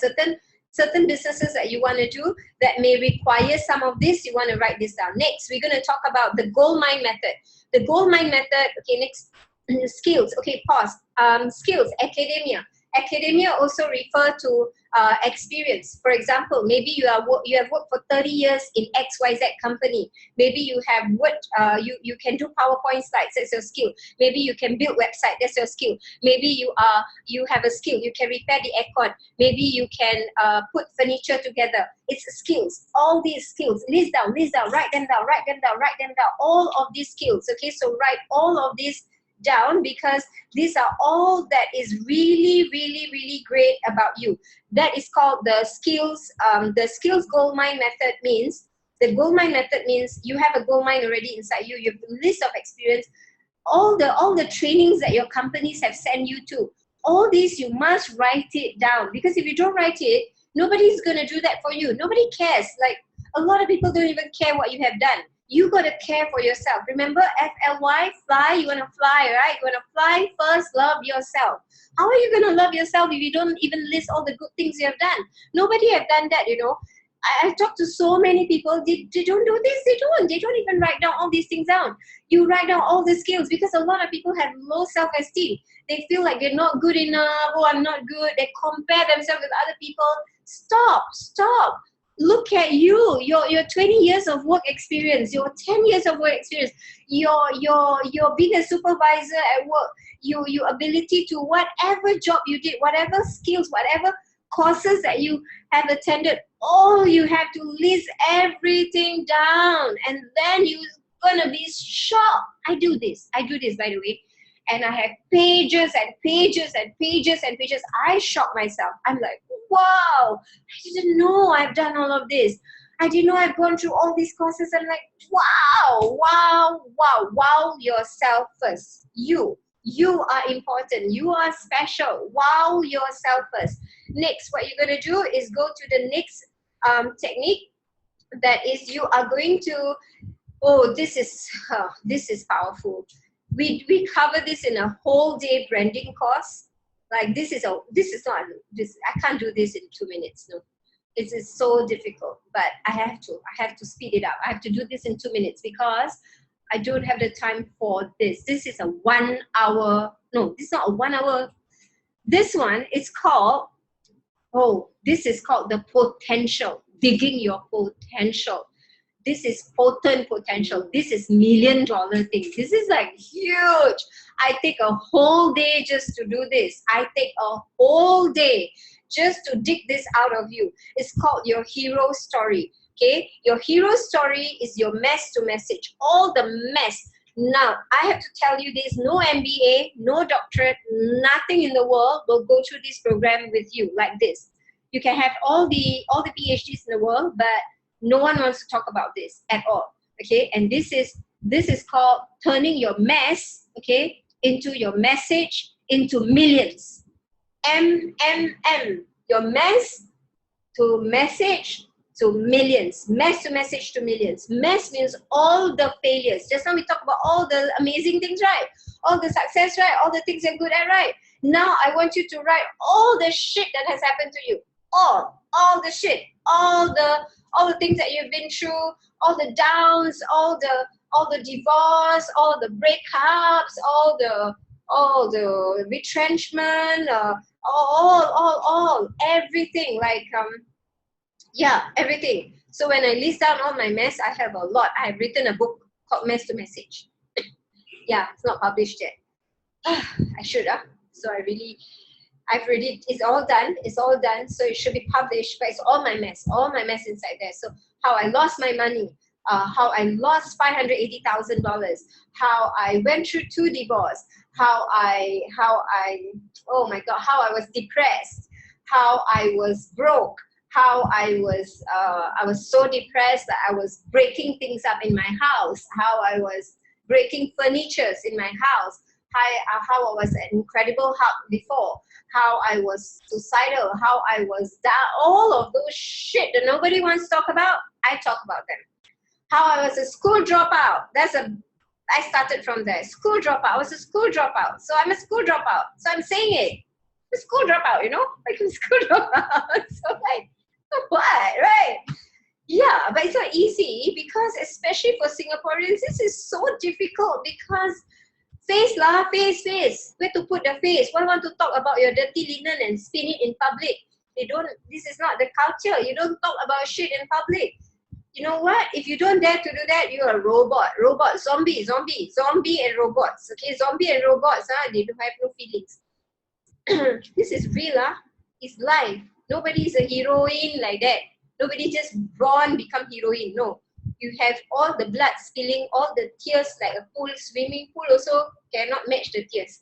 certain businesses that you want to do that may require some of this, you want to write this down. Next, we're going to talk about the gold mine method. The gold mine method, okay, next, skills. Okay, pause. Skills, academia. Academia also refer to experience. For example, maybe you have worked for 30 years in XYZ company. Maybe you have worked, you can do PowerPoint slides, that's your skill. Maybe you can build website, that's your skill. Maybe you have a skill, you can repair the aircon. Maybe you can put furniture together. It's skills. All these skills, list down, write them down. All of these skills, okay? So write all of these down, because these are all that is really, really, really great about you. That is called the skills. The skills gold mine method means, the gold mine method means you have a gold mine already inside you. You have a list of experience, all the trainings that your companies have sent you to. All these you must write it down, because if you don't write it, nobody's gonna do that for you. Nobody cares. Like, a lot of people don't even care what you have done. You got to care for yourself. Remember, FLY, fly, you want to fly, right? You want to fly first, love yourself. How are you going to love yourself if you don't even list all the good things you have done? Nobody have done that, you know. I've talked to so many people, they don't do this, they don't even write down all these things down. You write down all the skills, because a lot of people have low self-esteem. They feel like they're not good enough, oh, I'm not good. They compare themselves with other people. Stop. Look at you, your 20 years of work experience, your 10 years of work experience, your being a supervisor at work, your ability to whatever job you did, whatever skills, whatever courses that you have attended, all you have to list everything down, and then you're gonna be shocked. I do this by the way, and I have pages and pages and pages and pages. I shock myself. I'm like, wow, I didn't know I've done all of this. I didn't know I've gone through all these courses. I'm like, wow yourself first. You are important. You are special. Wow yourself first. Next, what you're going to do is go to the next technique. That is, you are going to Oh, this is powerful. We cover this in a whole day branding course. Like this is not this. I can't do this in 2 minutes. No, it is so difficult. But I have to speed it up. I have to do this in 2 minutes because I don't have the time for this. This is a 1 hour. No, this is not a 1 hour. This one is called. Oh, this is called the potential. Digging your potential. This is potent potential. This is $1 million thing. This is like huge. I take a whole day just to do this. I take a whole day just to dig this out of you. It's called your hero story. Okay, your hero story is your mess to message. All the mess. Now, I have to tell you, there's no MBA, no doctorate, nothing in the world will go through this program with you like this. You can have all the PhDs in the world, but no one wants to talk about this at all. Okay, and this is called turning your mess, okay, into your message, into millions. Your mess to message to millions. Mess to message to millions. Mess means all the failures. Just now we talked about all the amazing things, right? All the success, right? All the things you're good at, right? Now I want you to write all the shit that has happened to you. All the shit. All the things that you've been through, all the downs, all the divorce, all the breakups, all the retrenchment, all everything, like yeah, everything. So when I list down all my mess, I have a lot. I have written a book called Mess to Message. Yeah, it's not published yet. I should so I've already, it's all done, so it should be published, but it's all my mess inside there. So how I lost my money, how I lost $580,000, how I went through 2 divorces, how I, oh my God, how I was depressed, how I was broke, how I was so depressed that I was breaking things up in my house, how I was breaking furnitures in my house, how I was an incredible hug before, how I was suicidal, how I was down, all of those shit that nobody wants to talk about, I talk about them. How I was a school dropout, I started from there. School dropout, I was a school dropout, so I'm a school dropout, so I'm saying it. I'm a school dropout, like I'm a school dropout, so like, what, right? Yeah, but it's not easy because especially for Singaporeans, this is so difficult because face. Where to put the face? Why want to talk about your dirty linen and spin it in public? This is not the culture. You don't talk about shit in public. You know what? If you don't dare to do that, you're a robot. Zombie and robots. Okay, zombie and robots, they don't have no feelings. This is real, It's life. Nobody is a heroine like that. Nobody just born become heroine. No. You have all the blood spilling, all the tears, like a pool, swimming pool also cannot match the tears.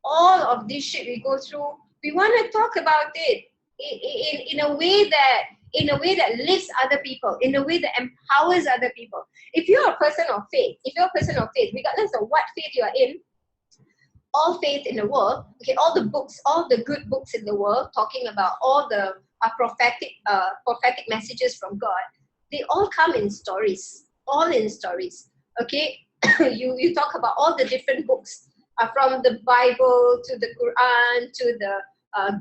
All of this shit we go through, we want to talk about it in a way that lifts other people, in a way that empowers other people. If you're a person of faith, regardless of what faith you are in, all faith in the world, okay, all the books, all the good books in the world, talking about all the prophetic messages from God, they all come in stories, okay? you talk about all the different books, from the Bible to the Quran to the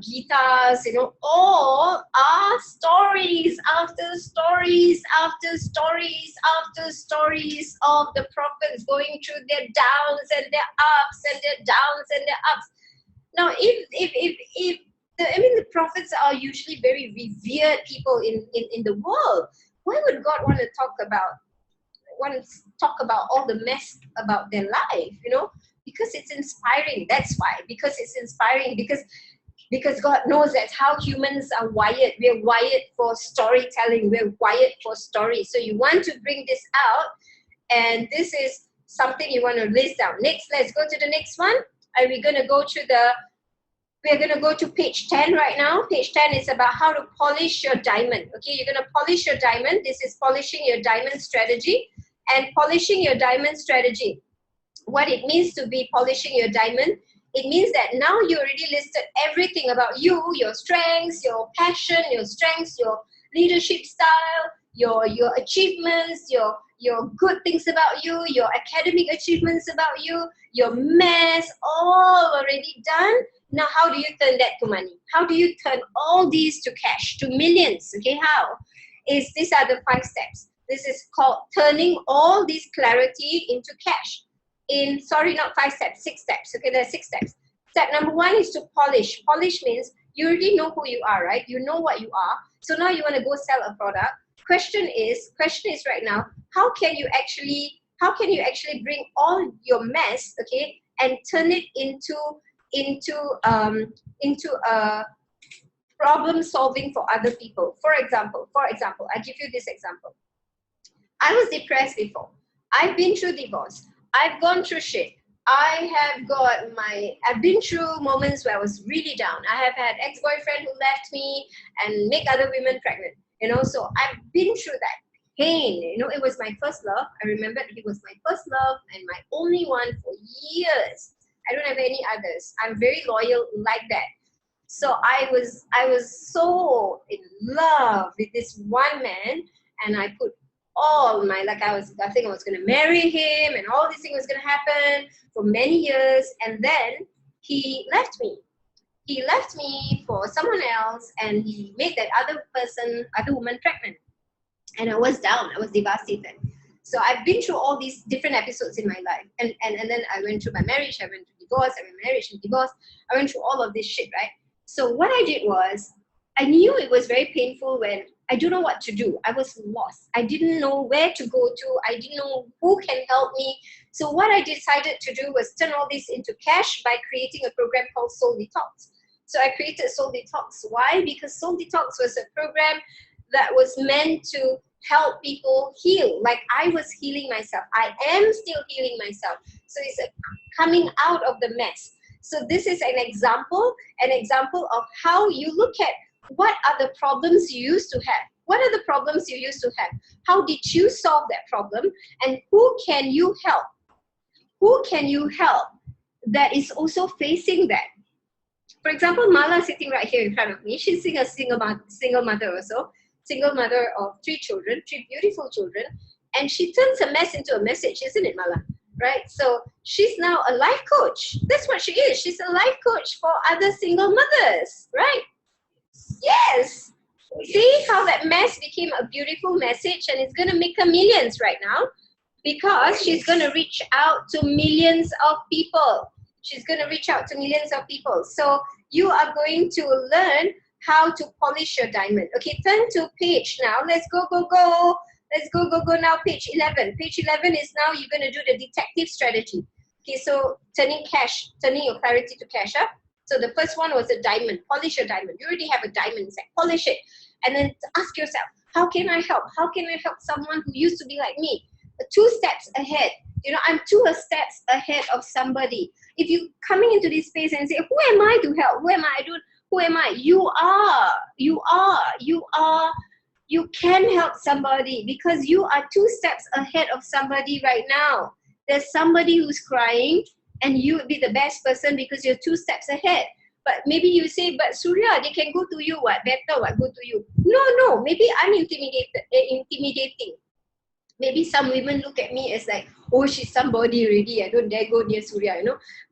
Gitas, all are stories after stories after stories after stories of the prophets going through their downs and their ups and their downs and their ups. Now, if the prophets are usually very revered people in the world, why would God want to talk about all the mess about their life, Because it's inspiring. That's why. Because it's inspiring. Because God knows that's how humans are wired. We're wired for storytelling. We're wired for stories. So you want to bring this out, and this is something you want to list down. Next, let's go to the next one. And we're going to go to page 10 right now. Page 10 is about how to polish your diamond. Okay, you're going to polish your diamond. This is polishing your diamond strategy. And polishing your diamond strategy, what it means to be polishing your diamond, it means that now you already listed everything about you, your strengths, your passion, your strengths, leadership style, your achievements, your good things about you, your academic achievements about you, your maths, all already done. Now, how do you turn that to money? How do you turn all these to cash, to millions? Okay, how? These are the 5 steps. This is called turning all this clarity into cash. Sorry, not 5 steps, 6 steps. Okay, there are 6 steps. Step number 1 is to polish. Polish means you already know who you are, right? You know what you are. So now you want to go sell a product. Question is right now, how can you actually bring all your mess, okay, and turn it into a problem solving for other people. For example, I give you this example. I was depressed before. I've been through divorce. I've gone through shit. I've been through moments where I was really down. I have had ex-boyfriend who left me and make other women pregnant. So I've been through that pain. It was my first love. I remember he was my first love and my only one for years. I don't have any others. I'm very loyal like that. So I was so in love with this one man, and I put all my, I think I was going to marry him, and all these things was going to happen for many years. And then he left me. He left me for someone else, and he made that other woman pregnant. And I was down. I was devastated. So I've been through all these different episodes in my life. And then I went through my marriage. I went through divorce. I went marriage and divorce. I went through all of this shit, right? So what I did was, I knew it was very painful when I don't know what to do. I was lost. I didn't know where to go to. I didn't know who can help me. So what I decided to do was turn all this into cash by creating a program called Soul Detox. So I created Soul Detox. Why? Because Soul Detox was a program that was meant to help people heal. Like I was healing myself. I am still healing myself. So it's coming out of the mess. So this is an example of how you look at what are the problems you used to have. What are the problems you used to have? How did you solve that problem? And who can you help? Who can you help that is also facing that? For example, Mala sitting right here in front of me. She's a single mother also. Single mother of 3 children, 3 beautiful children. And she turns a mess into a message, isn't it, Mala? Right? So she's now a life coach. That's what she is. She's a life coach for other single mothers, right? Yes. See how that mess became a beautiful message, and it's going to make her millions right now because she's going to reach out to millions of people. She's going to reach out to millions of people. So you are going to learn how to polish your diamond. Okay, turn to page now. Let's go. Let's go now. Page 11. Page 11 is now you're going to do the detective strategy. Okay, so turning your clarity to cash. Huh? So the first one was a diamond. Polish your diamond. You already have a diamond inside. Polish it. And then ask yourself, how can I help? How can I help someone who used to be like me? 2 steps ahead. I'm 2 steps ahead of somebody. If you coming into this space and say, who am I to help? Who am I? Who am I? You can help somebody because you are 2 steps ahead of somebody right now. There's somebody who's crying and you would be the best person because you're 2 steps ahead. But maybe you say, but Suria, they can go to you, what? Better, what? Go to you. No, maybe I'm intimidating. Maybe some women look at me as like, oh, she's somebody already. I don't dare go near Suria,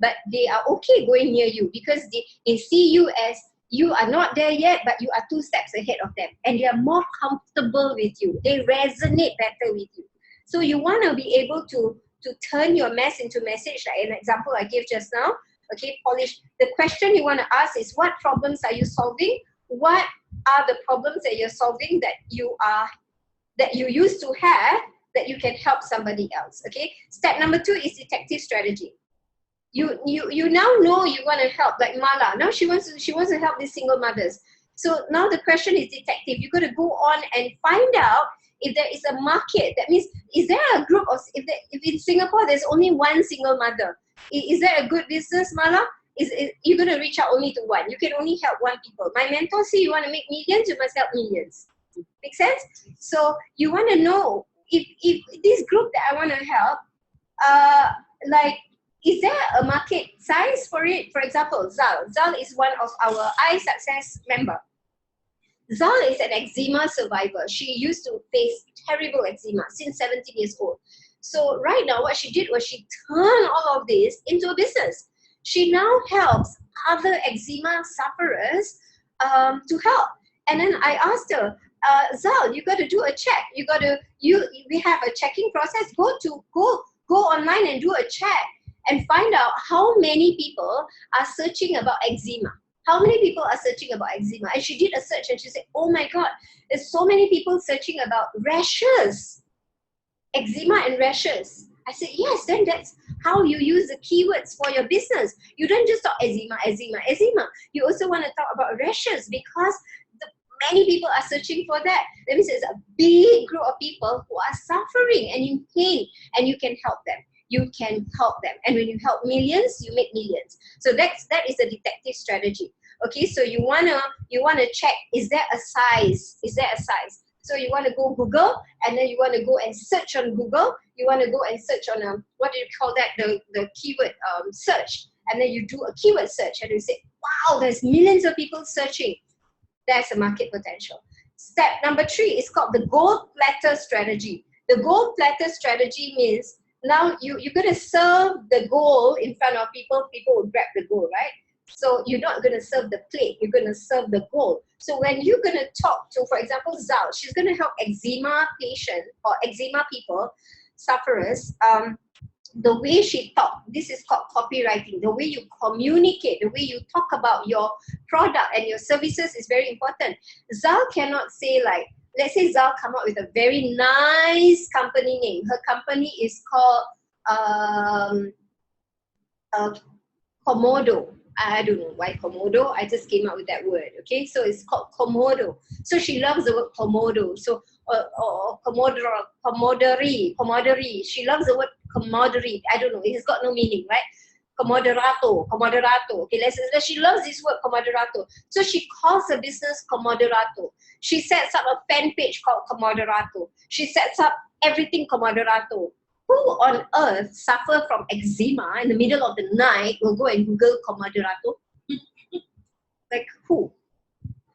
But they are okay going near you because they see you as you are not there yet, but you are 2 steps ahead of them. And they are more comfortable with you. They resonate better with you. So you want to be able to turn your mess into message, like an example I gave just now. Okay, polish. The question you want to ask is, what problems are you solving? What are the problems that you're solving that you used to have that you can help somebody else? Okay. Step number 2 is detective strategy. You now know you want to help, like Mala. Now she wants to help these single mothers. So now the question is detective. You got to go on and find out if there is a market. That means, is there a group of, if in Singapore there's only one single mother, is there a good business, Mala? You're going to reach out only to one. You can only help one people. My mentor say you want to make millions, you must help millions. Make sense? So you want to know if this group that I want to help, is there a market size for it? For example, Zal is one of our iSuccess member. Zal is an eczema survivor. She used to face terrible eczema since 17 years old. So right now, what she did was she turned all of this into a business. She now helps other eczema sufferers to help. And then I asked her, Zal, you got to do a check. We have a checking process. Go online and do a check and find out how many people are searching about eczema. How many people are searching about eczema? And she did a search and she said, oh my God, there's so many people searching about rashes, eczema and rashes. I said, yes, then that's how you use the keywords for your business. You don't just talk eczema, eczema, eczema. You also want to talk about rashes because many people are searching for that. That means there's a big group of people who are suffering and in pain, and you can help them. You can help them. And when you help millions, you make millions. So that is a detective strategy. Okay, so you wanna check, is there a size? Is there a size? So you want to go Google, and then you want to go and search on Google. You want to go and search on what do you call that? The keyword search. And then you do a keyword search, and you say, wow, there's millions of people searching. There's a market potential. Step number 3 is called the gold platter strategy. The gold platter strategy means now you're going to serve the goal in front of people. People will grab the goal, right? So you're not going to serve the plate. You're going to serve the goal. So when you're going to talk to, for example, Zal, she's going to help eczema patients or eczema people, sufferers, the way she talk, this is called copywriting. The way you communicate, the way you talk about your product and your services is very important. Zal cannot say like, let's say Zal come up with a very nice company name. Her company is called Komodo. I don't know why Komodo. I just came up with that word. Okay, so it's called Komodo. So she loves the word Komodo. So or Commodore. She loves the word commodore. I don't know. It has got no meaning, right? Commoderato. Okay, she loves this word commoderato. So she calls her business Commoderato. She sets up a fan page called Commoderato. She sets up everything Commoderato. Who on earth suffer from eczema in the middle of the night will go and Google Commoderato? Like who?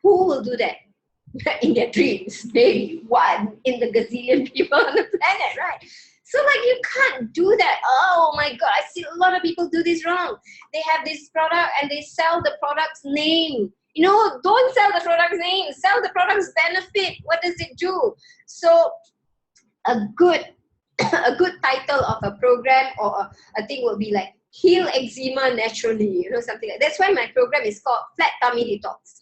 Who will do that? In their dreams, maybe one in the gazillion people on the planet, right? So like you can't do that. Oh my God, I see a lot of people do this wrong. They have this product and they sell the product's name. You know, don't sell the product's name. Sell the product's benefit. What does it do? So a good title of a program or a thing will be like heal eczema naturally. You know, something like that's why my program is called Flat Tummy Detox.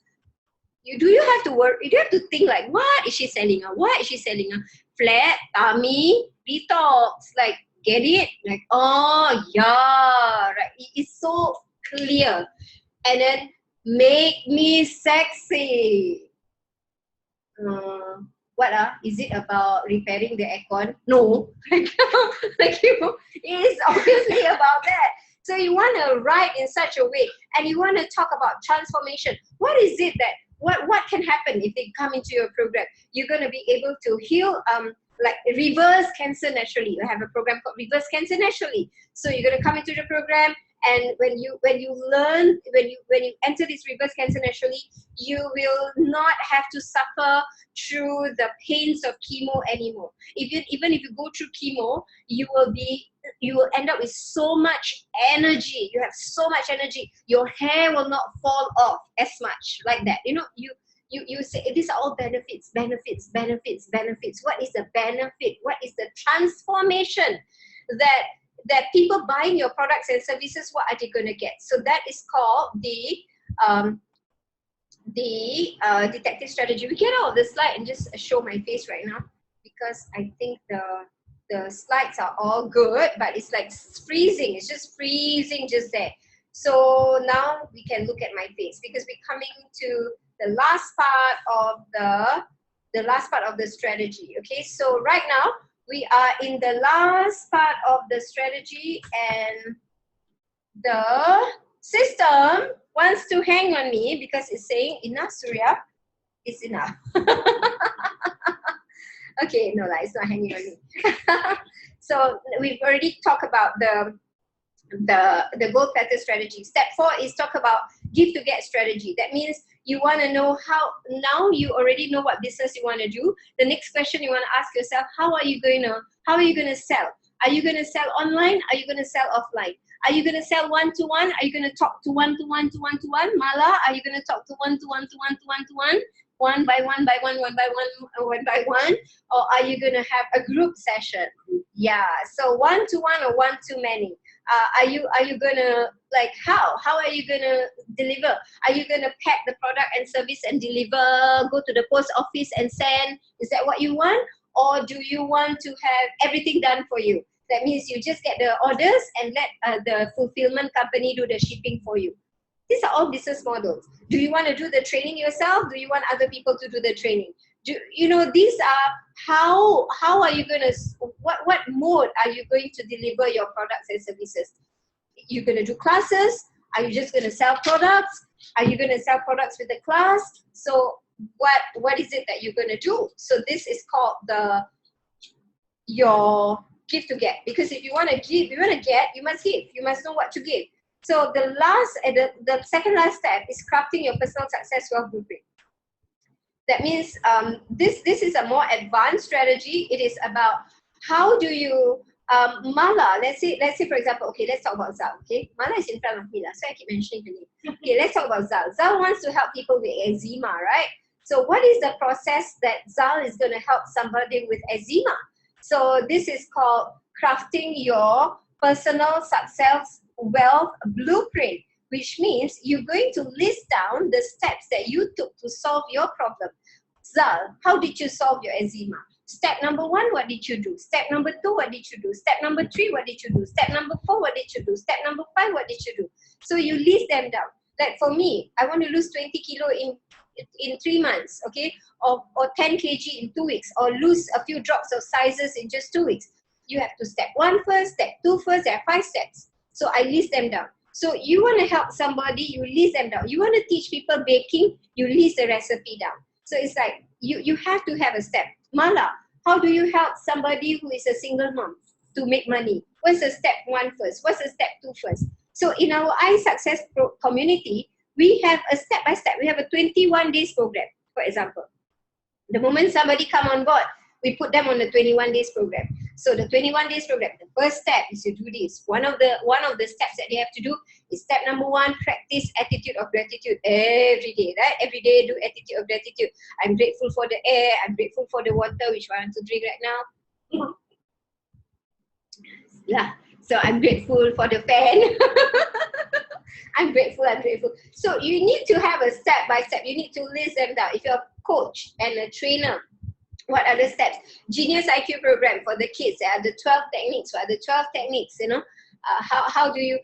You have to work. You have to think like, what is she selling? What is she selling? Flat tummy detox. Like, get it? Like, oh yeah, right. It's so clear. And then make me sexy. Is it about repairing the aircon? No, like it is obviously about that. So you want to write in such a way, and you want to talk about transformation. What is it that what can happen if they come into your program? You're going to be able to heal like reverse cancer naturally. You have a program called Reverse Cancer Naturally. So you're going to come into the program, and when you enter this Reverse Cancer Naturally, you will not have to suffer through the pains of chemo anymore. Even if you go through chemo, you will end up with so much energy. You have so much energy. Your hair will not fall off as much like that. You know, you say these are all benefits. What is the benefit? What is the transformation that people buying your products and services, what are they going to get? So that is called the detective strategy. We get out of the slide and just show my face right now because I think the slides are all good, but it's like freezing. It's just freezing just there. So now we can look at my face because we're coming to the last part of the strategy. Okay, so right now we are in the last part of the strategy, and the system wants to hang on me because it's saying enough, Suria. It's enough. Okay, no, it's not hanging on me. So we've already talked about the gold platter strategy. Step 4 is talk about give to get strategy. That means you want to know how, now you already know what business you want to do. The next question you want to ask yourself, how are you going to sell? Are you going to sell online? Are you going to sell offline? Are you going to sell one-to-one? Are you going to talk to one-to-one to one-to-one? Mala, are you going to talk to one-to-one to one-to-one to one? One by one by one, one by one by one? Or are you going to have a group session? Yeah, so one-to-one or one-to-many? Are you going to, like, how are you going to deliver? Are you going to pack the product and service and deliver, go to the post office and send? Is that what you want? Or do you want to have everything done for you? That means you just get the orders and let the fulfillment company do the shipping for you. These are all business models. Do you want to do the training yourself? Do you want other people to do the training? These are how are you going to, what mode are you going to deliver your products and services? You're going to do classes? Are you just going to sell products? Are you going to sell products with the class? So what is it that you're going to do? So this is called your give to get. Because if you want to give, you want to get, you must give. You must know what to give. So the second last step is crafting your personal success wealth blueprint. That means this is a more advanced strategy. It is about how do you Mala. Let's say for example. Okay, let's talk about Zal. Okay, Mala is in front of me, so I keep mentioning her name. Okay, let's talk about Zal. Zal wants to help people with eczema, right? So what is the process that Zal is going to help somebody with eczema? So this is called crafting your personal success wealth blueprint, which means you're going to list down the steps that you took to solve your problem. Zal, how did you solve your eczema? Step number 1, what did you do? Step number 2, what did you do? Step number 3, what did you do? Step number 4, what did you do? Step number 5, what did you do? So you list them down. Like for me, I want to lose 20 kilo in 3 months, okay? Or 10 kg in 2 weeks, or lose a few drops of sizes in just 2 weeks. You have to step 1 first, step 2 first, there are 5 steps. So I list them down. So you want to help somebody, you list them down. You want to teach people baking, you list the recipe down. So it's like, you have to have a step. Mala, how do you help somebody who is a single mom to make money? What's the step 1 first? What's the step 2 first? So in our iSuccess community, we have a step-by-step. We have a 21 days program, for example. The moment somebody come on board, we put them on the 21 days program. So the 21 days program, the first step is to do this. One of the steps that they have to do is step number 1, practice attitude of gratitude every day, right? Every day do attitude of gratitude. I'm grateful for the air, I'm grateful for the water, which I want to drink right now. Yeah, so I'm grateful for the fan. I'm grateful. So you need to have a step-by-step. You need to list them down. If you're a coach and a trainer, what are the steps? Genius IQ program for the kids. There are the 12 techniques. What are the 12 techniques? You know, how do you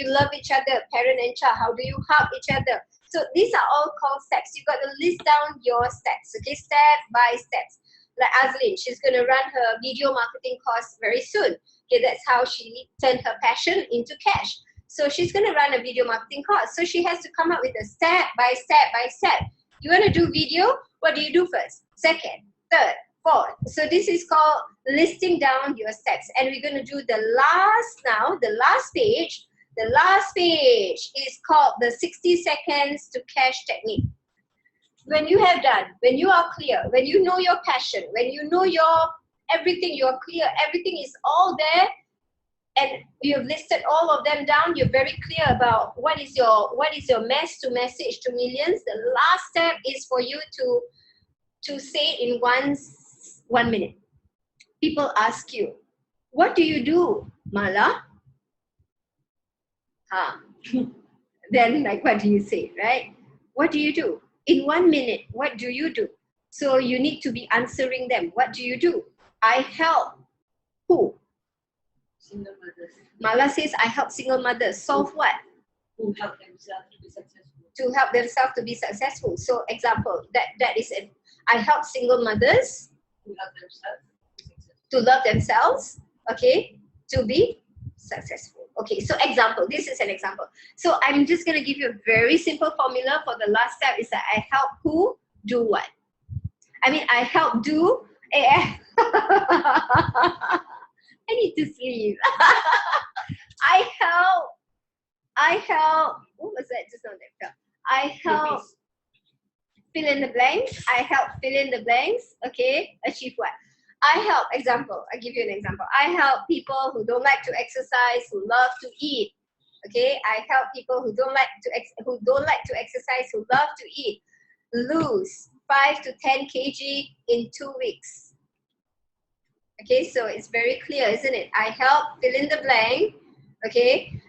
love each other, parent and child? How do you help each other? So these are all called steps. You got to list down your steps. Okay, step by steps. Like Azlin, she's going to run her video marketing course very soon. Okay, that's how she turned her passion into cash. So she's going to run a video marketing course. So she has to come up with a step by step. You want to do video? What do you do first? Second, third, fourth. So this is called listing down your steps. And we're going to do the last page. The last page is called the 60 seconds to cash technique. When you have done, when you are clear, when you know your passion, when you know everything, you're clear, everything is all there, and you've listed all of them down, you're very clear about what is your message to millions. The last step is for you to say in 1 minute. People ask you, what do you do, Mala? Then like, what do you say, right? What do you do? In 1 minute, what do you do? So you need to be answering them. What do you do? I help who? Single mothers. Mala says, I help single mothers. Solve what? Who help themselves to be successful. To help themselves to be successful. So example, that is it. I help single mothers Who help themselves to love themselves, okay, to be successful. Okay, so example, this is an example. So I'm just going to give you a very simple formula for the last step is that I help who do what? I mean, I help do I need to sleep. I help I help, what was that just now that fell? I help fill in the blanks. I help fill in the blanks. Okay, achieve what? I help, example, I give you an example. I help people who don't like to exercise, who love to eat. Okay, I help people who don't like to exercise, who love to eat, lose 5 to 10 kg in 2 weeks. Okay, so it's very clear, isn't it? I help fill in the blank. Okay,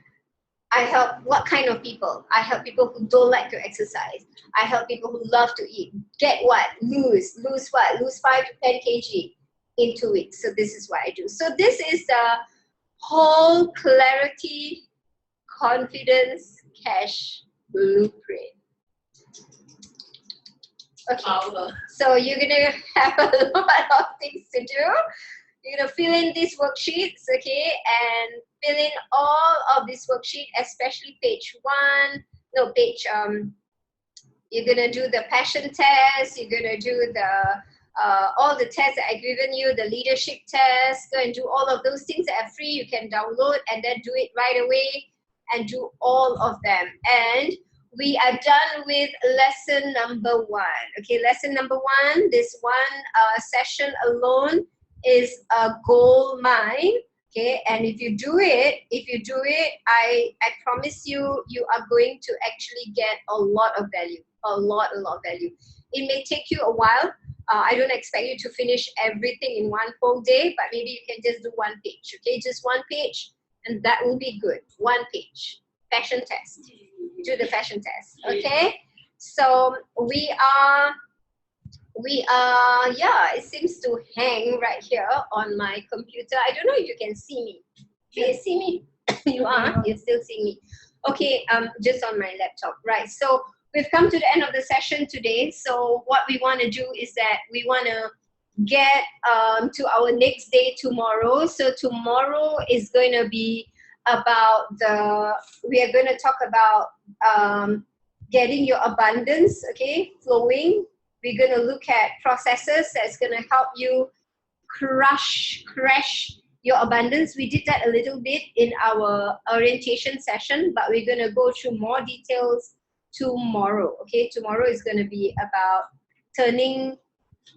I help what kind of people? I help people who don't like to exercise. I help people who love to eat. Get what? Lose what? Lose 5 to 10 kg in 2 weeks. So this is what I do. So this is the whole clarity, confidence, cash blueprint. Okay, so you're gonna have a lot of things to do. You're gonna fill in these worksheets, okay, and fill in all of this worksheet, especially page 1. No, page. You're gonna do the passion test. You're gonna do the all the tests that I've given you, the leadership test. Go and do all of those things that are free. You can download and then do it right away and do all of them. And we are done with lesson number 1. Okay, lesson number 1. This one session alone is a gold mine. Okay, and if you do it, I promise you, you are going to actually get a lot of value, a lot of value. It may take you a while. I don't expect you to finish everything in one whole day, but maybe you can just do 1 page. Okay, just 1 page, and that will be good. 1 page, fashion test. Do the fashion test. Okay, so we are, yeah, it seems to hang right here on my computer. I don't know if you can see me. Can you see me? You are, you still see me. Okay, just on my laptop, right? So we've come to the end of the session today. So what we want to do is that we want to get to our next day tomorrow. So tomorrow is going to be about we are going to talk about getting your abundance, okay, flowing. We're going to look at processes that's going to help you crash your abundance. We did that a little bit in our orientation session, but we're going to go through more details tomorrow. Okay, tomorrow is going to be about turning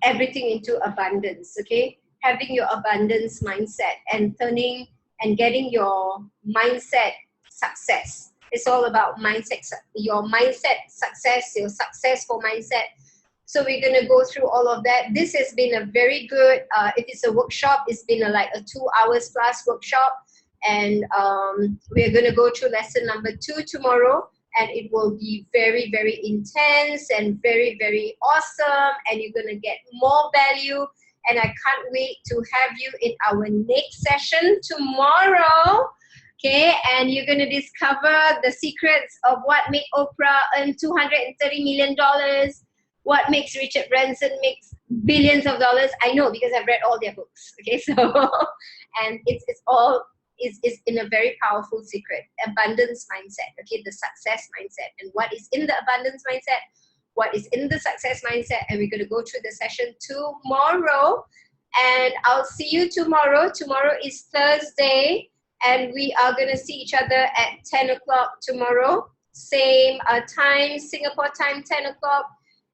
everything into abundance. Okay, having your abundance mindset and turning and getting your mindset success. It's all about mindset, your mindset success, your successful mindset. So we're going to go through all of that. This has been a very good, if it's a workshop, it's been like a 2 hours plus workshop. And we're going to go through lesson number 2 tomorrow. And it will be very, very intense and very, very awesome. And you're going to get more value. And I can't wait to have you in our next session tomorrow. Okay, and you're going to discover the secrets of what made Oprah earn $230 million. What makes Richard Branson makes billions of dollars? I know because I've read all their books. Okay, so and it's all is in a very powerful secret, abundance mindset. Okay, the success mindset, and what is in the abundance mindset, what is in the success mindset, and we're going to go through the session tomorrow. And I'll see you tomorrow. Tomorrow is Thursday, and we are going to see each other at 10 o'clock tomorrow. Same time, Singapore time, 10 o'clock.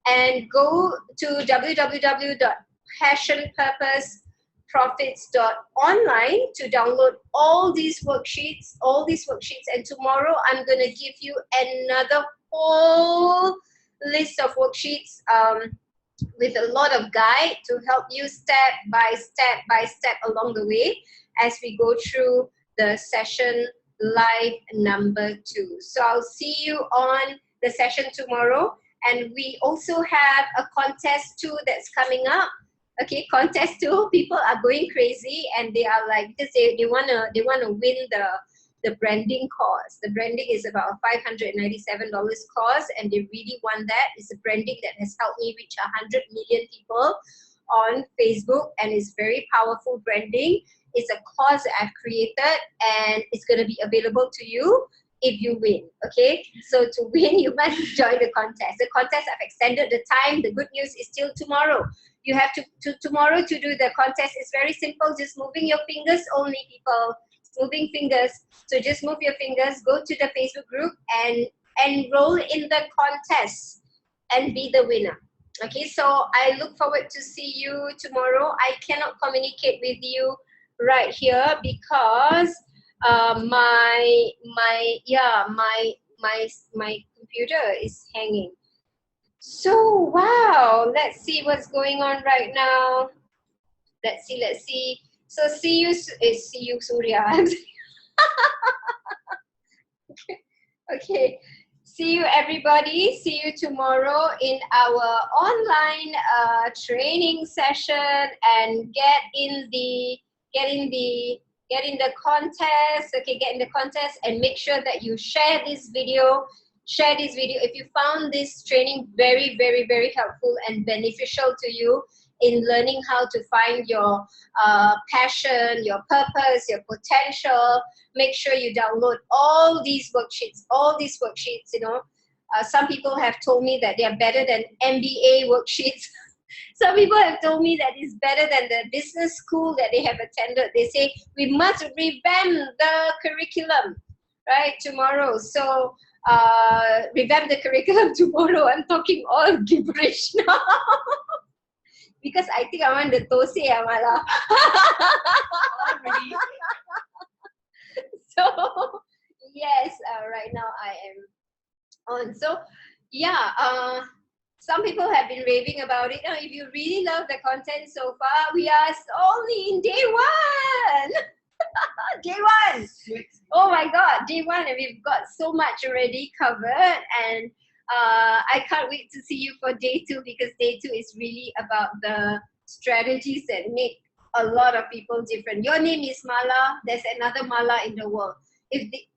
And go to www.passionpurposeprofits.online to download all these worksheets. And tomorrow I'm going to give you another whole list of worksheets with a lot of guide to help you step by step along the way as we go through the session live number 2. So I'll see you on the session tomorrow. And we also have a contest too that's coming up. Okay, contest too. People are going crazy and they are like, because they wanna win the branding course. The branding is about a $597 course, and they really want that. It's a branding that has helped me reach 100 million people on Facebook, and it's very powerful branding. It's a course that I've created, and it's going to be available to you if you win. Okay, so to win you must join the contest. The contest, I've extended the time. The good news is till tomorrow. You have to tomorrow to do the contest. It's very simple, just moving your fingers only, people. moving fingers. So just move your fingers, go to the Facebook group and enroll in the contest and be the winner. Okay, so I look forward to see you tomorrow. I cannot communicate with you right here because my computer is hanging. So wow, let's see what's going on right now. Let's see. So see you, Suria. Okay. See you, everybody. See you tomorrow in our online training session, and get in the contest. Okay, get in the contest and make sure that you share this video. Share this video if you found this training very, very, very helpful and beneficial to you in learning how to find your passion, your purpose, your potential. Make sure you download all these worksheets, you know. Some people have told me that they are better than MBA worksheets. Some people have told me that it's better than the business school that they have attended. They say we must revamp the curriculum, right, tomorrow. So revamp the curriculum tomorrow. I'm talking all gibberish now. Because I think I want the tose amala. So yes, right now I am on. So yeah, some people have been raving about it. Now, if you really love the content so far, we are only in day one. Day one. Oh my God, day one, and we've got so much already covered. And I can't wait to see you for day two, because day two is really about the strategies that make a lot of people different. Your name is Mala. There's another Mala in the world.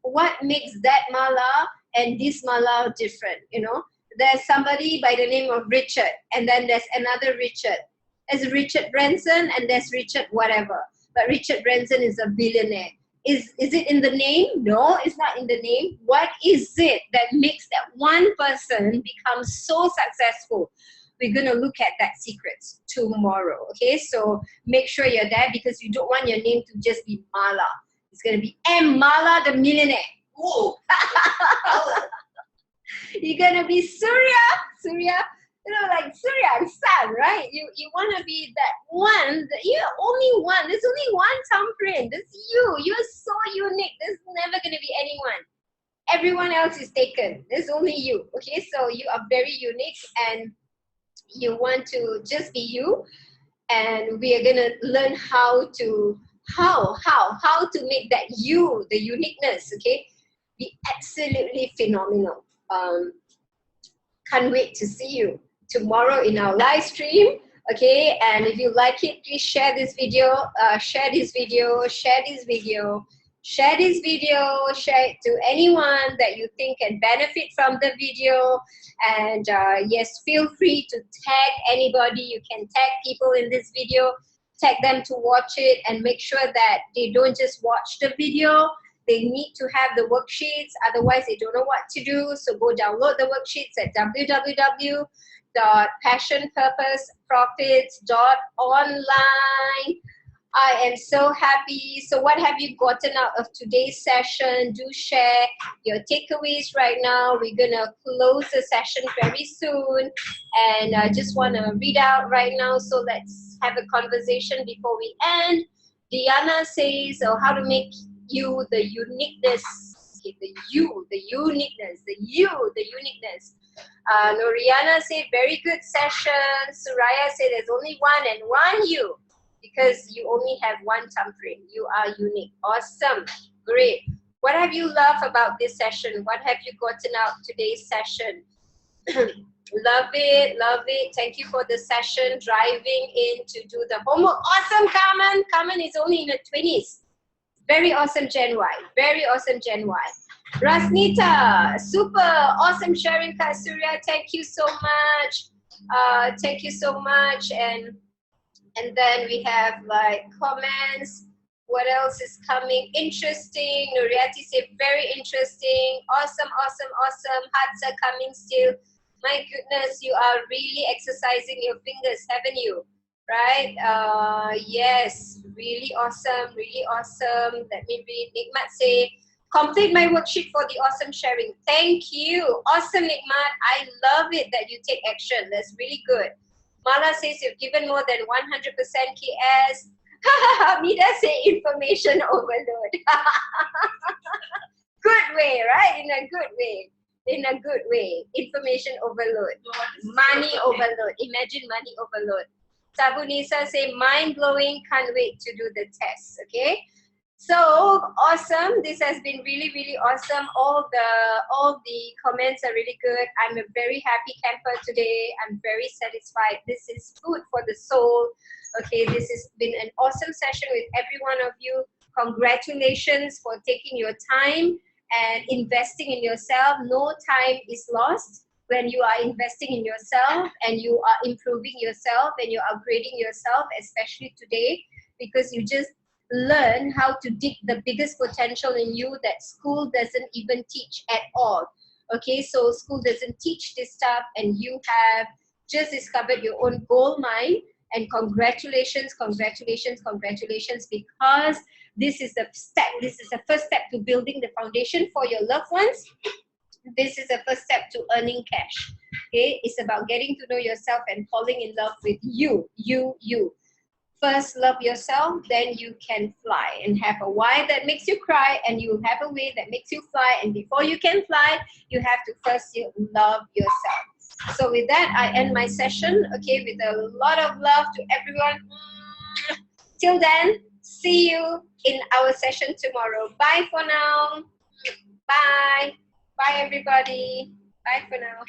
What makes that Mala and this Mala different? You know, there's somebody by the name of Richard, and then there's another Richard. There's Richard Branson, and there's Richard whatever. But Richard Branson is a billionaire. Is it in the name? No, it's not in the name. What is it that makes that one person become so successful? We're going to look at that secrets tomorrow. Okay, so make sure you're there, because you don't want your name to just be Mala. It's going to be M. Mala the millionaire. Ooh. You're going to be Suria. You know, like Surya and Sun, right? You want to be that one. You're only one. There's only one thumbprint. That's you. You're so unique. There's never going to be anyone. Everyone else is taken. There's only you. Okay, so you are very unique, and you want to just be you. And we are going to learn how to make that you, the uniqueness, okay, be absolutely phenomenal. Can't wait to see you tomorrow in our live stream. Okay, and if you like it, please share this video, share it to anyone that you think can benefit from the video. And yes, feel free to tag anybody. You can tag people in this video, tag them to watch it, and make sure that they don't just watch the video. They need to have the worksheets, otherwise they don't know what to do. So go download the worksheets at www.passionpurposeprofits.online. I am so happy. So what have you gotten out of today's session? Do share your takeaways right now. We're going to close the session very soon. And I just want to read out right now. So let's have a conversation before we end. Diana says, oh, how to make you the uniqueness. Okay, the uniqueness. Noriana said, very good session. Suria said, there's only one and one you, because you only have one thumbprint. You are unique. Awesome. Great. What have you loved about this session? What have you gotten out today's session? Love it. Thank you for the session, driving in to do the homework. Awesome, Carmen. Carmen is only in her 20s. Very awesome, Gen Y. Rasnita, super awesome sharing, Surya. Thank you so much. And then we have like comments. What else is coming? Interesting. Nuriati said very interesting. Awesome. Hearts are coming still. My goodness, you are really exercising your fingers, haven't you? right? Yes, really awesome, really awesome. Let me read. Nikmat say, complete my worksheet for the awesome sharing. Thank you. Awesome, Nikmat. I love it that you take action. That's really good. Mala says you've given more than 100% KS. Mida say information overload. Good way, right? In a good way. In a good way. Information overload. Money overload. Imagine money overload. Sabunisa say mind blowing. Can't wait to do the test. Okay. So awesome. This has been really, really awesome. All the comments are really good. I'm a very happy camper today. I'm very satisfied. This is food for the soul. Okay, this has been an awesome session with every one of you. Congratulations for taking your time and investing in yourself. No time is lost when you are investing in yourself and you are improving yourself and you're upgrading yourself, especially today, because you just learn how to dig the biggest potential in you that school doesn't even teach at all. Okay, so school doesn't teach this stuff and you have just discovered your own gold mine. And congratulations, congratulations, congratulations, because this is the step, this is the first step to building the foundation for your loved ones. This is the first step to earning cash. Okay, it's about getting to know yourself and falling in love with you. First love yourself, then you can fly and have a why that makes you cry, and you have a way that makes you fly. And before you can fly, you have to first love yourself. So with that, I end my session, okay, with a lot of love to everyone. Till then, see you in our session tomorrow. Bye for now. Bye. Bye, everybody. Bye for now.